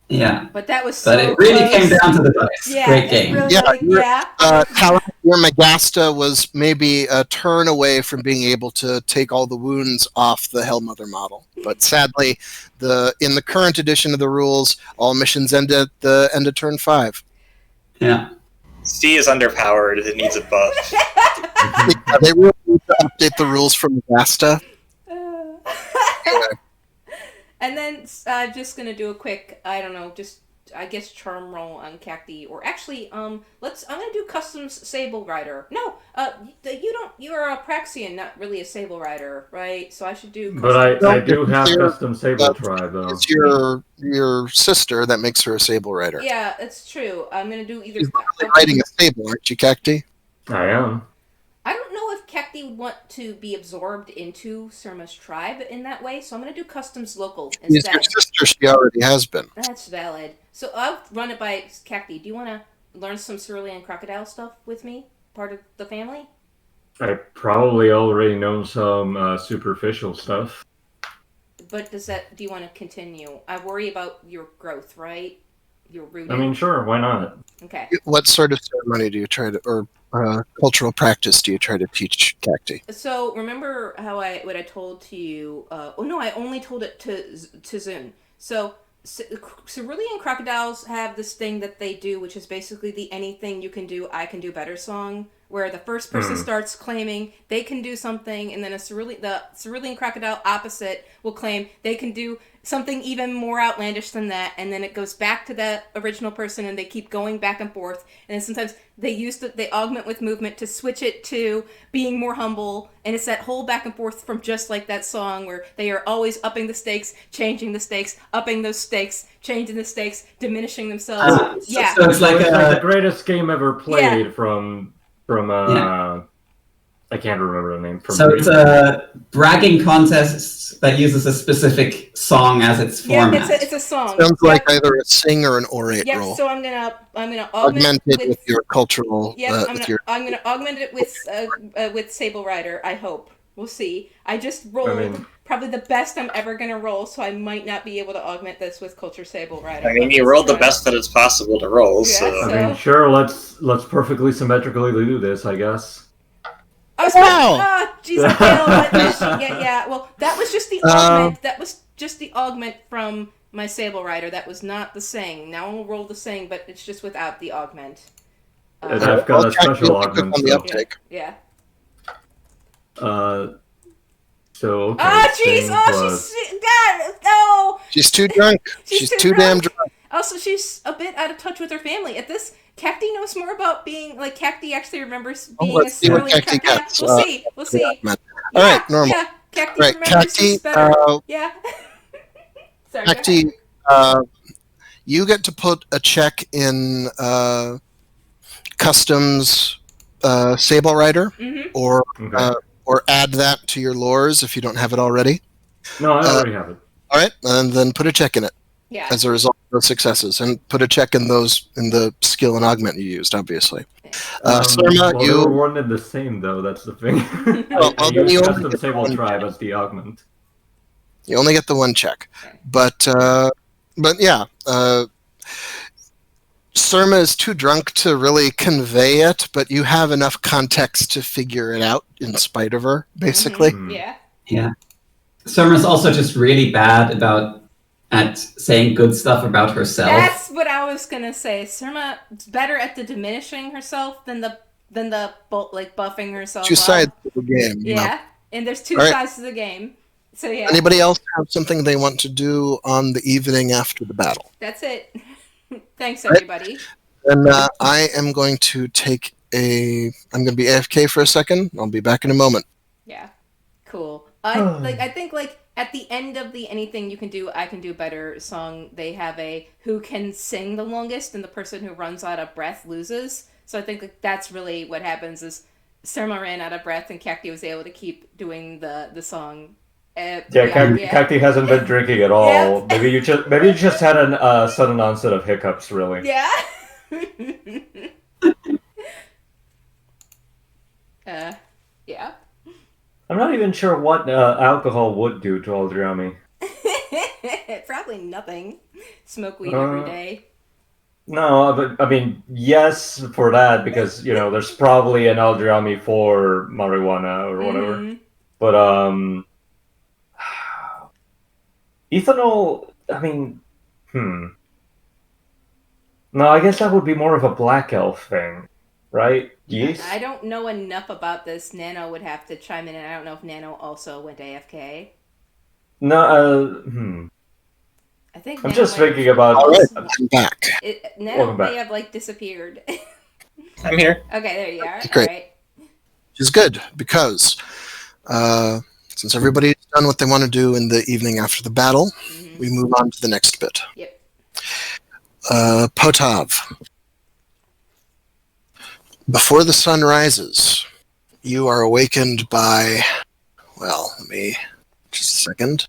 Yeah. But that was But it really came down to the dice. Yeah, Great game. Really, Talak, your Magasta was maybe a turn away from being able to take all the wounds off the Hellmother model. But sadly, in the current edition of the rules, all missions end at the end of turn 5. Yeah. C is underpowered. It needs a buff. They really need to update the rules for Magasta. And then just gonna do a quick, I don't know, just I guess charm roll on Cacti, or actually, I'm gonna do customs Sable Rider. No, you're a Praxian, not really a Sable Rider, right? So I should do. But I No, do it's have clear custom Saber that Tribe though. It's your sister that makes her a Sable Rider. Yeah, it's true. I'm gonna do either. She's riding a Sable, aren't you, Cacti? I am. I don't know if Cacti want to be absorbed into Surma's tribe in that way, so I'm gonna do customs local She's instead. your sister. She already has been. That's valid. So I'll run it by Cacti. Do you want to learn some cerulean crocodile stuff with me? Part of the family? I probably already know some superficial stuff. But do you want to continue? I worry about your growth, right? Your rooting. I mean, sure, why not? Okay. What sort of ceremony do you try to, or cultural practice do you try to teach Cacti? So remember how what I told to you? Oh no, I only told it to Zun. So cerulean crocodiles have this thing that they do, which is basically the anything you can do, I can do better song, where the first person starts claiming they can do something, and then the cerulean crocodile opposite will claim they can do something even more outlandish than that, and then it goes back to the original person, and they keep going back and forth, and then sometimes they augment with movement to switch it to being more humble, and it's that whole back and forth from just like that song where they are always upping the stakes, changing the stakes, upping those stakes, changing the stakes, diminishing themselves. Yeah. So it's like the greatest game ever played from Yeah. I can't remember the name. So it's a bragging contest that uses a specific song as its format. Yeah, it's a song. Sounds like either a sing or an orate Yep. role. So I'm gonna Augment it with your cultural. Yep. I'm gonna augment it with Sable Rider. I hope. We'll see. I just rolled probably the best I'm ever gonna roll, so I might not be able to augment this with Culture Sable Rider. I mean, you rolled the best that it's possible to roll, Yeah, so... I mean, sure, let's perfectly symmetrically do this, I guess. Jeez, I failed. Yeah. Well, that was just the augment. That was just the augment from my Sable Rider. That was not the sing. Now I'll roll the sing, but it's just without the augment. And I've got a special augment. On the uptake. Yeah. So okay. Jeez! God, no! She's too drunk. She's too damn drunk. Also, she's a bit out of touch with her family. At this, Cacti knows more about being like Cacti actually remembers being let's a see what cerulean Cacti crocodile. gets, We'll see. All right, normal. Yeah, Cacti Right, remembers this Cacti. better. Yeah. Sorry. go ahead. Cacti, you get to put a check in customs Sable Rider, or add that to your lores if you don't have it already. No, I already have it. All right, and then put a check in it Yeah. as a result of those successes, and put a check in the skill and augment you used, obviously. Surma, well, they were worded the same though. That's the thing. I then you used only custom get Sable one Tribe as the augment. You only get the one check, Okay. but yeah. Surma is too drunk to really convey it, but you have enough context to figure it out in spite of her, basically. Yeah. Yeah. Surma's also just really bad at saying good stuff about herself. That's what I was gonna say. Surma's better at the diminishing herself than the buffing herself. Two up. sides of the game. you know. Yeah, and there's two All right. sides to the game. So yeah, Anybody else have something they want to do on the evening after the battle? that's it. Thanks, everybody. And I am going to I'm going to be AFK for a second. I'll be back in a moment. Yeah, cool. I think at the end of the anything you can do, I can do better song. They have a who can sing the longest, and the person who runs out of breath loses. So I think that's really what happens is Surma ran out of breath, and Cacti was able to keep doing the song. Cacti hasn't been drinking at all. Yeah. Maybe you just had a sudden onset of hiccups, really. Yeah. Yeah. I'm not even sure what alcohol would do to Aldriami. Probably nothing. Smoke weed every day. No, but I mean, yes, for that, because there's probably an Aldriami for marijuana or whatever. Mhm. But ethanol. I mean, No, I guess that would be more of a black elf thing, right? Yes. I don't know enough about this. Nano would have to chime in, and I don't know if Nano also went AFK. No. I think I'm Nano just might thinking have- about. All right, I'm back. Nano Welcome may back. have like disappeared. I'm here. Okay, there you are. Great. All right. Which is good because since everybody's done what they want to do in the evening after the battle, we move on to the next bit. Yep. Potav. Before the sun rises, you are awakened by, well, let me, just a second.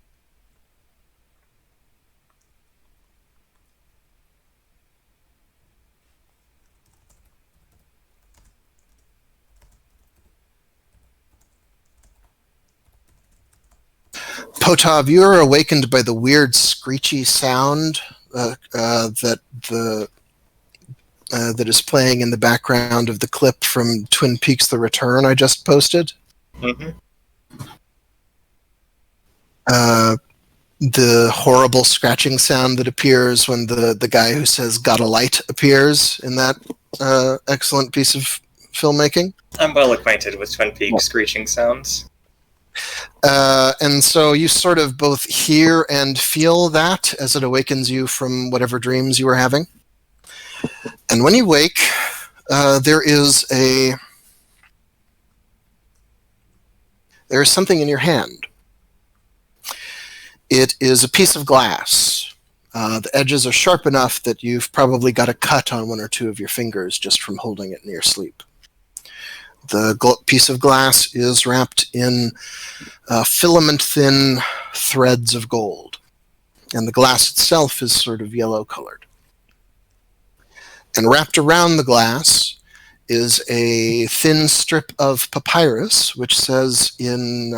Potav, you are awakened by the weird screechy sound that is playing in the background of the clip from Twin Peaks: The Return I just posted. Hmm. The horrible scratching sound that appears when the guy who says "got a light" appears in that excellent piece of filmmaking. I'm well acquainted with Twin Peaks screeching sounds. And so you sort of both hear and feel that as it awakens you from whatever dreams you were having. And when you wake, there is something in your hand. It is a piece of glass. The edges are sharp enough that you've probably got a cut on one or two of your fingers just from holding it in your sleep. The piece of glass is wrapped in filament-thin threads of gold, and the glass itself is sort of yellow-colored. And wrapped around the glass is a thin strip of papyrus, which says in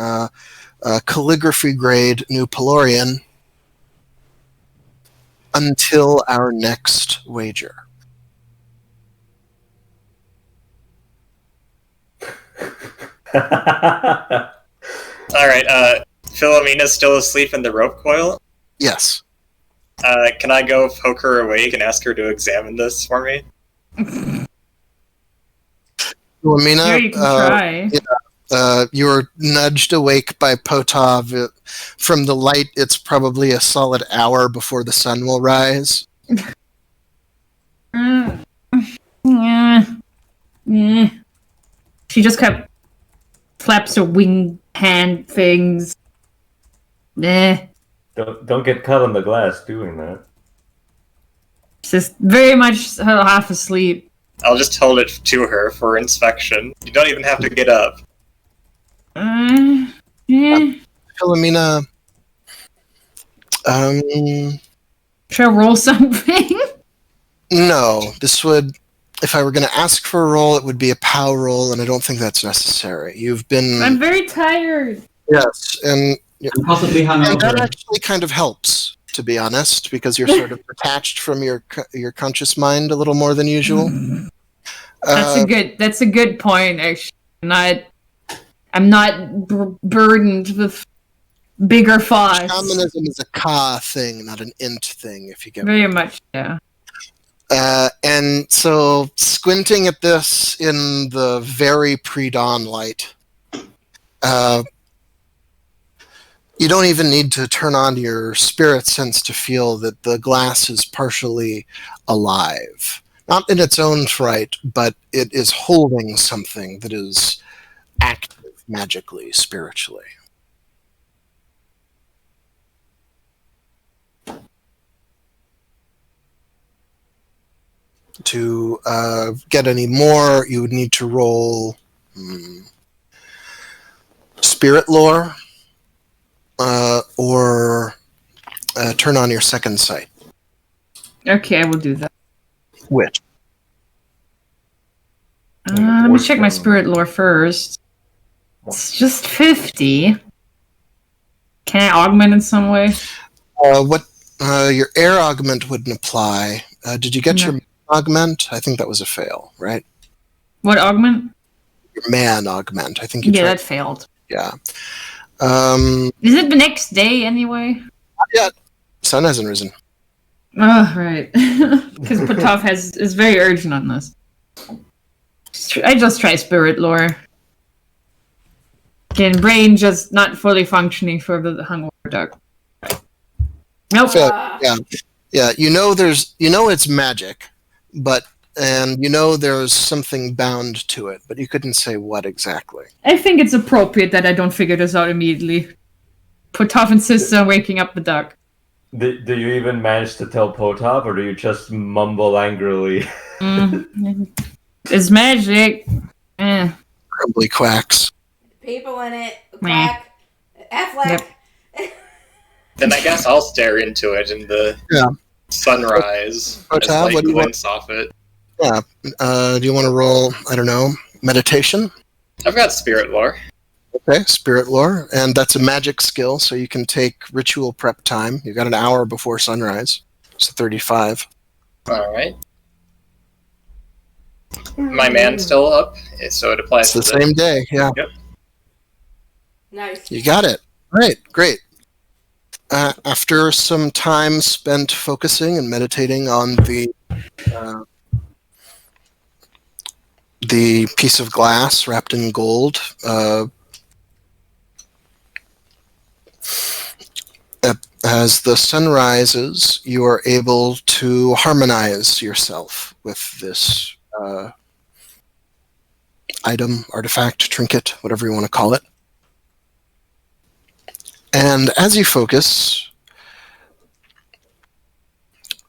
calligraphy-grade New Pelorian, "Until our next wager." All right. Philomena's still asleep in the rope coil. Yes. Can I go poke her awake and ask her to examine this for me? Philomena, Sure, you can try. you were nudged awake by Potav. From the light, it's probably a solid hour before the sun will rise. Yeah. Yeah. She just kept flaps her wing hand things. Don't get cut on the glass doing that. She's very much half asleep. I'll just hold it to her for inspection. You don't even have to get up. Yeah. Philomena, Should I roll something? no. This would, if I were going to ask for a roll, it would be a POW roll, and I don't think that's necessary. You've been... I'm very tired. Yes, and Possibly that hungover. actually kind of helps, to be honest, because you're sort of detached from your conscious mind a little more than usual. That's a good point. Actually, I'm not burdened with bigger thoughts. Shamanism is a ka thing, not an int thing. If you get Very much, yeah. and so squinting at this in the very pre-dawn light, you don't even need to turn on your spirit sense to feel that the glass is partially alive. Not in its own right, but it is holding something that is active magically, spiritually. To get any more, you would need to roll spirit lore or turn on your second sight. Okay, I will do that. Which? Let me check my spirit lore first. It's just 50. Can I augment in some way? Your air augment wouldn't apply. Did you get No. your augment? I think that was a fail, right? What augment? Your man augment. I think you Yeah, tried. that failed. Yeah. Is it the next day anyway? Not yet. Sun hasn't risen. Oh, right. Because Potov is very urgent on this. I just try spirit lore. Again, brain just not fully functioning for the hungover dog. Nope. Yeah. You know it's magic, and there's something bound to it, but you couldn't say what exactly. I think it's appropriate that I don't figure this out immediately. Potov insists on waking up the duck. Do you even manage to tell Potov, or do you just mumble angrily? It's magic. Grumbly quacks. People in it. Quack. Affleck. Yep. Then I guess I'll stare into it in the sunrise as Potov, light what do you glints off it. Yeah. Do you want to roll, I don't know, meditation? I've got spirit lore. Okay, spirit lore. And that's a magic skill, so you can take ritual prep time. You've got an hour before sunrise. So 35. Alright. My man's still up, so it applies It's to the same day, yeah. Yep. Nice. You got it. Right, great. After some time spent focusing and meditating on the piece of glass wrapped in gold, as the sun rises, you are able to harmonize yourself with this item, artifact, trinket, whatever you want to call it. And as you focus,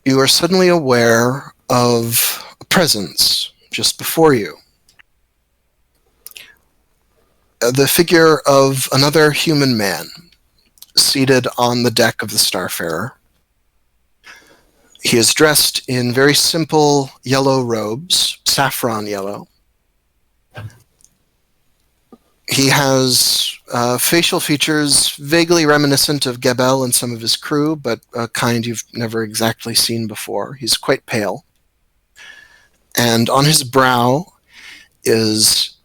you are suddenly aware of a presence just before you. The figure of another human man seated on the deck of the Starfarer. He is dressed in very simple yellow robes, saffron yellow. He has facial features vaguely reminiscent of Gebel and some of his crew, but a kind you've never exactly seen before. He's quite pale. And on his brow is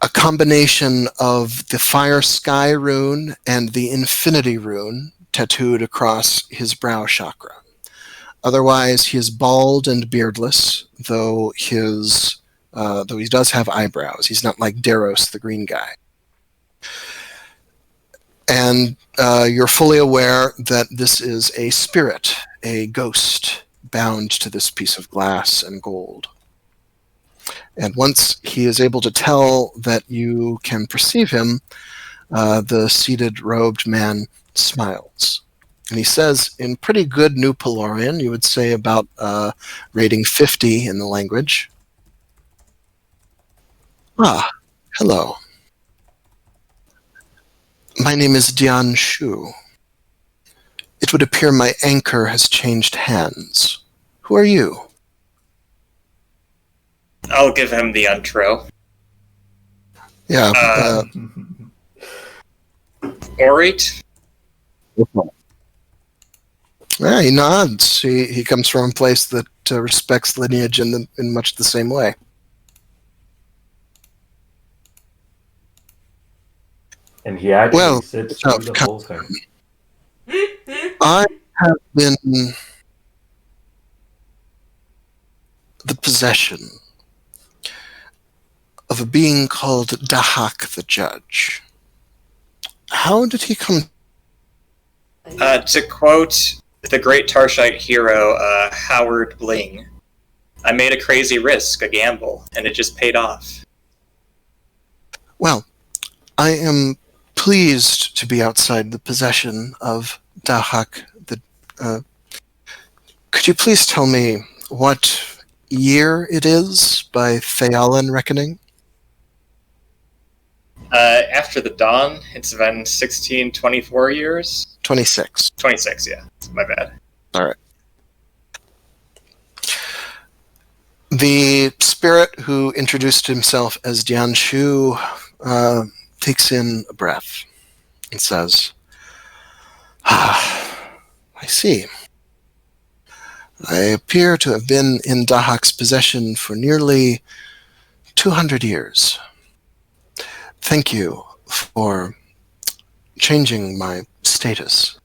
a combination of the Fire Sky rune and the Infinity rune tattooed across his brow chakra. Otherwise, he is bald and beardless, though he does have eyebrows. He's not like Daros, the green guy. And you're fully aware that this is a spirit, a ghost, bound to this piece of glass and gold. And once he is able to tell that you can perceive him, the seated, robed man smiles. And he says, in pretty good New Pelorian, you would say about rating 50 in the language, "Ah, hello. My name is Dian Shu. It would appear my anchor has changed hands. Who are you?" I'll give him the intro. Yeah. Orate? Yeah, he nods. He comes from a place that respects lineage in much the same way. And he actually sits through the whole thing. I have been the possession of a being called Dahak the Judge. How did he come? To quote the great Tarshite hero, Howard Bling, I made a crazy risk, a gamble, and it just paid off. Well, I am pleased to be outside the possession of Dahak. Could you please tell me what year it is by Thealan reckoning? After the dawn, it's been 1624 years? 26. 26, yeah. My bad. All right. The spirit who introduced himself as Dian Shu takes in a breath and says, "Ah, I see. I appear to have been in Dahak's possession for nearly 200 years. Thank you for changing my status.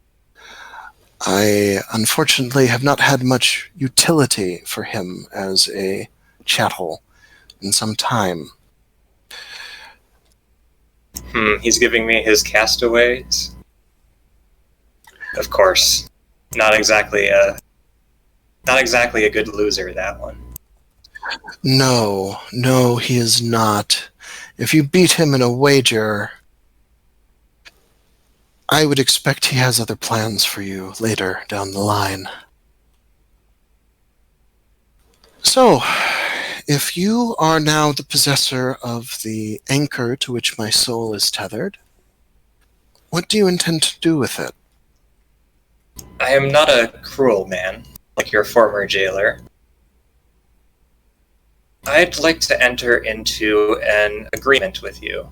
I unfortunately have not had much utility for him as a chattel in some time." He's giving me his castaways. Of course. Not exactly a good loser, that one. No, he is not. If you beat him in a wager, I would expect he has other plans for you later down the line. So, if you are now the possessor of the anchor to which my soul is tethered, what do you intend to do with it? I am not a cruel man, like your former jailer. I'd like to enter into an agreement with you.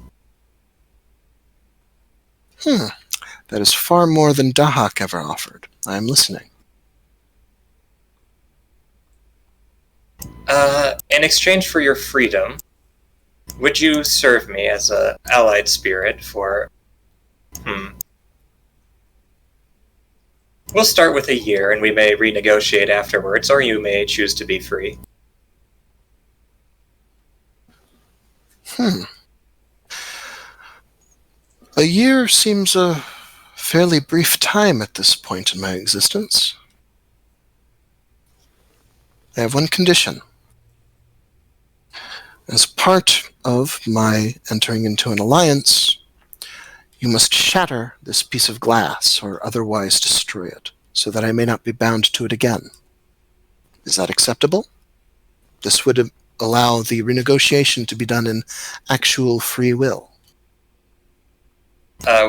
That is far more than Dahak ever offered. I am listening. In exchange for your freedom, would you serve me as an allied spirit for... We'll start with a year, and we may renegotiate afterwards, or you may choose to be free. A year seems a fairly brief time at this point in my existence. I have one condition. As part of my entering into an alliance, you must shatter this piece of glass or otherwise destroy it, so that I may not be bound to it again. Is that acceptable? This would allow the renegotiation to be done in actual free will.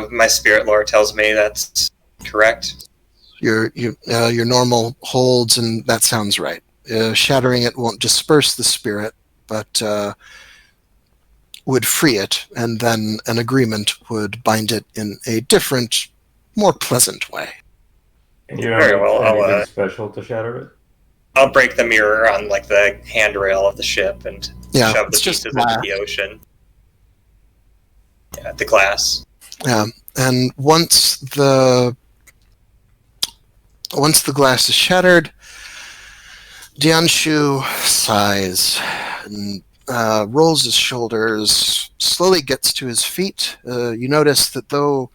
My spirit lore tells me that's correct. Your normal holds, and that sounds right. Shattering it won't disperse the spirit, but would free it, and then an agreement would bind it in a different, more pleasant way. And you don't Very need well, anything special to shatter it? I'll break the mirror on like the handrail of the ship and shove the it's just pieces glass. into the ocean. Yeah, the glass. Yeah, and once the glass is shattered, Dianshu sighs and rolls his shoulders, slowly gets to his feet. You notice that though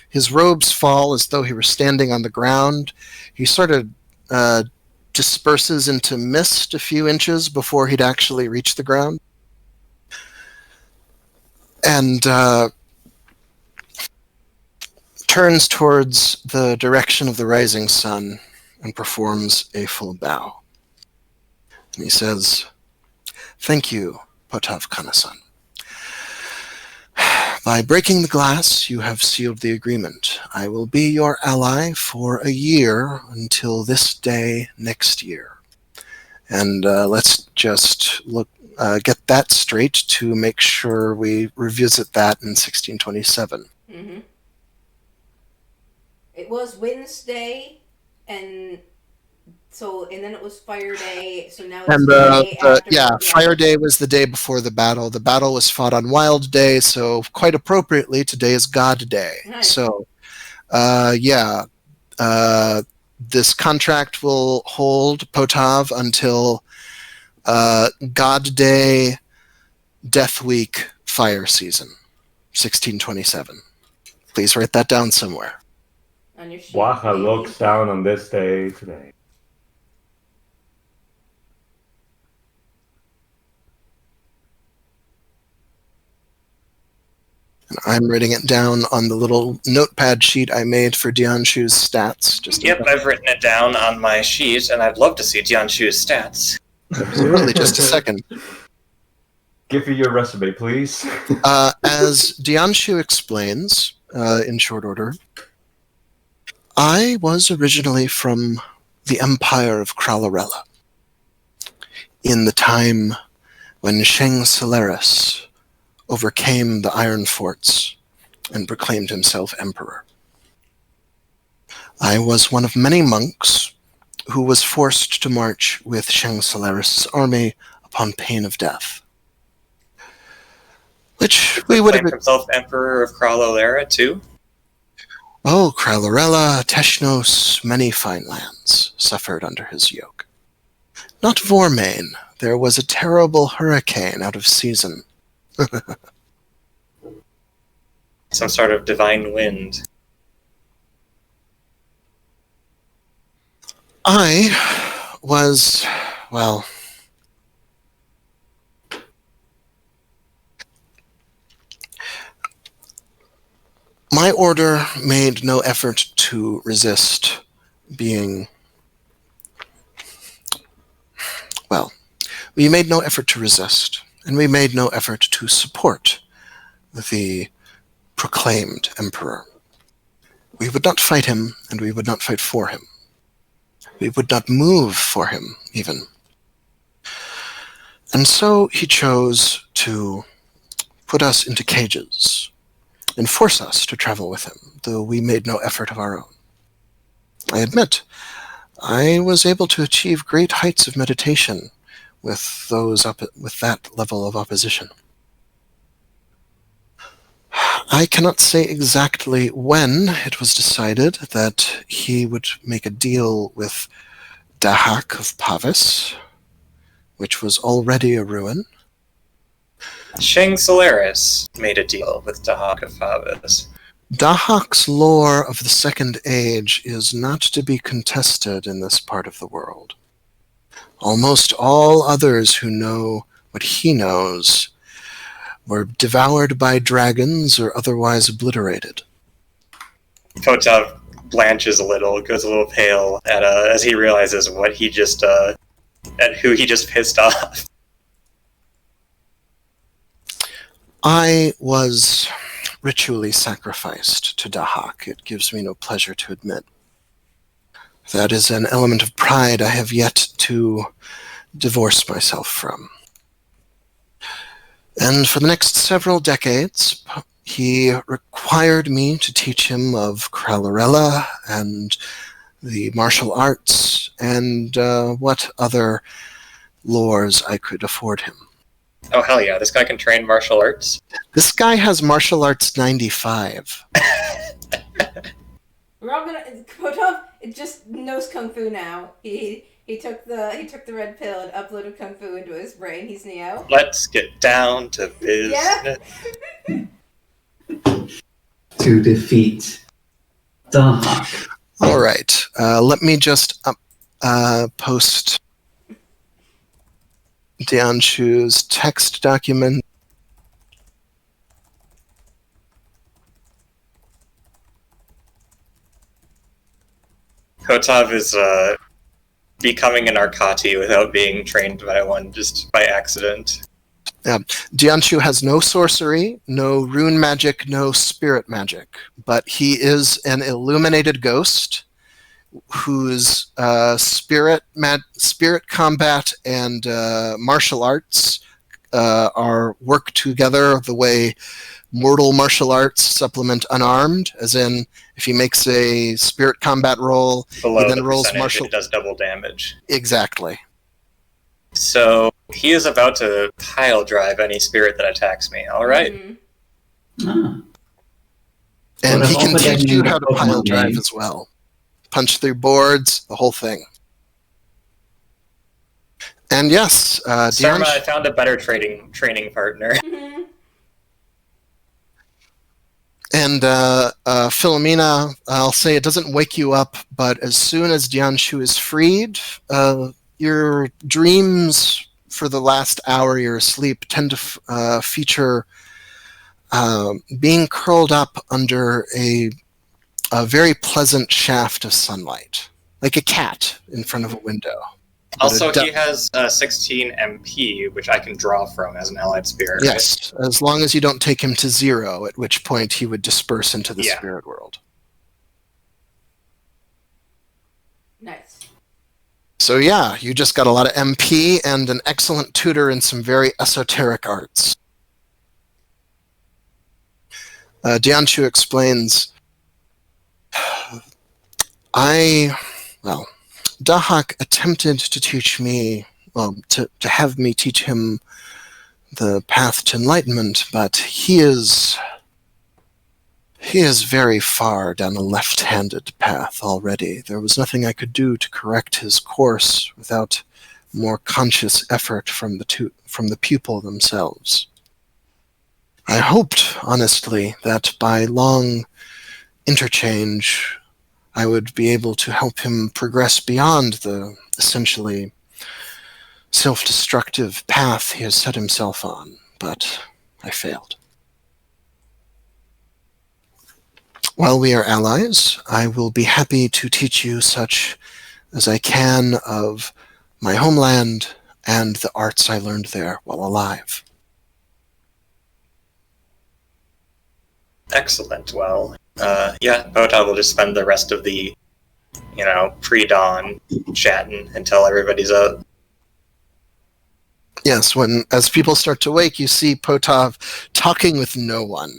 his robes fall as though he were standing on the ground, he sort of disperses into mist a few inches before he'd actually reach the ground. And turns towards the direction of the rising sun and performs a full bow. And he says, "Thank you, Potav Kanasan. By breaking the glass, you have sealed the agreement. I will be your ally for a year until this day next year." And let's just get that straight to make sure we revisit that in 1627. Mm-hmm. It was Wednesday, and then it was Fire Day, so now it's And the day after. Fire Day was the day before the battle. The battle was fought on Wild Day, so quite appropriately, today is God Day. Nice. So, this contract will hold Potav until God Day, Death Week, Fire Season, 1627. Please write that down somewhere. On your sheet. Waha looks down on this day today. And I'm writing it down on the little notepad sheet I made for Dianshu's stats. I've written it down on my sheet, and I'd love to see Dianshu's stats. Absolutely, just a second. Give me your resume, please. As Dianshu explains, in short order, I was originally from the Empire of Kralarella, in the time when Sheng Celeris overcame the Iron Forts and proclaimed himself emperor. I was one of many monks who was forced to march with Sheng Celeris' army upon pain of death. Which we would have... Proclaimed himself emperor of Kralolera, too? Oh, Kralarella, Teshnos, many fine lands suffered under his yoke. Not Vormain. There was a terrible hurricane out of season. Some sort of divine wind. I was, well, my order made no effort to resist being, well, we made no effort to resist, and we made no effort to support the proclaimed emperor. We would not fight him, and we would not fight for him. We would not move for him, even. And so he chose to put us into cages and force us to travel with him, though we made no effort of our own. I admit, I was able to achieve great heights of meditation with that level of opposition. I cannot say exactly when it was decided that he would make a deal with Dahak of Pavis, which was already a ruin. Shang Solaris made a deal with Dahak of Favis. Dahak's lore of the Second Age is not to be contested in this part of the world. Almost all others who know what he knows were devoured by dragons or otherwise obliterated. Kotav blanches a little, goes a little pale as he realizes what he just at who he just pissed off. I was ritually sacrificed to Dahak. It gives me no pleasure to admit. That is an element of pride I have yet to divorce myself from. And for the next several decades, he required me to teach him of Kralarella and the martial arts and what other lores I could afford him. Oh, hell yeah, this guy can train martial arts? This guy has martial arts 95. We're all gonna. Kotov just knows kung fu now. He took the red pill and uploaded kung fu into his brain. He's Neo. Let's get down to business. Yeah. To defeat Dahak. All right. Let me just post Dianshu's text document. Kotav is becoming an Arcati without being trained by one, just by accident. Dianshu has no sorcery, no rune magic, no spirit magic, but he is an illuminated ghost whose spirit combat and martial arts are work together the way mortal martial arts supplement unarmed, as in if he makes a spirit combat roll, Below he then the rolls percentage, martial. it does double damage. Exactly. So he is about to pile drive any spirit that attacks me. All right. Mm-hmm. Ah. And Well, he can also teach getting you the how to Pokemon pile drive name. as well. Punch through boards, the whole thing. And yes, Sarma, I Dianshu. found a better training partner. Mm-hmm. And Philomena, I'll say it doesn't wake you up, but as soon as Dianshu is freed, your dreams for the last hour you're asleep tend to feature being curled up under a very pleasant shaft of sunlight, like a cat in front of a window. Also, he has 16 MP, which I can draw from as an allied spirit. Right? Yes, as long as you don't take him to 0, at which point he would disperse into the spirit world. Nice. So yeah, you just got a lot of MP and an excellent tutor in some very esoteric arts. Dianshu explains, Dahak attempted to teach me, to have me teach him the path to enlightenment, but he is very far down a left-handed path already. There was nothing I could do to correct his course without more conscious effort from the pupil themselves. I hoped, honestly, that by long interchange, I would be able to help him progress beyond the essentially self-destructive path he has set himself on, but I failed. While we are allies, I will be happy to teach you such as I can of my homeland and the arts I learned there while alive. Excellent. Well, Potov will just spend the rest of the, pre-dawn chatting until everybody's up. Yes, as people start to wake, you see Potov talking with no one.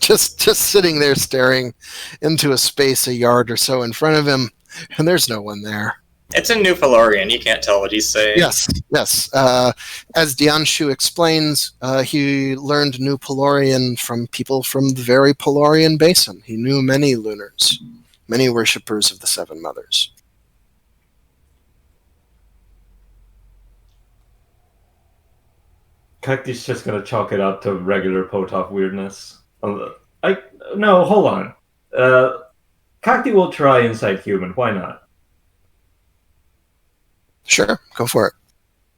just sitting there staring into a space a yard or so in front of him, and there's no one there. It's in New Pelorian. You can't tell what he's saying. Yes. As Dianshu explains, he learned New Pelorian from people from the very Pelorian basin. He knew many lunars, many worshippers of the Seven Mothers. Cacti's just gonna chalk it up to regular Potov weirdness. No, hold on. Cacti will try Insight Human. Why not? Sure, go for it.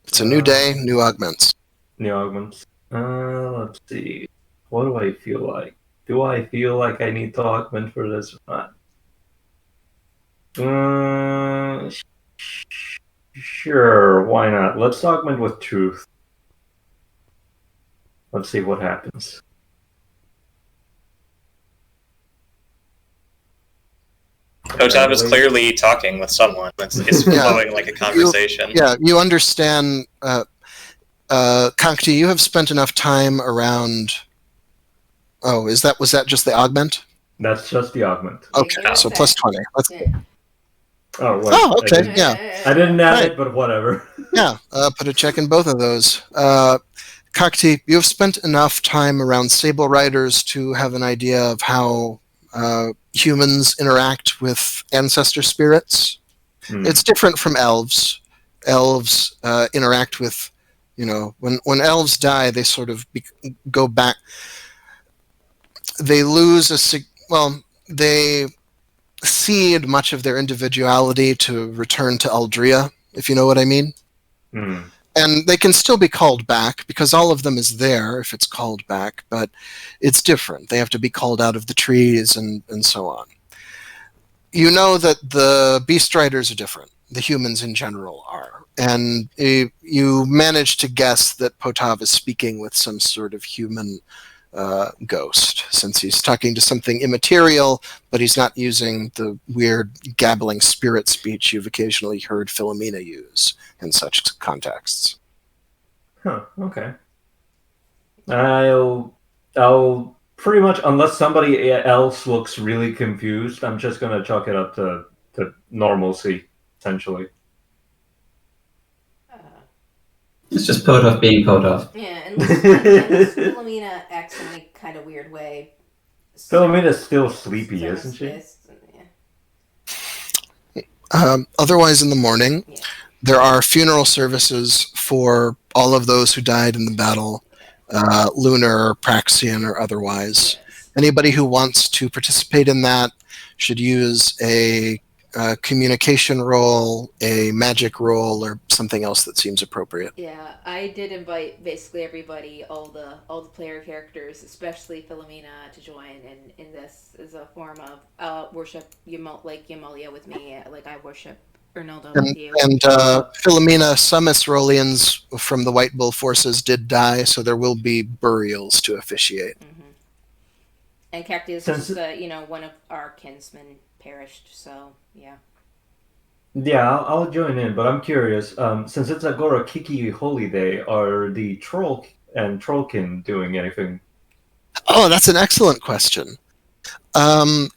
It's a new day, new augments. New augments. Let's see. What do I feel like? Do I feel like I need to augment for this or not? Sure, why not? Let's augment with truth. Let's see what happens. Potov is clearly talking with someone. It's flowing like a conversation. You understand, Kankti, you have spent enough time around... Oh, was that just the augment? That's just the augment. Okay, so plus 20. Oh, wait, okay, I didn't add it, but whatever. Put a check in both of those. Kakti, you have spent enough time around Sable Riders to have an idea of how humans interact with ancestor spirits. It's different from elves. Elves interact with, when elves die, they sort of go back. They lose they cede much of their individuality to return to Aldria, if you know what I mean. And they can still be called back, because all of them is there if it's called back, but it's different. They have to be called out of the trees and so on. You know that the Beast Riders are different. The humans in general are. And you manage to guess that Potov is speaking with some sort of human ghost, since he's talking to something immaterial, but he's not using the weird gabbling spirit speech you've occasionally heard Philomena use in such contexts. Okay. I'll pretty much, unless somebody else looks really confused, I'm just gonna chalk it up to normalcy, essentially. It's just Potov being Potov. Yeah, unless Philomena acts in a kind of weird way. Philomena's still sleepy, isn't she? Otherwise, in the morning, there are funeral services for all of those who died in the battle, lunar, Praxian, or otherwise. Anybody who wants to participate in that should use a communication roll, a magic roll, or something else that seems appropriate. Yeah, I did invite basically everybody, all the player characters, especially Philomena, to join in this as a form of worship like Yamalia with me, like I worship Ernaldo with you. And Philomena, some Esrolians from the White Bull forces did die, so there will be burials to officiate. And Cactus is one of our kinsmen perished, so yeah. Yeah, I'll join in, but I'm curious. Since it's Agora Kiki Holy Day, are the Troll and Trollkin doing anything? Oh, that's an excellent question. Not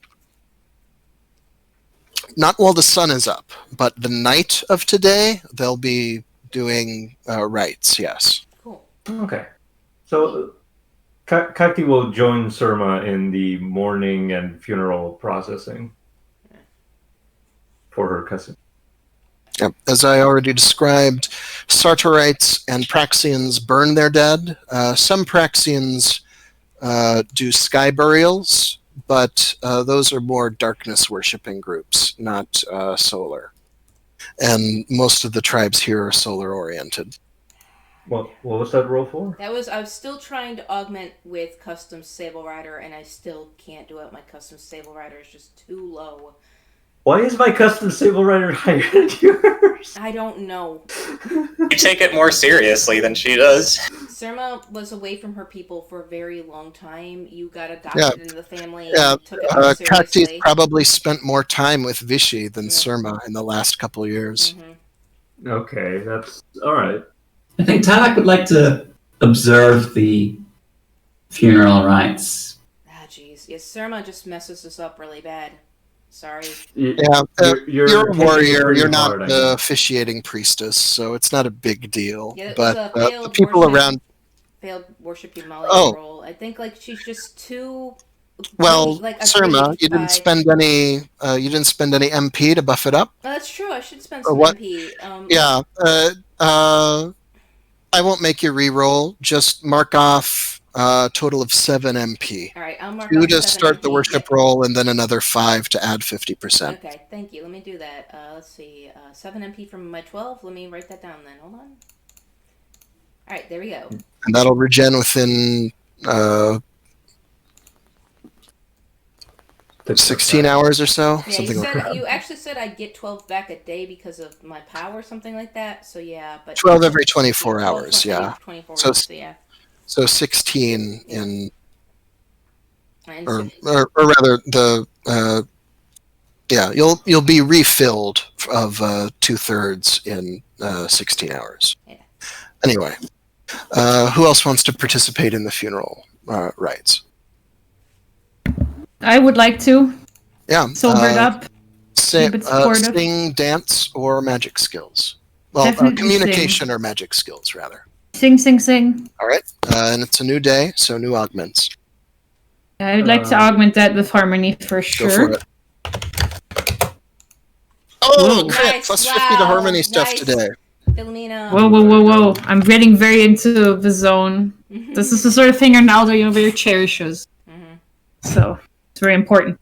while the sun is up, but the night of today, they'll be doing rites, yes. Cool. Okay. So, Kakti will join Surma in the mourning and funeral processing for her cousin. Yeah. As I already described, Sartorites and Praxians burn their dead. Some Praxians do sky burials, but those are more darkness worshipping groups, not solar. And most of the tribes here are solar oriented. What was that roll for? I was still trying to augment with custom Sable Rider, and I still can't do it. My custom Sable Rider is just too low. Why is my custom Sable Rider higher than yours? I don't know. You take it more seriously than she does. Surma was away from her people for a very long time. You got adopted into the family and took it more Kakti's seriously. probably spent more time with Vichy than Surma in the last couple of years. Mm-hmm. Okay, that's alright. I think Talak would like to observe the funeral rites. Ah, jeez. Yeah, Surma just messes us up really bad. Sorry. Yeah, you're a taking it warrior. pretty You're not hard, I the guess. officiating priestess, so it's not a big deal. Yeah, it was but a the failed people worship- around. Failed worship Yamali Oh. role. I think she's just too. Well, like Surma, you didn't spend any. You didn't spend any MP to buff it up. Oh, that's true. I should spend Or some what? MP. Yeah. I won't make you re-roll. Just mark off a total of 7 MP. All right, I'll mark 2 off to 7 start the MP. worship roll, and then another 5 to add 50%. Okay, thank you. Let me do that. Let's see. 7 MP from my 12. Let me write that down then. Hold on. All right, there we go. And that'll regen within 16 hours or so. Yeah, something like that. you actually said I'd get 12 back a day because of my power or something like that. So yeah, but 12 every 24 hours, 12 yeah. 24 So- hours, so yeah. So 16 in, And or rather you'll be refilled of 2/3 in 16 hours. Yeah. Anyway, who else wants to participate in the funeral rites? I would like to. Yeah. Sobered up. Sing, Keep it supportive. sing, dance, or magic skills. Well, Definitely communication or magic skills, rather. Sing, sing, sing. All right. And it's a new day, so new augments. I would like to augment that with harmony for Go sure. for it. Oh, Whoa. crit! Nice, Plus 50 to wow, harmony stuff nice. today. Philomena. Whoa, whoa, whoa, whoa. I'm getting very into the zone. This is the sort of thing Arnaldo very cherishes. So, it's very important.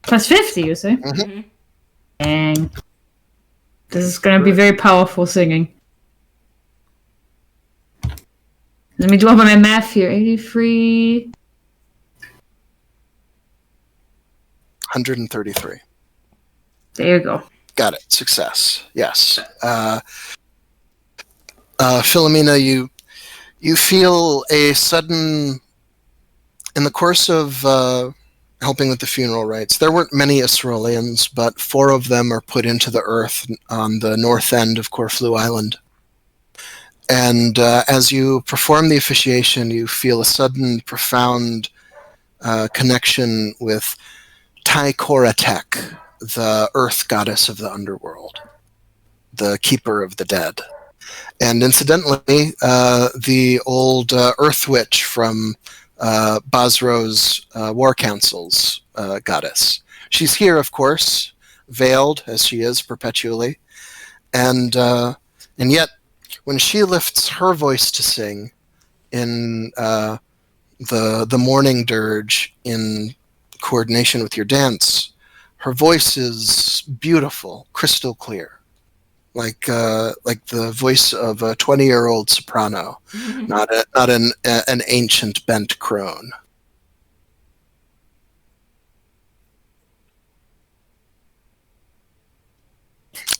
Plus 50, you say? Mhm. Dang. This is going to be very powerful singing. Let me do up on my math here. 83. 133. There you go. Got it. Success. Yes. Philomena, you feel a sudden... In the course of helping with the funeral rites, there weren't many Australians, but 4 of them are put into the earth on the north end of Corfu Island. And as you perform the officiation, you feel a sudden, profound connection with Tai Koratek, the earth goddess of the underworld, the keeper of the dead. And incidentally, the old earth witch from Basro's War Council's goddess. She's here, of course, veiled as she is perpetually, and yet when she lifts her voice to sing in the morning dirge in coordination with your dance, her voice is beautiful, crystal clear, like the voice of a 20-year-old soprano, not an ancient bent crone.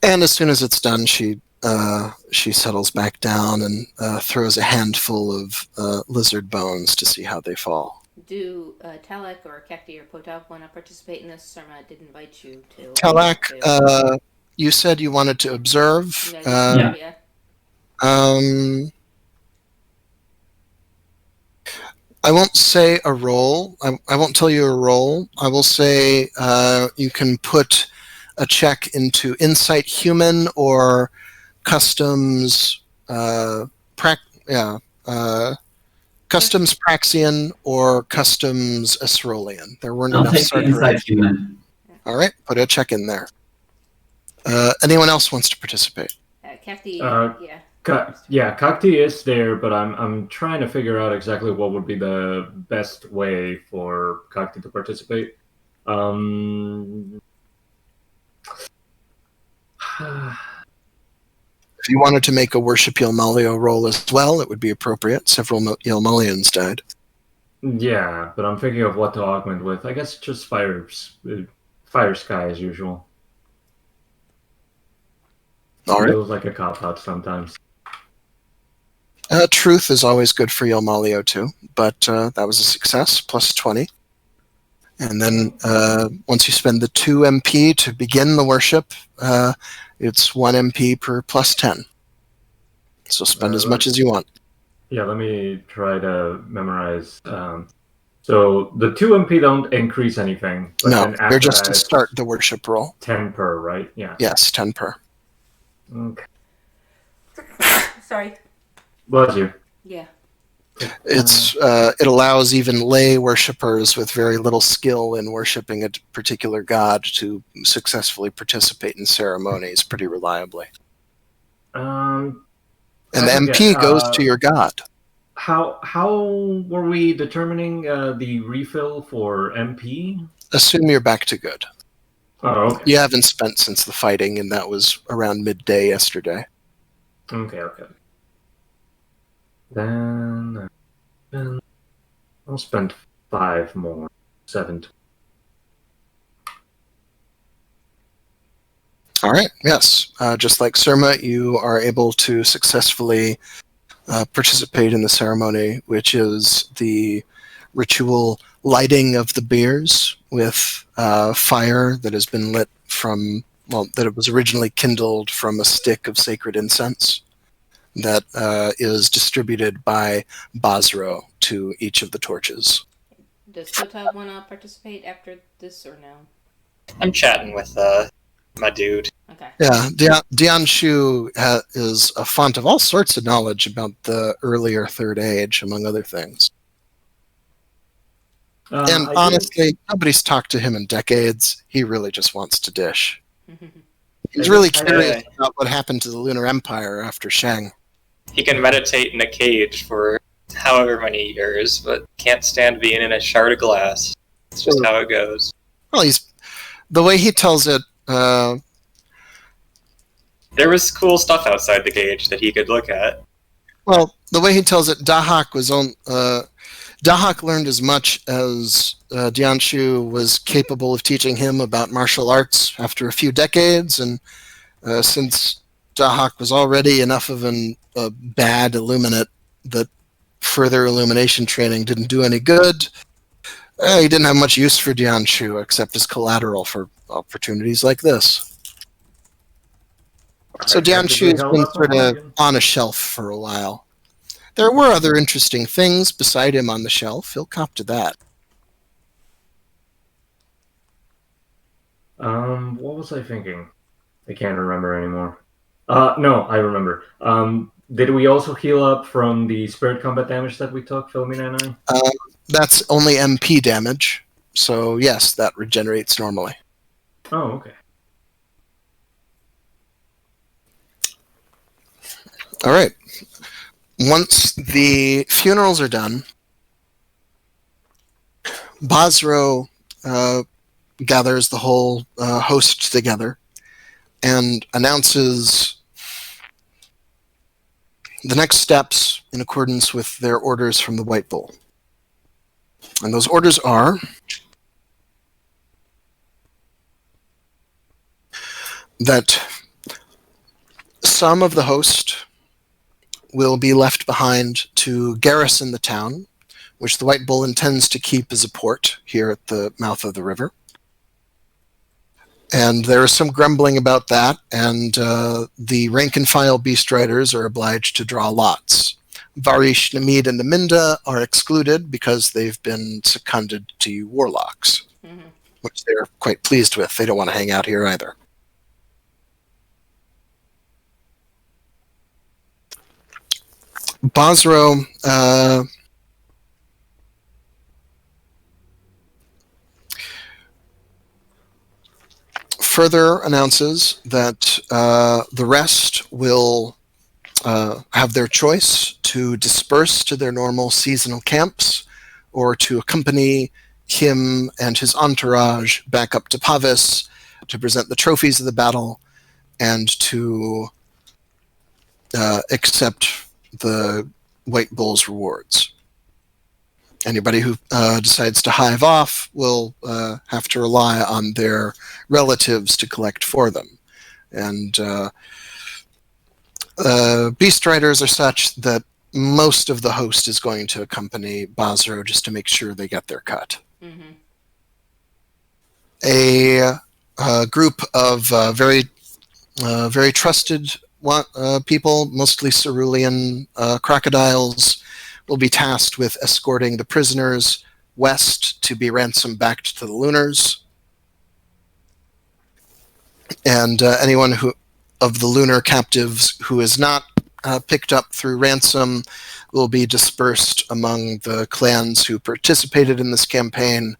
And as soon as it's done, she settles back down and throws a handful of lizard bones to see how they fall. Do Talak or Kekti or Potap want to participate in this? Surma did invite you to. Talak, you said you wanted to observe. Yeah. I won't say a roll. I won't tell you a roll. I will say you can put a check into Insight Human or Customs Customs Praxian or Customs Esrolian. There weren't I'll enough take the Inside Human. All right, put a check in there. Anyone else wants to participate? Kekti, yeah. Kakti is there, but I'm trying to figure out exactly what would be the best way for Kakti to participate. If you wanted to make a worship Yelmalio roll as well, it would be appropriate. Several Yelmalians died. Yeah, but I'm thinking of what to augment with. I guess just fire sky as usual. All right. Feels like a cop-out sometimes. Truth is always good for Yelmalio too, but that was a success, plus 20. And then once you spend the 2 MP to begin the worship, it's 1 MP per plus 10. So spend as much as you want. Yeah, let me try to memorize. So the 2 MP don't increase anything. But No, then after they're just that, to start the worship roll. 10 per, right? Yeah. Yes, 10 per. Okay. Sorry. Bless you. Yeah. It allows even lay worshippers with very little skill in worshiping a particular god to successfully participate in ceremonies pretty reliably. And the MP goes to your god. How were we determining the refill for MP? Assume you're back to good. Oh, okay. You haven't spent since the fighting, and that was around midday yesterday. Okay. Then I'll spend 5 more. 7. All right, yes. Just like Surma, you are able to successfully participate in the ceremony, which is the ritual lighting of the beers with fire that has been lit from, that it was originally kindled from a stick of sacred incense that is distributed by Basro to each of the torches. Does Kota want to participate after this or no? I'm chatting with my dude. Okay. Yeah, Dian Shu is a font of all sorts of knowledge about the earlier Third Age, among other things. And honestly, nobody's talked to him in decades. He really just wants to dish. He's really curious about what happened to the Lunar Empire after Shang. He can meditate in a cage for however many years, but can't stand being in a shard of glass. It's just how it goes. Well, the way he tells it. There was cool stuff outside the cage that he could look at. Well, the way he tells it, Dahak learned as much as Dianshu was capable of teaching him about martial arts after a few decades, and since Dahak was already enough of a bad illuminate that further illumination training didn't do any good, he didn't have much use for Dianshu except as collateral for opportunities like this. So Dianshu's been sort of on a shelf for a while. There were other interesting things beside him on the shelf. He'll cop to that. What was I thinking? I can't remember anymore. No, I remember. Did we also heal up from the spirit combat damage that we took, Philomena and I? That's only MP damage. So yes, that regenerates normally. Oh, okay. All right. Once the funerals are done, Basro gathers the whole host together and announces the next steps in accordance with their orders from the White Bull. And those orders are that some of the host will be left behind to garrison the town, which the White Bull intends to keep as a port here at the mouth of the river. And there is some grumbling about that, and the rank-and-file beast riders are obliged to draw lots. Varish, Namid, and Naminda are excluded because they've been seconded to you warlocks, which they're quite pleased with. They don't want to hang out here either. Basro further announces that the rest will have their choice to disperse to their normal seasonal camps or to accompany him and his entourage back up to Pavis to present the trophies of the battle and to accept the White Bull's rewards. Anybody who decides to hive off will have to rely on their relatives to collect for them. And Beast Riders are such that most of the host is going to accompany Basro just to make sure they get their cut. Mm-hmm. A group of very trusted people, mostly cerulean crocodiles, will be tasked with escorting the prisoners west to be ransomed back to the Lunars. And anyone of the lunar captives who is not picked up through ransom will be dispersed among the clans who participated in this campaign,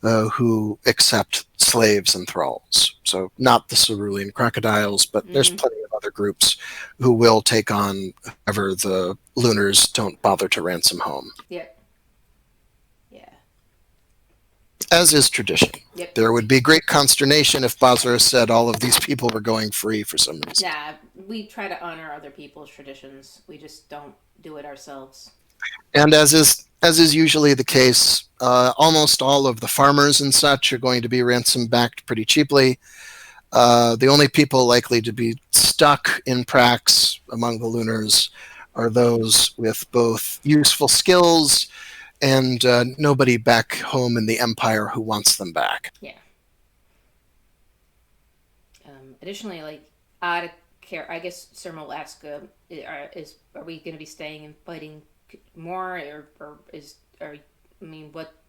who accept slaves and thralls. So not the cerulean crocodiles, but there's plenty of other groups who will take on whoever the Lunars don't bother to ransom home. Yep. Yeah. As is tradition. Yep. There would be great consternation if Basra said all of these people were going free for some reason. Nah, we try to honor other people's traditions. We just don't do it ourselves. And as is usually the case, almost all of the farmers and such are going to be ransom backed pretty cheaply. The only people likely to be stuck in Prax among the Lunars are those with both useful skills and nobody back home in the Empire who wants them back. Yeah. Additionally, out of care, I guess Surma will ask, are we going to be staying and fighting more, or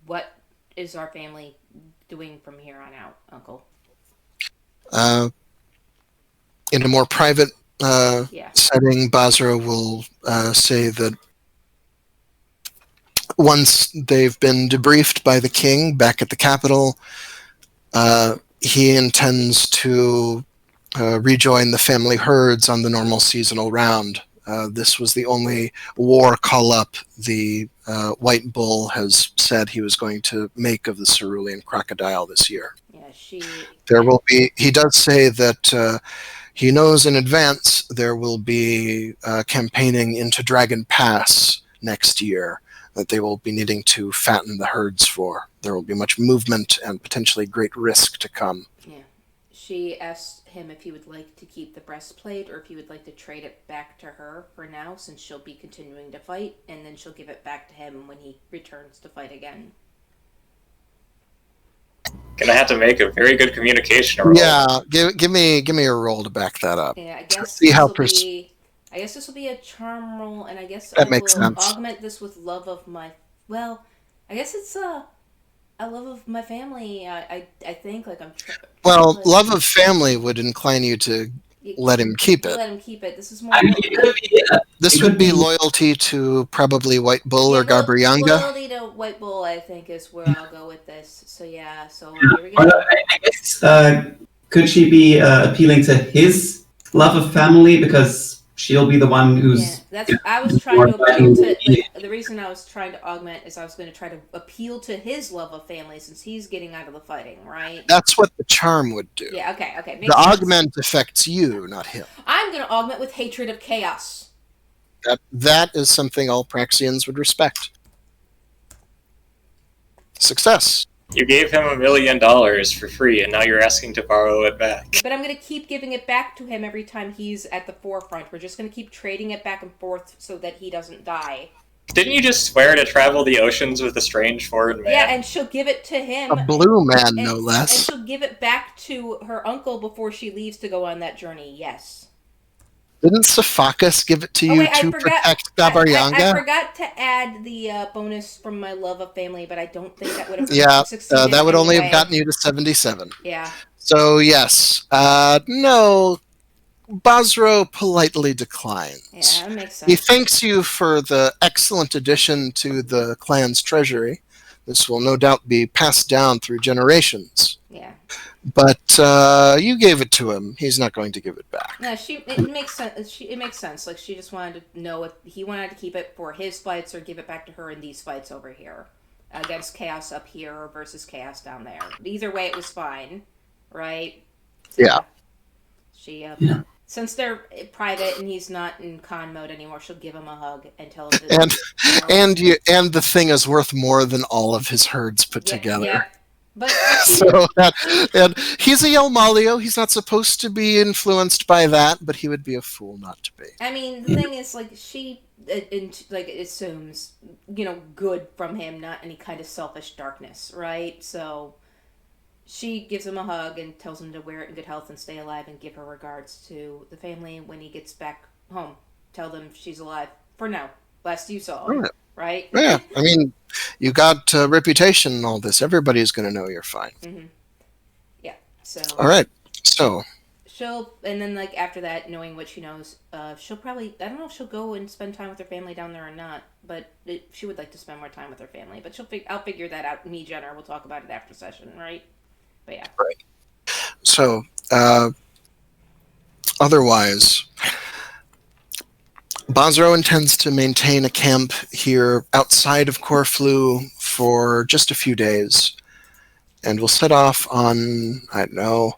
what is our family doing from here on out, Uncle? In a more private setting, Basra will say that once they've been debriefed by the king back at the capital, he intends to rejoin the family herds on the normal seasonal round. This was the only war call-up the White Bull has said he was going to make of the cerulean crocodile this year. Yeah, There will be. He does say that he knows in advance there will be campaigning into Dragon Pass next year that they will be needing to fatten the herds for. There will be much movement and potentially great risk to come. Yeah. She asked him if he would like to keep the breastplate or if he would like to trade it back to her for now, since she'll be continuing to fight, and then she'll give it back to him when he returns to fight again. Gonna have to make a very good communication roll. Yeah, give me a roll to back that up. Yeah, I guess See how this will be a charm roll, and I guess that I makes will sense. augment this with love of my. Well, I guess it's a love of my family. I think love of family would incline you to let him keep it. Let him keep it. This is more. I mean, it could be, This would be loyalty to probably White Bull or Garbarianga. Loyalty to White Bull, I think, is where I'll go with this. So here we go. I guess, could she be appealing to his love of family, because she'll be the one who's... Yeah, I was trying to appeal to... the reason I was trying to augment is I was going to try to appeal to his love of family, since he's getting out of the fighting, right? That's what the charm would do. Yeah, okay. The augment affects you, not him. I'm going to augment with hatred of chaos. That is something all Praxians would respect. Success. You gave him $1 million for free, and now you're asking to borrow it back. But I'm going to keep giving it back to him every time he's at the forefront. We're just going to keep trading it back and forth so that he doesn't die. Didn't you just swear to travel the oceans with a strange foreign man? Yeah, and she'll give it to him. A blue man, no less. And she'll give it back to her uncle before she leaves to go on that journey, yes. Didn't Sophocles give it to you to protect Garbarianga? I forgot to add the bonus from my love of family, but I don't think that would have succeeded. That would only anyway. have gotten you to 77. Yeah. So, yes. No. Basro politely declines. Yeah, that makes sense. He thanks you for the excellent addition to the clan's treasury. This will no doubt be passed down through generations. Yeah. But you gave it to him. He's not going to give it back. No, it makes sense. It makes sense. Like, she just wanted to know if he wanted to keep it for his fights or give it back to her in these fights over here. Against chaos up here versus chaos down there. Either way, it was fine. Right? So, Yeah. She, since they're private and he's not in con mode anymore, she'll give him a hug and tell him and the thing is worth more than all of his herds put together. Yeah. But and he's a Yelmalio. He's not supposed to be influenced by that, but he would be a fool not to be. I mean, the thing is, like, she assumes, good from him, not any kind of selfish darkness, right? So she gives him a hug and tells him to wear it in good health and stay alive and give her regards to the family when he gets back home. Tell them she's alive for now. Last you saw her, right? Yeah, I mean, you got a reputation and all this. Everybody's going to know you're fine. Mm-hmm. Yeah. So. All right. So. And then, like, after that, knowing what she knows, she'll probably, I don't know if she'll go and spend time with her family down there or not, but she would like to spend more time with her family. But I'll figure that out. Me, Jenner, we'll talk about it after session, right? But yeah. Right. So, otherwise, Bosro intends to maintain a camp here outside of Corfu for just a few days, and we'll set off on, I don't know,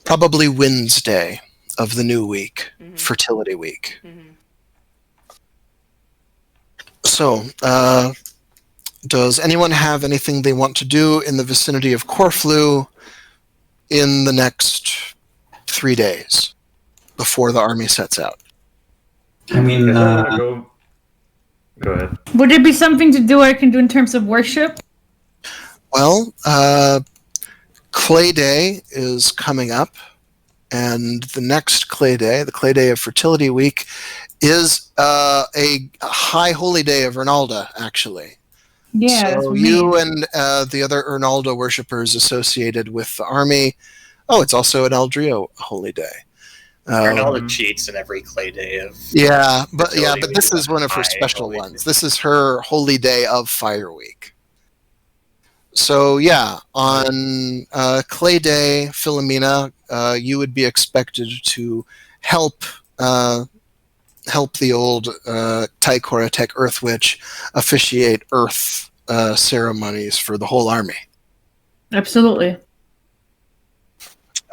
probably Wednesday of the new week, Fertility Week. Mm-hmm. So, does anyone have anything they want to do in the vicinity of Corfu in the next 3 days before the army sets out? I mean, Go ahead. Would there be something to do I can do in terms of worship? Well, Clay Day is coming up, and the next Clay Day, the Clay Day of Fertility Week, is a high holy day of Ernalda, actually. Yeah. So you and the other Ernalda worshippers associated with the army. Oh, it's also an Eldrio holy day. Ernalda cheats in every Clay Day of. But this is one of her special ones. This is her holy day of Fire Week. So yeah, on Clay Day, Philomena, you would be expected to help the old Taikoratek Earth Witch officiate Earth ceremonies for the whole army. Absolutely.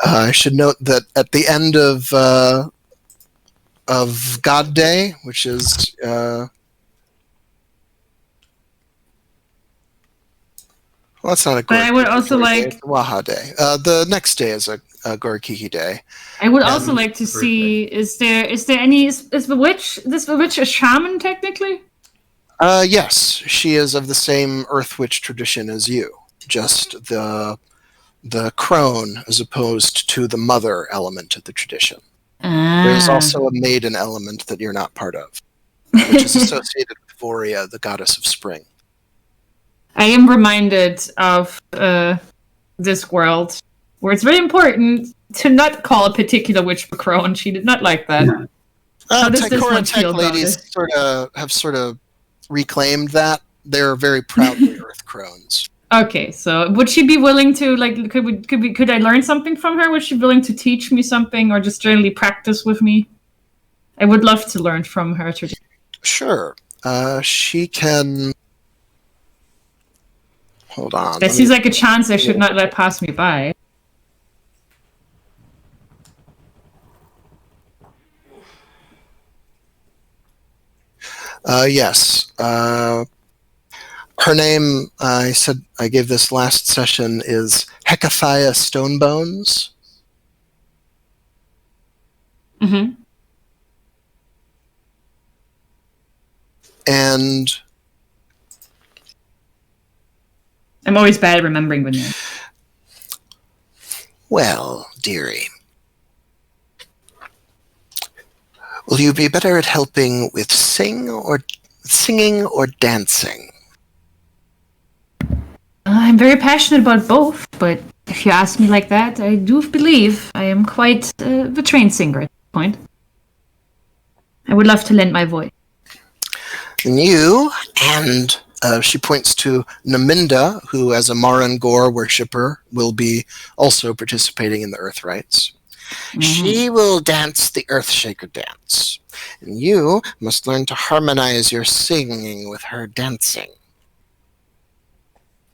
I should note that at the end of God Day, which is well, that's not a. But I would also like Waha Day. The next day is a Gorikiki Day. I would also like to see: is there any is the witch a shaman technically? Yes, she is of the same Earth Witch tradition as you. Just the crone as opposed to the mother element of the tradition. There's also a maiden element that you're not part of, which is associated with Voria, the goddess of spring. I am reminded of this world where it's very important to not call a particular witch a crone. She did not like that. How does this one feel Tech ladies sort of reclaimed that. They're very proudly Earth crones. Okay, so would she be willing to, like, could I learn something from her? Was she willing to teach me something or just generally practice with me? I would love to learn from her. Sure. She can... Hold on. That seems like a chance I should not let pass me by. Yes. Her name, I gave this last session, is Hecathia Stonebones. Mm-hmm. And I'm always bad at remembering the name. Well, dearie, will you be better at helping with singing or dancing? I'm very passionate about both, but if you ask me like that, I do believe I am quite the trained singer at this point. I would love to lend my voice. And you and she points to Naminda, who, as a Marangor worshipper, will be also participating in the Earth Rites. She will dance the Earthshaker dance, and you must learn to harmonize your singing with her dancing.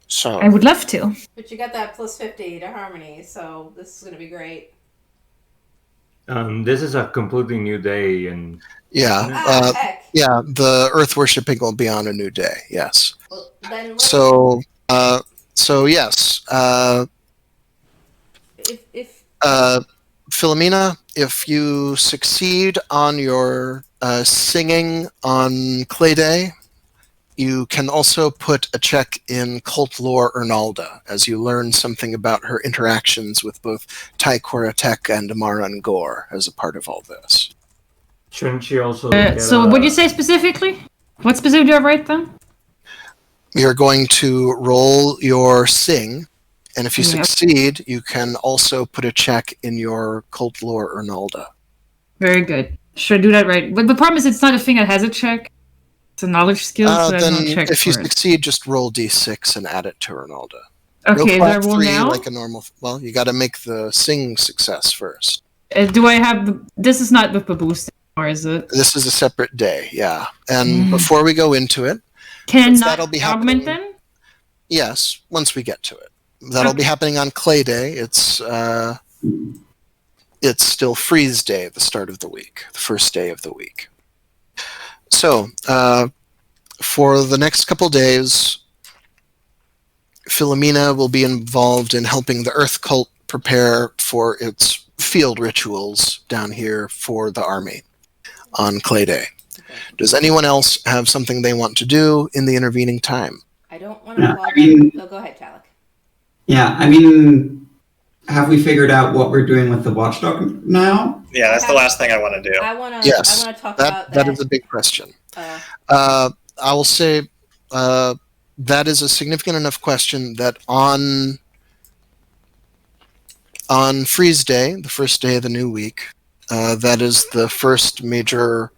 So, I would love to. But you got that plus 50 to harmony, so this is going to be great. This is a completely new day, and Heck. yeah, the Earth worshipping will be on a new day. Yes. Well, then So yes. if Philomena, if you succeed on your singing on Clay Day, you can also put a check in Cult Lore Ernalda, as you learn something about her interactions with both Taikoratek and Amaran Gore as a part of all this. shouldn't she also So what do you say specifically? What specifically do I write then? You're going to roll your sing, and if you Yep. succeed, you can also put a check in your Cult Lore Ernalda. Very good. Should I do that right? But the problem is it's not a thing that has a check. It's a knowledge skill, so I Then don't check if you for it. succeed, just roll d6 and add it to Ernalda. Okay, no do I roll 3 now? like a normal. Well, you got to make the sing success first. Do I have the... This is not with the boost anymore, is it? This is a separate day, yeah. And before we go into it, Can since not that'll be augment happening- then? yes, once we get to it, that'll be happening on Clay Day. It's still Freeze Day, the start of the week, the first day of the week. So, for the next couple days, Philomena will be involved in helping the Earth Cult prepare for its field rituals down here for the army on Clay Day. Does anyone else have something they want to do in the intervening time? I don't want to Yeah, call I mean- go ahead, Talak. Yeah, I mean, have we figured out what we're doing with the watchdog now? Yeah, that's the last thing I want to do. I want Yes, to talk about that is a big question. Uh, I will say that is a significant enough question that on Freeze Day, the first day of the new week, that is the first major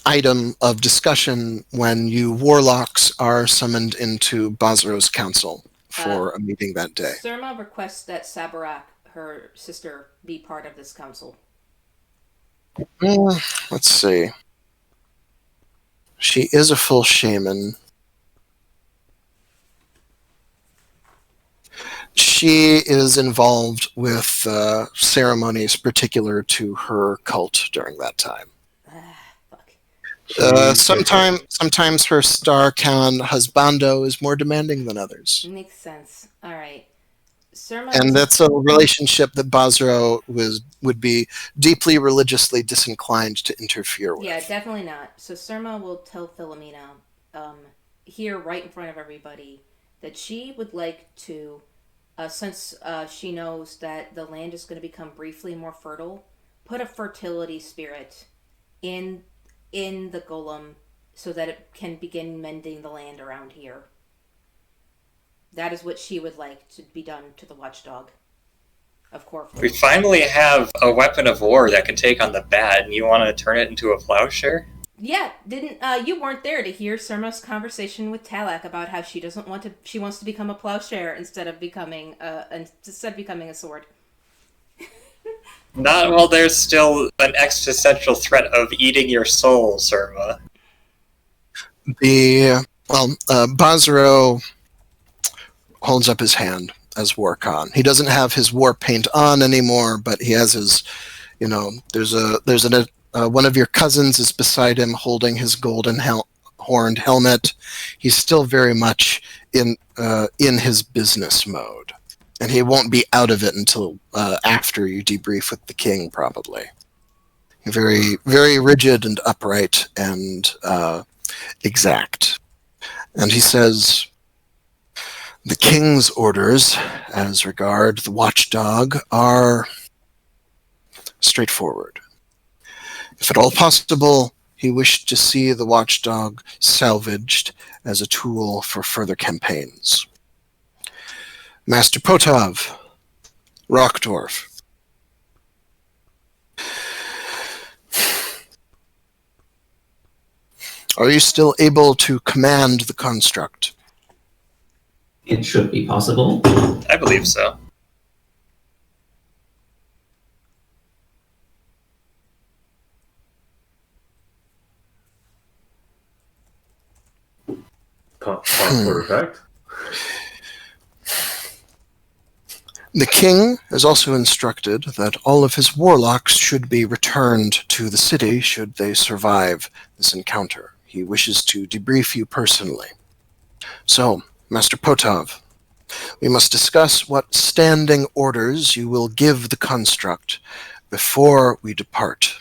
item of discussion when you warlocks are summoned into Basro's council for a meeting that day. Surma requests that Sabarak, her sister, be part of this council. Let's see. She is a full shaman. She is involved with ceremonies particular to her cult during that time. Fuck. Sometimes her star Khan husbando is more demanding than others. Makes sense. All right. Surma And that's a relationship that Basro would be deeply religiously disinclined to interfere with. Yeah, definitely not. So Surma will tell Philomena, here right in front of everybody, that she would like to, since she knows that the land is going to become briefly more fertile, put a fertility spirit in the golem so that it can begin mending the land around here. That is what she would like to be done to the watchdog of Corfu. We finally have a weapon of war that can take on the bad, and you want to turn it into a plowshare? Yeah, didn't you weren't there to hear Surma's conversation with Talak about how she wants to become a plowshare instead of becoming a sword. Not while there's still an existential threat of eating your soul, Surma. Basro holds up his hand as Warcon. He doesn't have his war paint on anymore, but he has his, there's one of your cousins is beside him holding his golden horned helmet. He's still very much in his business mode, and he won't be out of it until after you debrief with the king, probably. Very, very rigid and upright and exact. And he says, the king's orders as regard the watchdog are straightforward. If at all possible, he wished to see the watchdog salvaged as a tool for further campaigns. Master Potov, Rockdorf. Are you still able to command the construct? It should be possible. I believe so. Pause for effect. The king has also instructed that all of his warlocks should be returned to the city should they survive this encounter. He wishes to debrief you personally. So, Master Potov, we must discuss what standing orders you will give the construct before we depart.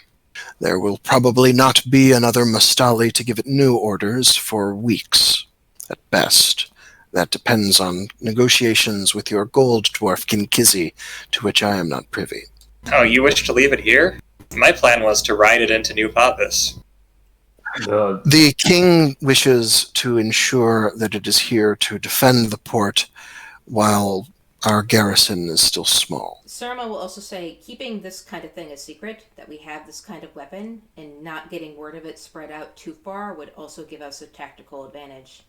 There will probably not be another Mustali to give it new orders for weeks, at best. That depends on negotiations with your gold dwarf Kinkizi, to which I am not privy. Oh, you wish to leave it here? My plan was to ride it into New Pappas. The king wishes to ensure that it is here to defend the port while our garrison is still small. Surma will also say, keeping this kind of thing a secret, that we have this kind of weapon, and not getting word of it spread out too far would also give us a tactical advantage.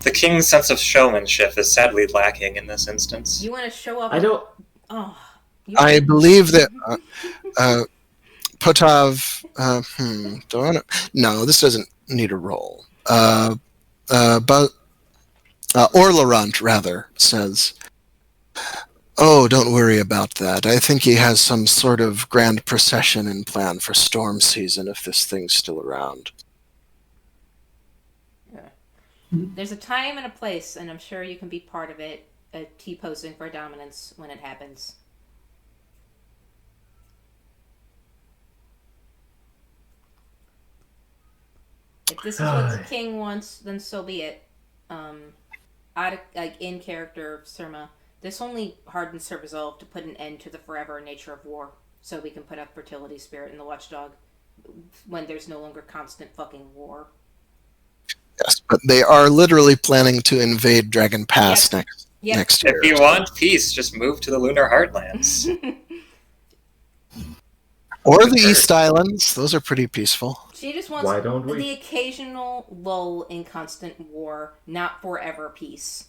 The king's sense of showmanship is sadly lacking in this instance. You want to show up? I don't. Oh. I believe that Potov. Do I wanna... No, this doesn't need a roll. But Orlerant, rather, says, "Oh, don't worry about that. I think he has some sort of grand procession in plan for storm season if this thing's still around." There's a time and a place, and I'm sure you can be part of it, T-posing for dominance when it happens. If this is what the king wants, then so be it. In character, Surma, this only hardens her resolve to put an end to the forever nature of war, so we can put up fertility spirit in the watchdog when there's no longer constant fucking war. Yes, but they are literally planning to invade Dragon Pass next year. If you want peace, just move to the Lunar Heartlands. Or the East Islands. Those are pretty peaceful. She just wants the occasional lull in constant war, not forever peace.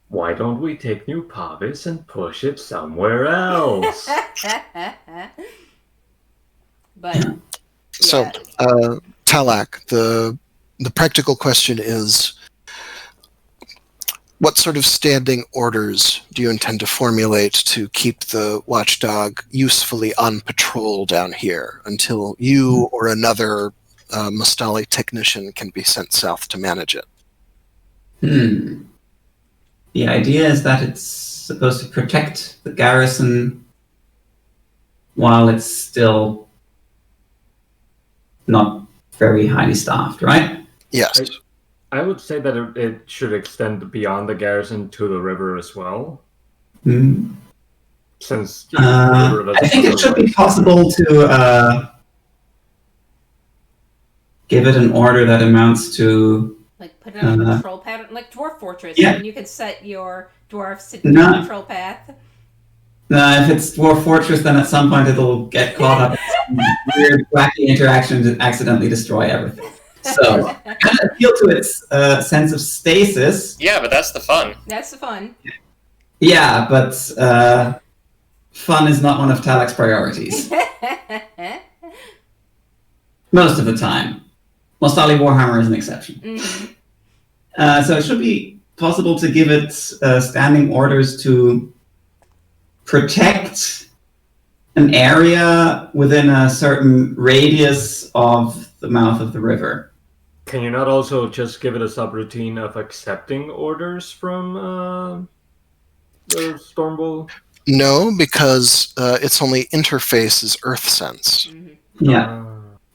Why don't we take New Pavis and push it somewhere else? But yeah. So, Talak, the practical question is, what sort of standing orders do you intend to formulate to keep the watchdog usefully on patrol down here until you or another Mustali technician can be sent south to manage it? The idea is that it's supposed to protect the garrison while it's still not very highly staffed, right? Yes. I would say that it should extend beyond the garrison to the river as well. Since the river I think it should be possible to give it an order that amounts to... Like put it on a control pattern, like Dwarf Fortress, and you can set your dwarfs to control path. No, if it's Dwarf Fortress, then at some point it'll get caught up in some weird, wacky interactions and accidentally destroy everything. So, kind of appeal to its sense of stasis. Yeah, but that's the fun. That's the fun. Yeah, but fun is not one of Talak's priorities. Most of the time. Mustali Warhammer is an exception. Mm-hmm. So it should be possible to give it standing orders to protect an area within a certain radius of the mouth of the river. Can you not also just give it a subroutine of accepting orders from the Stormbull? No, because its only interface is Earth Sense. Mm-hmm. Yeah.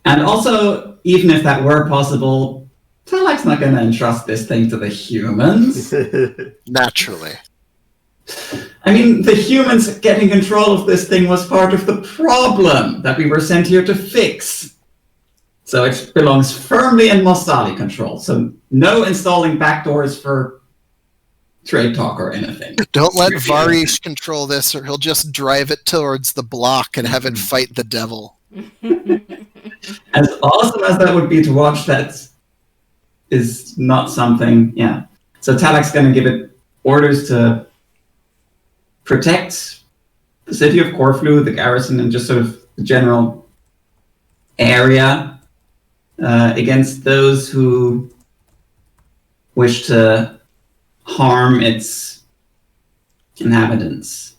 And also, even if that were possible, Talak's not going to entrust this thing to the humans. Naturally. I mean, the humans getting control of this thing was part of the problem that we were sent here to fix. So it belongs firmly in Mustali control. So no installing backdoors for trade talk or anything. Don't let Varish control this, or he'll just drive it towards the block and have it fight the devil. As awesome as that would be to watch, that is not something. Yeah. So Talak's going to give it orders to protect the city of Corfu, the garrison, and just sort of the general area against those who wish to harm its inhabitants.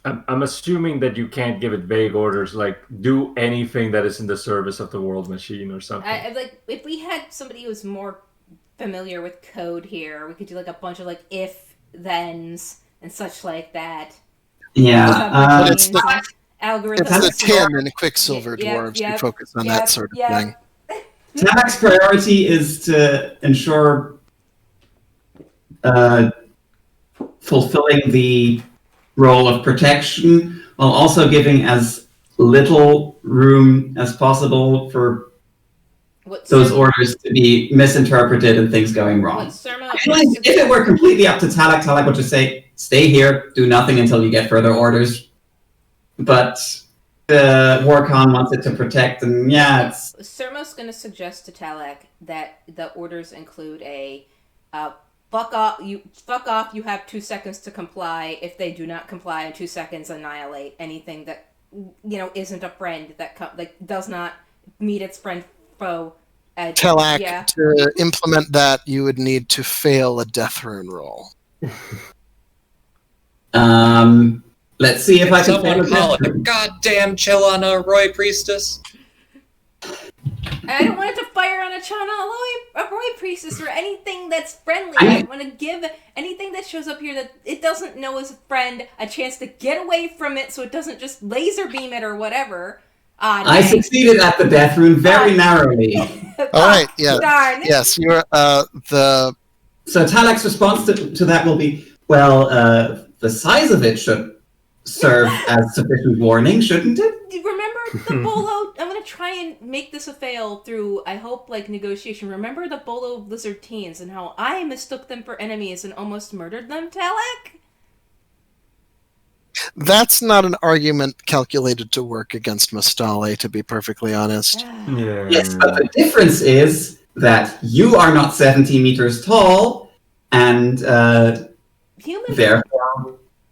I'm assuming that you can't give it vague orders like do anything that is in the service of the world machine or something. Like if we had somebody who's more familiar with code here, we could do like a bunch of like if thens and such like that. Yeah, it's the algorithms. It's the tin and Quicksilver dwarves who focus on that sort of thing. Talak's priority is to ensure fulfilling the role of protection while also giving as little room as possible for those orders to be misinterpreted and things going wrong. If it were completely up to Talak, Talak would just say, stay here, do nothing until you get further orders. But the Warcon wants it to protect, and it's... Surma's going to suggest to Talak that the orders include a fuck off, you have 2 seconds to comply. If they do not comply in 2 seconds, annihilate anything that, isn't a friend, that does not meet its friend foe. Talak, to implement that, you would need to fail a death rune roll. Let's see if I can Someone call a goddamn chill on a Roy Priestess. I don't want it to fire on a Roy Priestess or anything that's friendly. I want to give anything that shows up here that it doesn't know is a friend a chance to get away from it so it doesn't just laser beam it or whatever. I succeeded at the death rune very narrowly. All right, yeah. Darn. Yes, you're the... So Talak's response to that will be, the size of it should serve as sufficient warning, shouldn't it? Remember the Bolo? I'm gonna try and make this a fail through, I hope, negotiation. Remember the Bolo lizard teens and how I mistook them for enemies and almost murdered them, Talak? That's not an argument calculated to work against Mastale, to be perfectly honest. Yeah. Yes, but the difference is that you are not 70 meters tall, and therefore,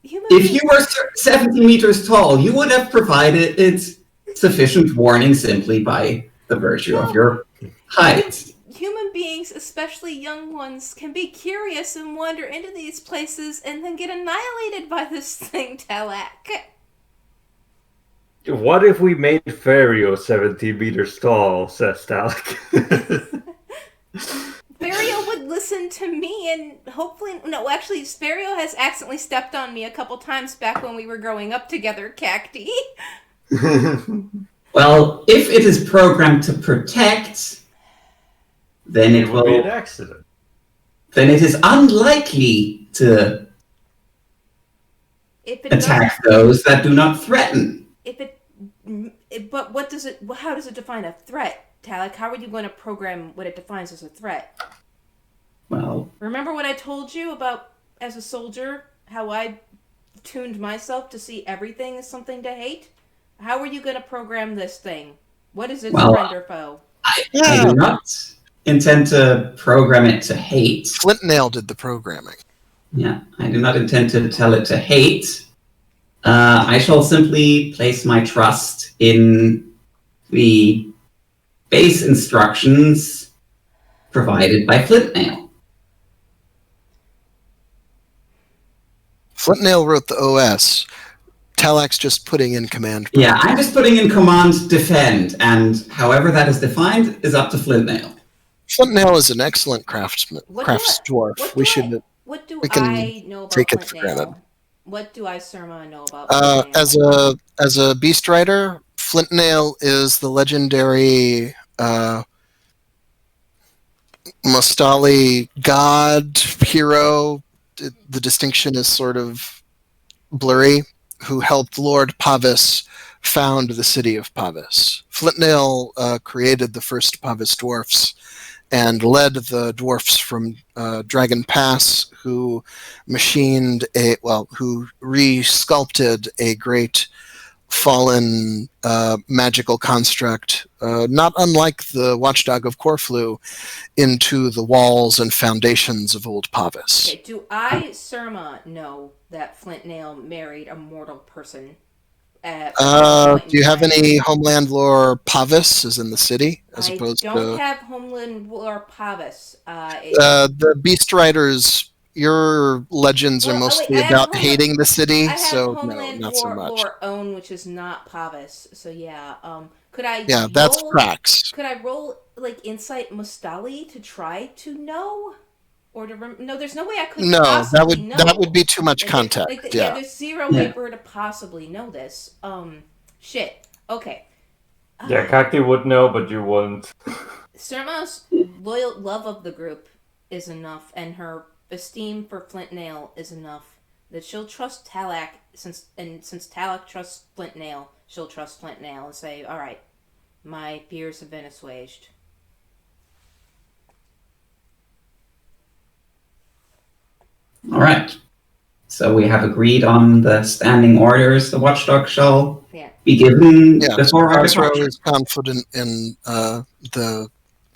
if you were 70 meters tall, you would have provided it sufficient warning simply by the virtue of your height. Human beings, especially young ones, can be curious and wander into these places and then get annihilated by this thing, Talak. What if we made Fario 70 meters tall, says Talak. Fario would listen to me and hopefully... No, actually, Fario has accidentally stepped on me a couple times back when we were growing up together, Cacti. Well, if it is programmed to protect, then it will be an accident. Then it is unlikely to attack those that do not threaten. But what does it? How does it define a threat, Talak? How are you going to program what it defines as a threat? Well, remember what I told you about as a soldier, how I tuned myself to see everything as something to hate? How are you going to program this thing? What is its friend or foe? I do not intend to program it to hate. Flintnail did the programming. Yeah, I do not intend to tell it to hate. I shall simply place my trust in the base instructions provided by Flintnail. Flintnail wrote the OS. Talak's just putting in command. Yeah, I'm just putting in command defend, and however that is defined is up to Flintnail. Flintnail is an excellent crafts dwarf. What do I know about take it for granted. What do I, Surma, know about as a beast rider, Flintnail is the legendary Mastali god hero. The distinction is sort of blurry. Who helped Lord Pavis found the city of Pavis. Flintnail created the first Pavis dwarfs and led the dwarfs from Dragon Pass, who who re-sculpted a great fallen magical construct, not unlike the Watchdog of Corflu, into the walls and foundations of Old Pavis. Okay, do I, Surma, know that Flint Nail married a mortal person? Do you have any homeland lore? Pavis is in the city, as I opposed don't to have homeland lore Pavis. the Beast Riders. Your legends are mostly about hating the city, I have so homeland no, not so much. lore own, which is not Pavis. So yeah, could I? Yeah, that's Prax. Could I roll like Insight Mustali to try to know? Or to no, there's no way I could possibly know. That would be too much context. Yeah, there's zero way for her to possibly know this. Shit. Okay. Yeah, Cacti would know, but you wouldn't. Surma's loyal love of the group is enough, and her esteem for Flint Nail is enough that she'll trust Talak. Since Talak trusts Flint Nail, she'll trust Flint Nail and say, "All right, my fears have been assuaged." All right. So we have agreed on the standing orders the Watchdog shall be given before our departure. is confident in the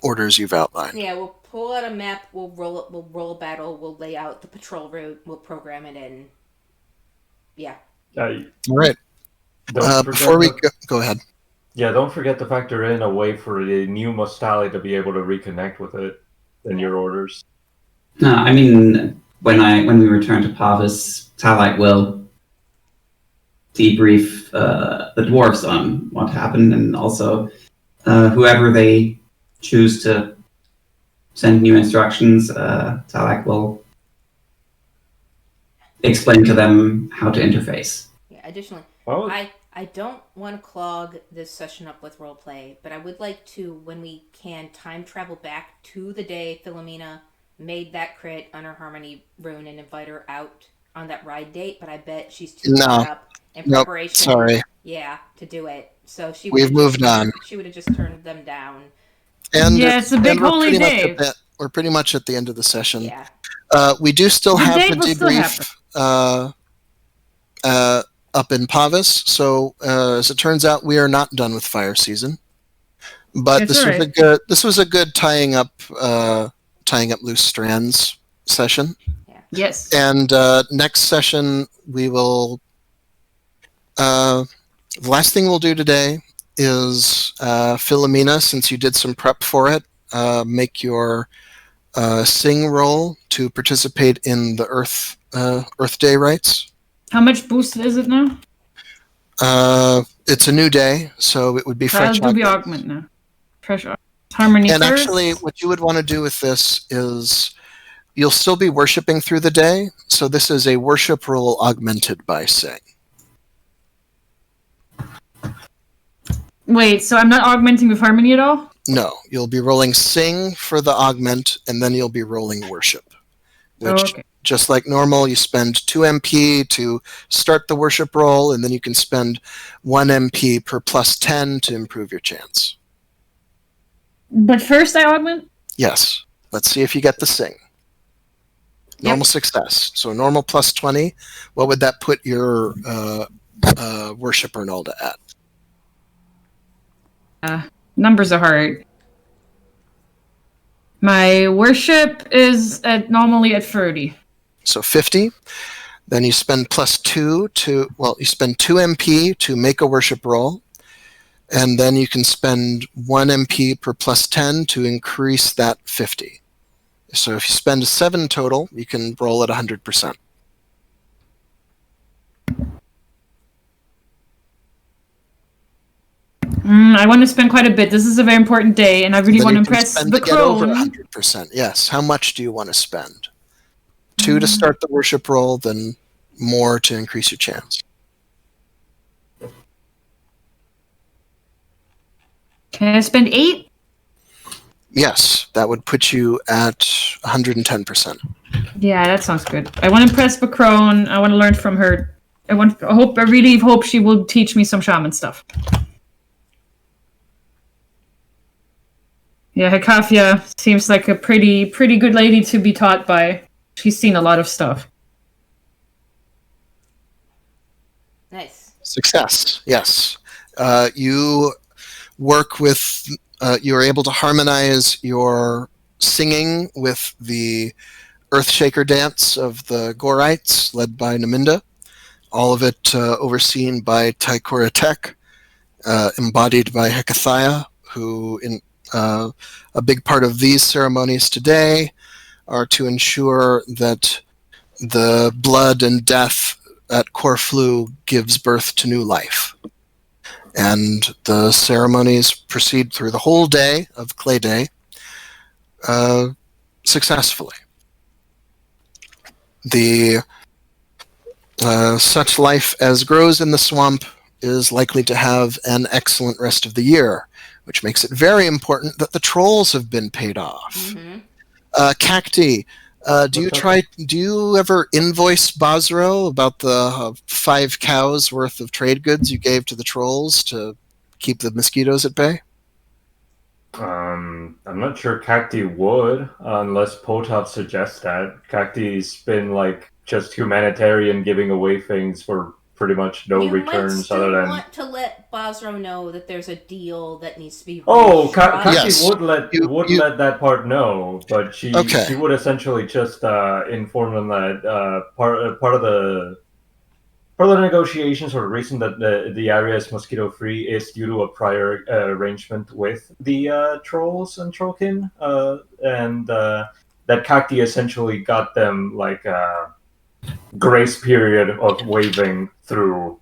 orders you've outlined. Yeah, we'll pull out a map. We'll roll a battle. We'll lay out the patrol route. We'll program it in. Yeah. All right. Before we go ahead. Yeah, don't forget to factor in a way for the new Mustali to be able to reconnect with it in your orders. No, I mean, when we return to Pavis, Talak will debrief the dwarves on what happened, and also whoever they choose to send new instructions, Talak will explain to them how to interface. Yeah. Additionally, Oh. I don't want to clog this session up with roleplay, but I would like to, when we can, time travel back to the day Philomena made that crit on her Harmony rune and invite her out on that ride date, but I bet she's too caught up in preparation. Sorry. Yeah, to do it. So we've moved on. She would have just turned them down. And it's a big holy day. We're pretty much at the end of the session. Yeah. We do still have the debrief up in Pavis, so as it turns out, we are not done with fire season. But this was a good tying up loose strands session. Yeah. Yes. And next session we will. The last thing we'll do today is Philomena, since you did some prep for it, make your sing roll to participate in the Earth Day rites. How much boost is it now? It's a new day, so it would be fresh. I'll do the augment now. Fresh harmony. And first. actually, what you would want to do with this is you'll still be worshiping through the day, so this is a worship roll augmented by sing. Wait, so I'm not augmenting with harmony at all? No, you'll be rolling sing for the augment, and then you'll be rolling worship. Which, just like normal, you spend 2 MP to start the worship roll, and then you can spend 1 MP per plus 10 to improve your chance. But first I augment? Yes. Let's see if you get the sing. Normal success. So normal plus 20. What would that put your worship Ernalda at? Numbers are hard. My worship is normally at 30. So 50. Then you spend plus 2 you spend 2 MP to make a worship roll. And then you can spend 1 MP per plus 10 to increase that 50. So if you spend 7 total, you can roll at 100%. I want to spend quite a bit. This is a very important day, and I really want to impress the get over crone. 100%. Yes. How much do you want to spend? 2 to start the worship roll, then more to increase your chance. Can I spend 8? Yes, that would put you at 110%. Yeah, that sounds good. I want to impress the crone. I want to learn from her. I really hope she will teach me some shaman stuff. Yeah, Hekafia seems like a pretty good lady to be taught by. She's seen a lot of stuff. Nice. Success. Yes. You work with. You are able to harmonize your singing with the Earthshaker dance of the Gorites, led by Naminda. All of it overseen by Taikora Tech, embodied by Hekathia, who a big part of these ceremonies today are to ensure that the blood and death at Corflu gives birth to new life. And the ceremonies proceed through the whole day of Clay Day successfully. The such life as grows in the swamp is likely to have an excellent rest of the year, which makes it very important that the trolls have been paid off. Mm-hmm. Cacti, do you ever invoice Basro about the 5 cows worth of trade goods you gave to the trolls to keep the mosquitoes at bay? I'm not sure Cacti would, unless Potop suggests that. Cacti's been like just humanitarian, giving away things for pretty much no you returns might still other than. want to let Basro know that there's a deal that needs to be. Oh, restructured. Cacti Yes. would let that part know, but she Okay. would essentially just inform them that part of the negotiations, or the reason that the area is mosquito free, is due to a prior arrangement with the trolls and Trollkin, and that Cacti essentially got them like a grace period of waiving through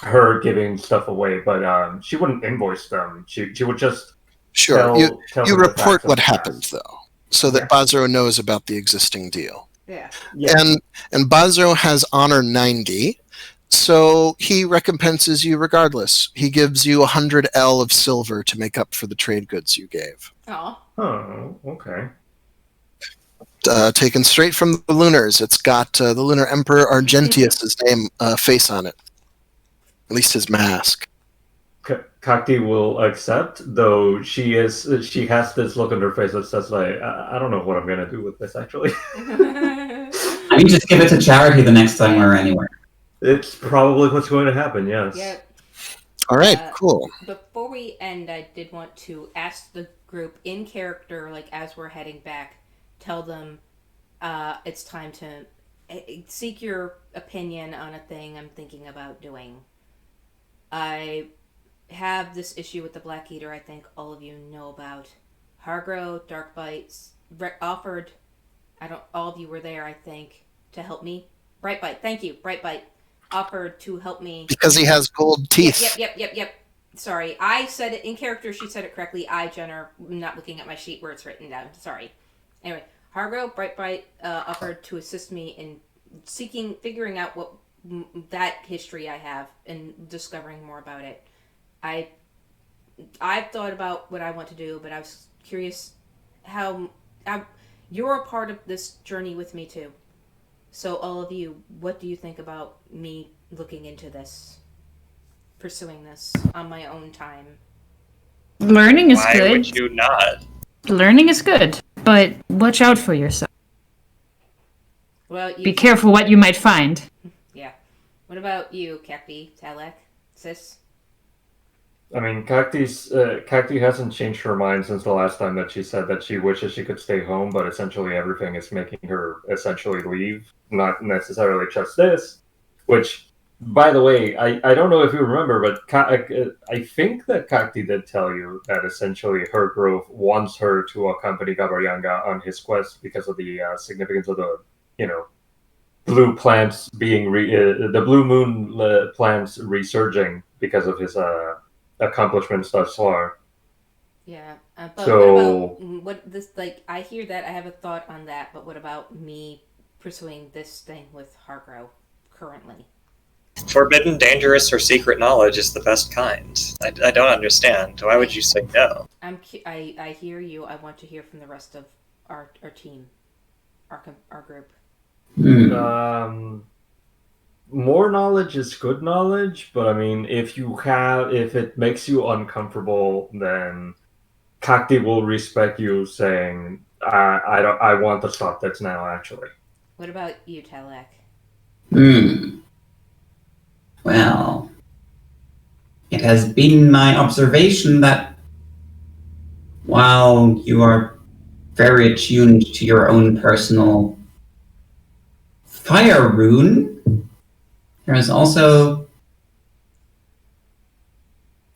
her giving stuff away, but she wouldn't invoice them. She would just Sure. tell You them the report facts of what the happened, past. though, so that Basro knows about the existing deal. Yeah. Yeah. And Basro has honor 90, so he recompenses you regardless. He gives you 100 L of silver to make up for the trade goods you gave. Oh. Oh, okay. Taken straight from the Lunars. It's got the Lunar Emperor Argentius' name face on it. At least his mask. Cacti will accept, though she has this look on her face that says like, I don't know what I'm gonna do with this actually. I mean, just give it to charity the next time we're anywhere. It's probably what's going to happen, yes. Yep. All right, cool. Before we end, I did want to ask the group in character, like as we're heading back, tell them it's time to seek your opinion on a thing I'm thinking about doing. I have this issue with the Black Eater. I think all of you know about. Hargrow, Darkbite offered. All of you were there, I think, to help me. Brightbite, thank you. Brightbite offered to help me because he has gold teeth. Yep. Sorry, I said it in character. She said it correctly. Jen are not looking at my sheet where it's written down. Sorry. Anyway, Hargrow, Brightbite offered to assist me in figuring out what that history I have and discovering more about it. I've thought about what I want to do, but I was curious how you're a part of this journey with me too. So all of you, what do you think about me looking into this, pursuing this on my own time? Learning is Why good. would you not? Learning is good, but watch out for yourself. Well, Be careful what you might find. Yeah. What about you, Cacti, Talak, Sis? I mean, Cacti hasn't changed her mind since the last time that she said that she wishes she could stay home, but essentially everything is making her essentially leave. Not necessarily just this, which, by the way, I don't know if you remember, but I think that Cacti did tell you that essentially her grove wants her to accompany Gabaryanga on his quest because of the significance of the, blue plants being the blue moon plants resurging because of his accomplishments thus far. Yeah, but so I hear that, I have a thought on that, but what about me pursuing this thing with Hargrow currently? Forbidden, dangerous, or secret knowledge is the best kind. I don't understand. Why would you say no? I hear you. I want to hear from the rest of our team, our group. More knowledge is good knowledge, but I mean, if it makes you uncomfortable, then Cacti will respect you saying, I want to stop this now, actually. What about you, Talak? Well, it has been my observation that while you are very attuned to your own personal fire rune, there is also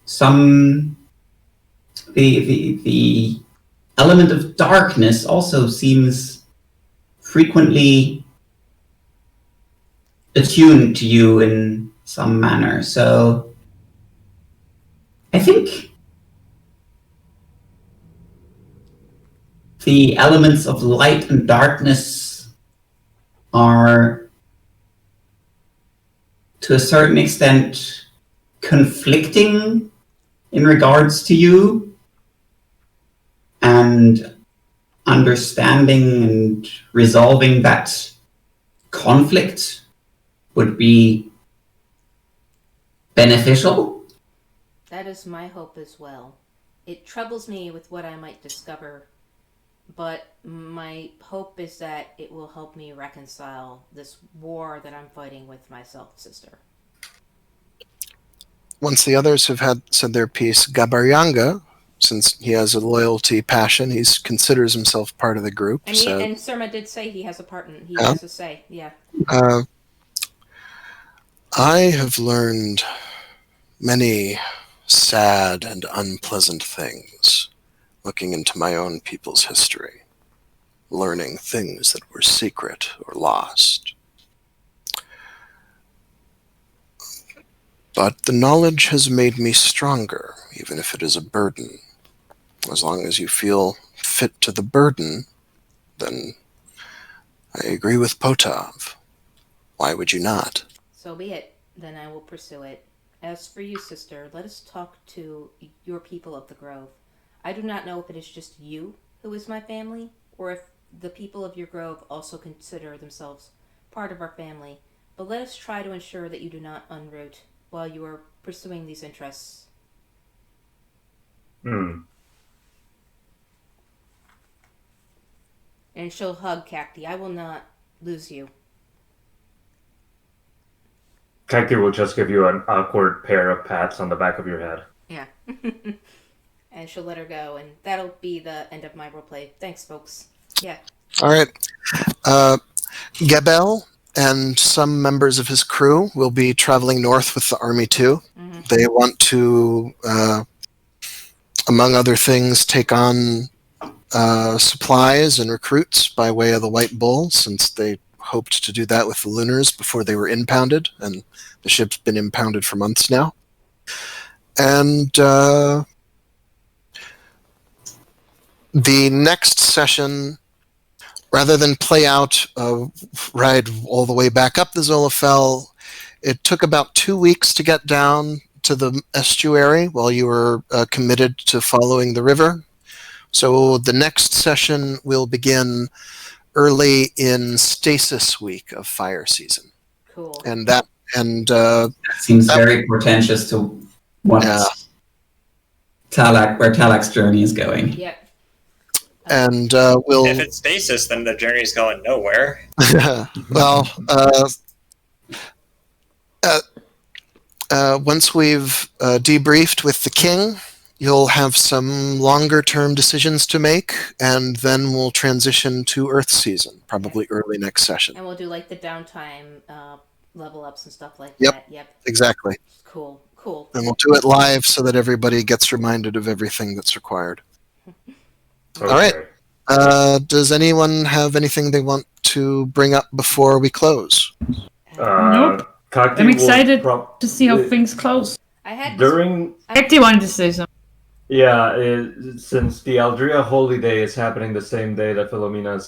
some the element of darkness also seems frequently attuned to you in some manner. So I think the elements of light and darkness are to a certain extent conflicting in regards to you, and understanding and resolving that conflict would be beneficial. That is my hope as well. It troubles me with what I might discover, but my hope is that it will help me reconcile this war that I'm fighting with my self-sister. Once the others have said their piece, Gabaryanga, since he has a loyalty passion, he considers himself part of the group. And, and Surma did say he has a part in. He has a say. Yeah. I have learned many sad and unpleasant things looking into my own people's history, learning things that were secret or lost. But the knowledge has made me stronger, even if it is a burden. As long as you feel fit to the burden, then I agree with Potov. Why would you not? So be it. Then I will pursue it. As for you, sister, let us talk to your people of the Grove. I do not know if it is just you who is my family, or if the people of your grove also consider themselves part of our family. But let us try to ensure that you do not unroot while you are pursuing these interests. And she'll hug Cacti. I will not lose you. Cacti will just give you an awkward pair of pats on the back of your head. Yeah. And she'll let her go, and that'll be the end of my roleplay. Thanks, folks. Yeah. All right. Gebel and some members of his crew will be traveling north with the army too. Mm-hmm. They want to, among other things, take on supplies and recruits by way of the White Bull, since they hoped to do that with the Lunars before they were impounded, and the ship's been impounded for months now. And the next session, rather than play out a ride all the way back up the Zolafell, it took about 2 weeks to get down to the estuary while you were committed to following the river. So the next session will begin early in Stasis Week of Fire Season. Cool. And that seems very portentous to what where Talak's journey is going. Yep. And we'll. If it's stasis, then the journey's going nowhere. Well, once we've debriefed with the king, you'll have some longer-term decisions to make, and then we'll transition to Earth season, probably early next session. And we'll do like the downtime level ups and stuff like that. Yep. Exactly. Cool. And we'll do it live so that everybody gets reminded of everything that's required. Okay. All right. Does anyone have anything they want to bring up before we close? Nope. I'm excited to see how things close. Cacti wanted to say something. Yeah, since the Aldria Holy Day is happening the same day that Philomena's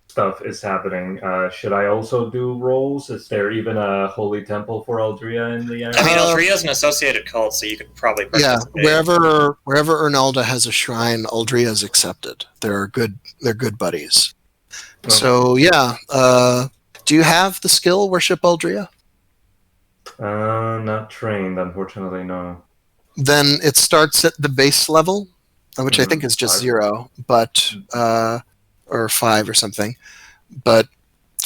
stuff is happening, should I also do rolls? Is there even a holy temple for Aldria in the area? I mean, Aldria is an associated cult, so you could probably participate. Yeah, wherever Ernalda has a shrine, Aldria is accepted. They're good buddies. Okay. So yeah, do you have the skill Worship Aldria? Not trained, unfortunately, no. Then it starts at the base level, which I think is just 0, but or 5 or something. But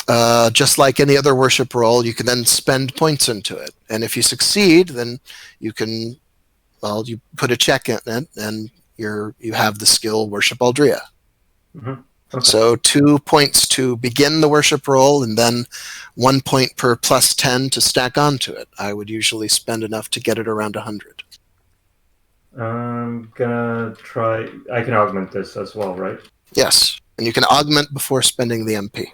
just like any other worship roll, you can then spend points into it. And if you succeed, then you can, you put a check in it, and you have the skill Worship Aldrea. Mm-hmm. Okay. So 2 points to begin the worship roll, and then 1 point per plus 10 to stack onto it. I would usually spend enough to get it around 100. I'm gonna try. I can augment this as well, right? Yes, and you can augment before spending the MP.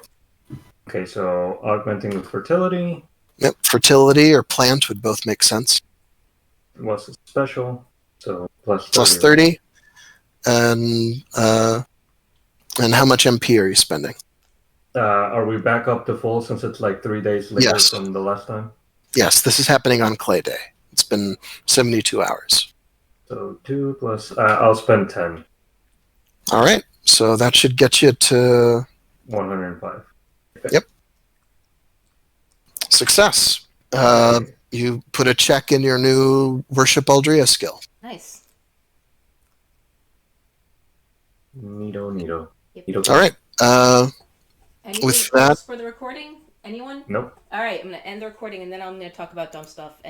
Okay, so augmenting with fertility. Yep, fertility or plant would both make sense. What's it special? So plus 30. Plus 30. And how much MP are you spending? Are we back up to full since it's like 3 days later Yes. from the last time? Yes, this is happening on Clay Day. It's been 72 hours. So 2 plus. I'll spend 10. All right, so that should get you to 105. Yep. Success. You put a check in your new Worship Aldrea skill. Nice. Neato. Yep. All right. Anything With else that- for the recording? Anyone? Nope. All right, I'm going to end the recording, and then I'm going to talk about dumb stuff.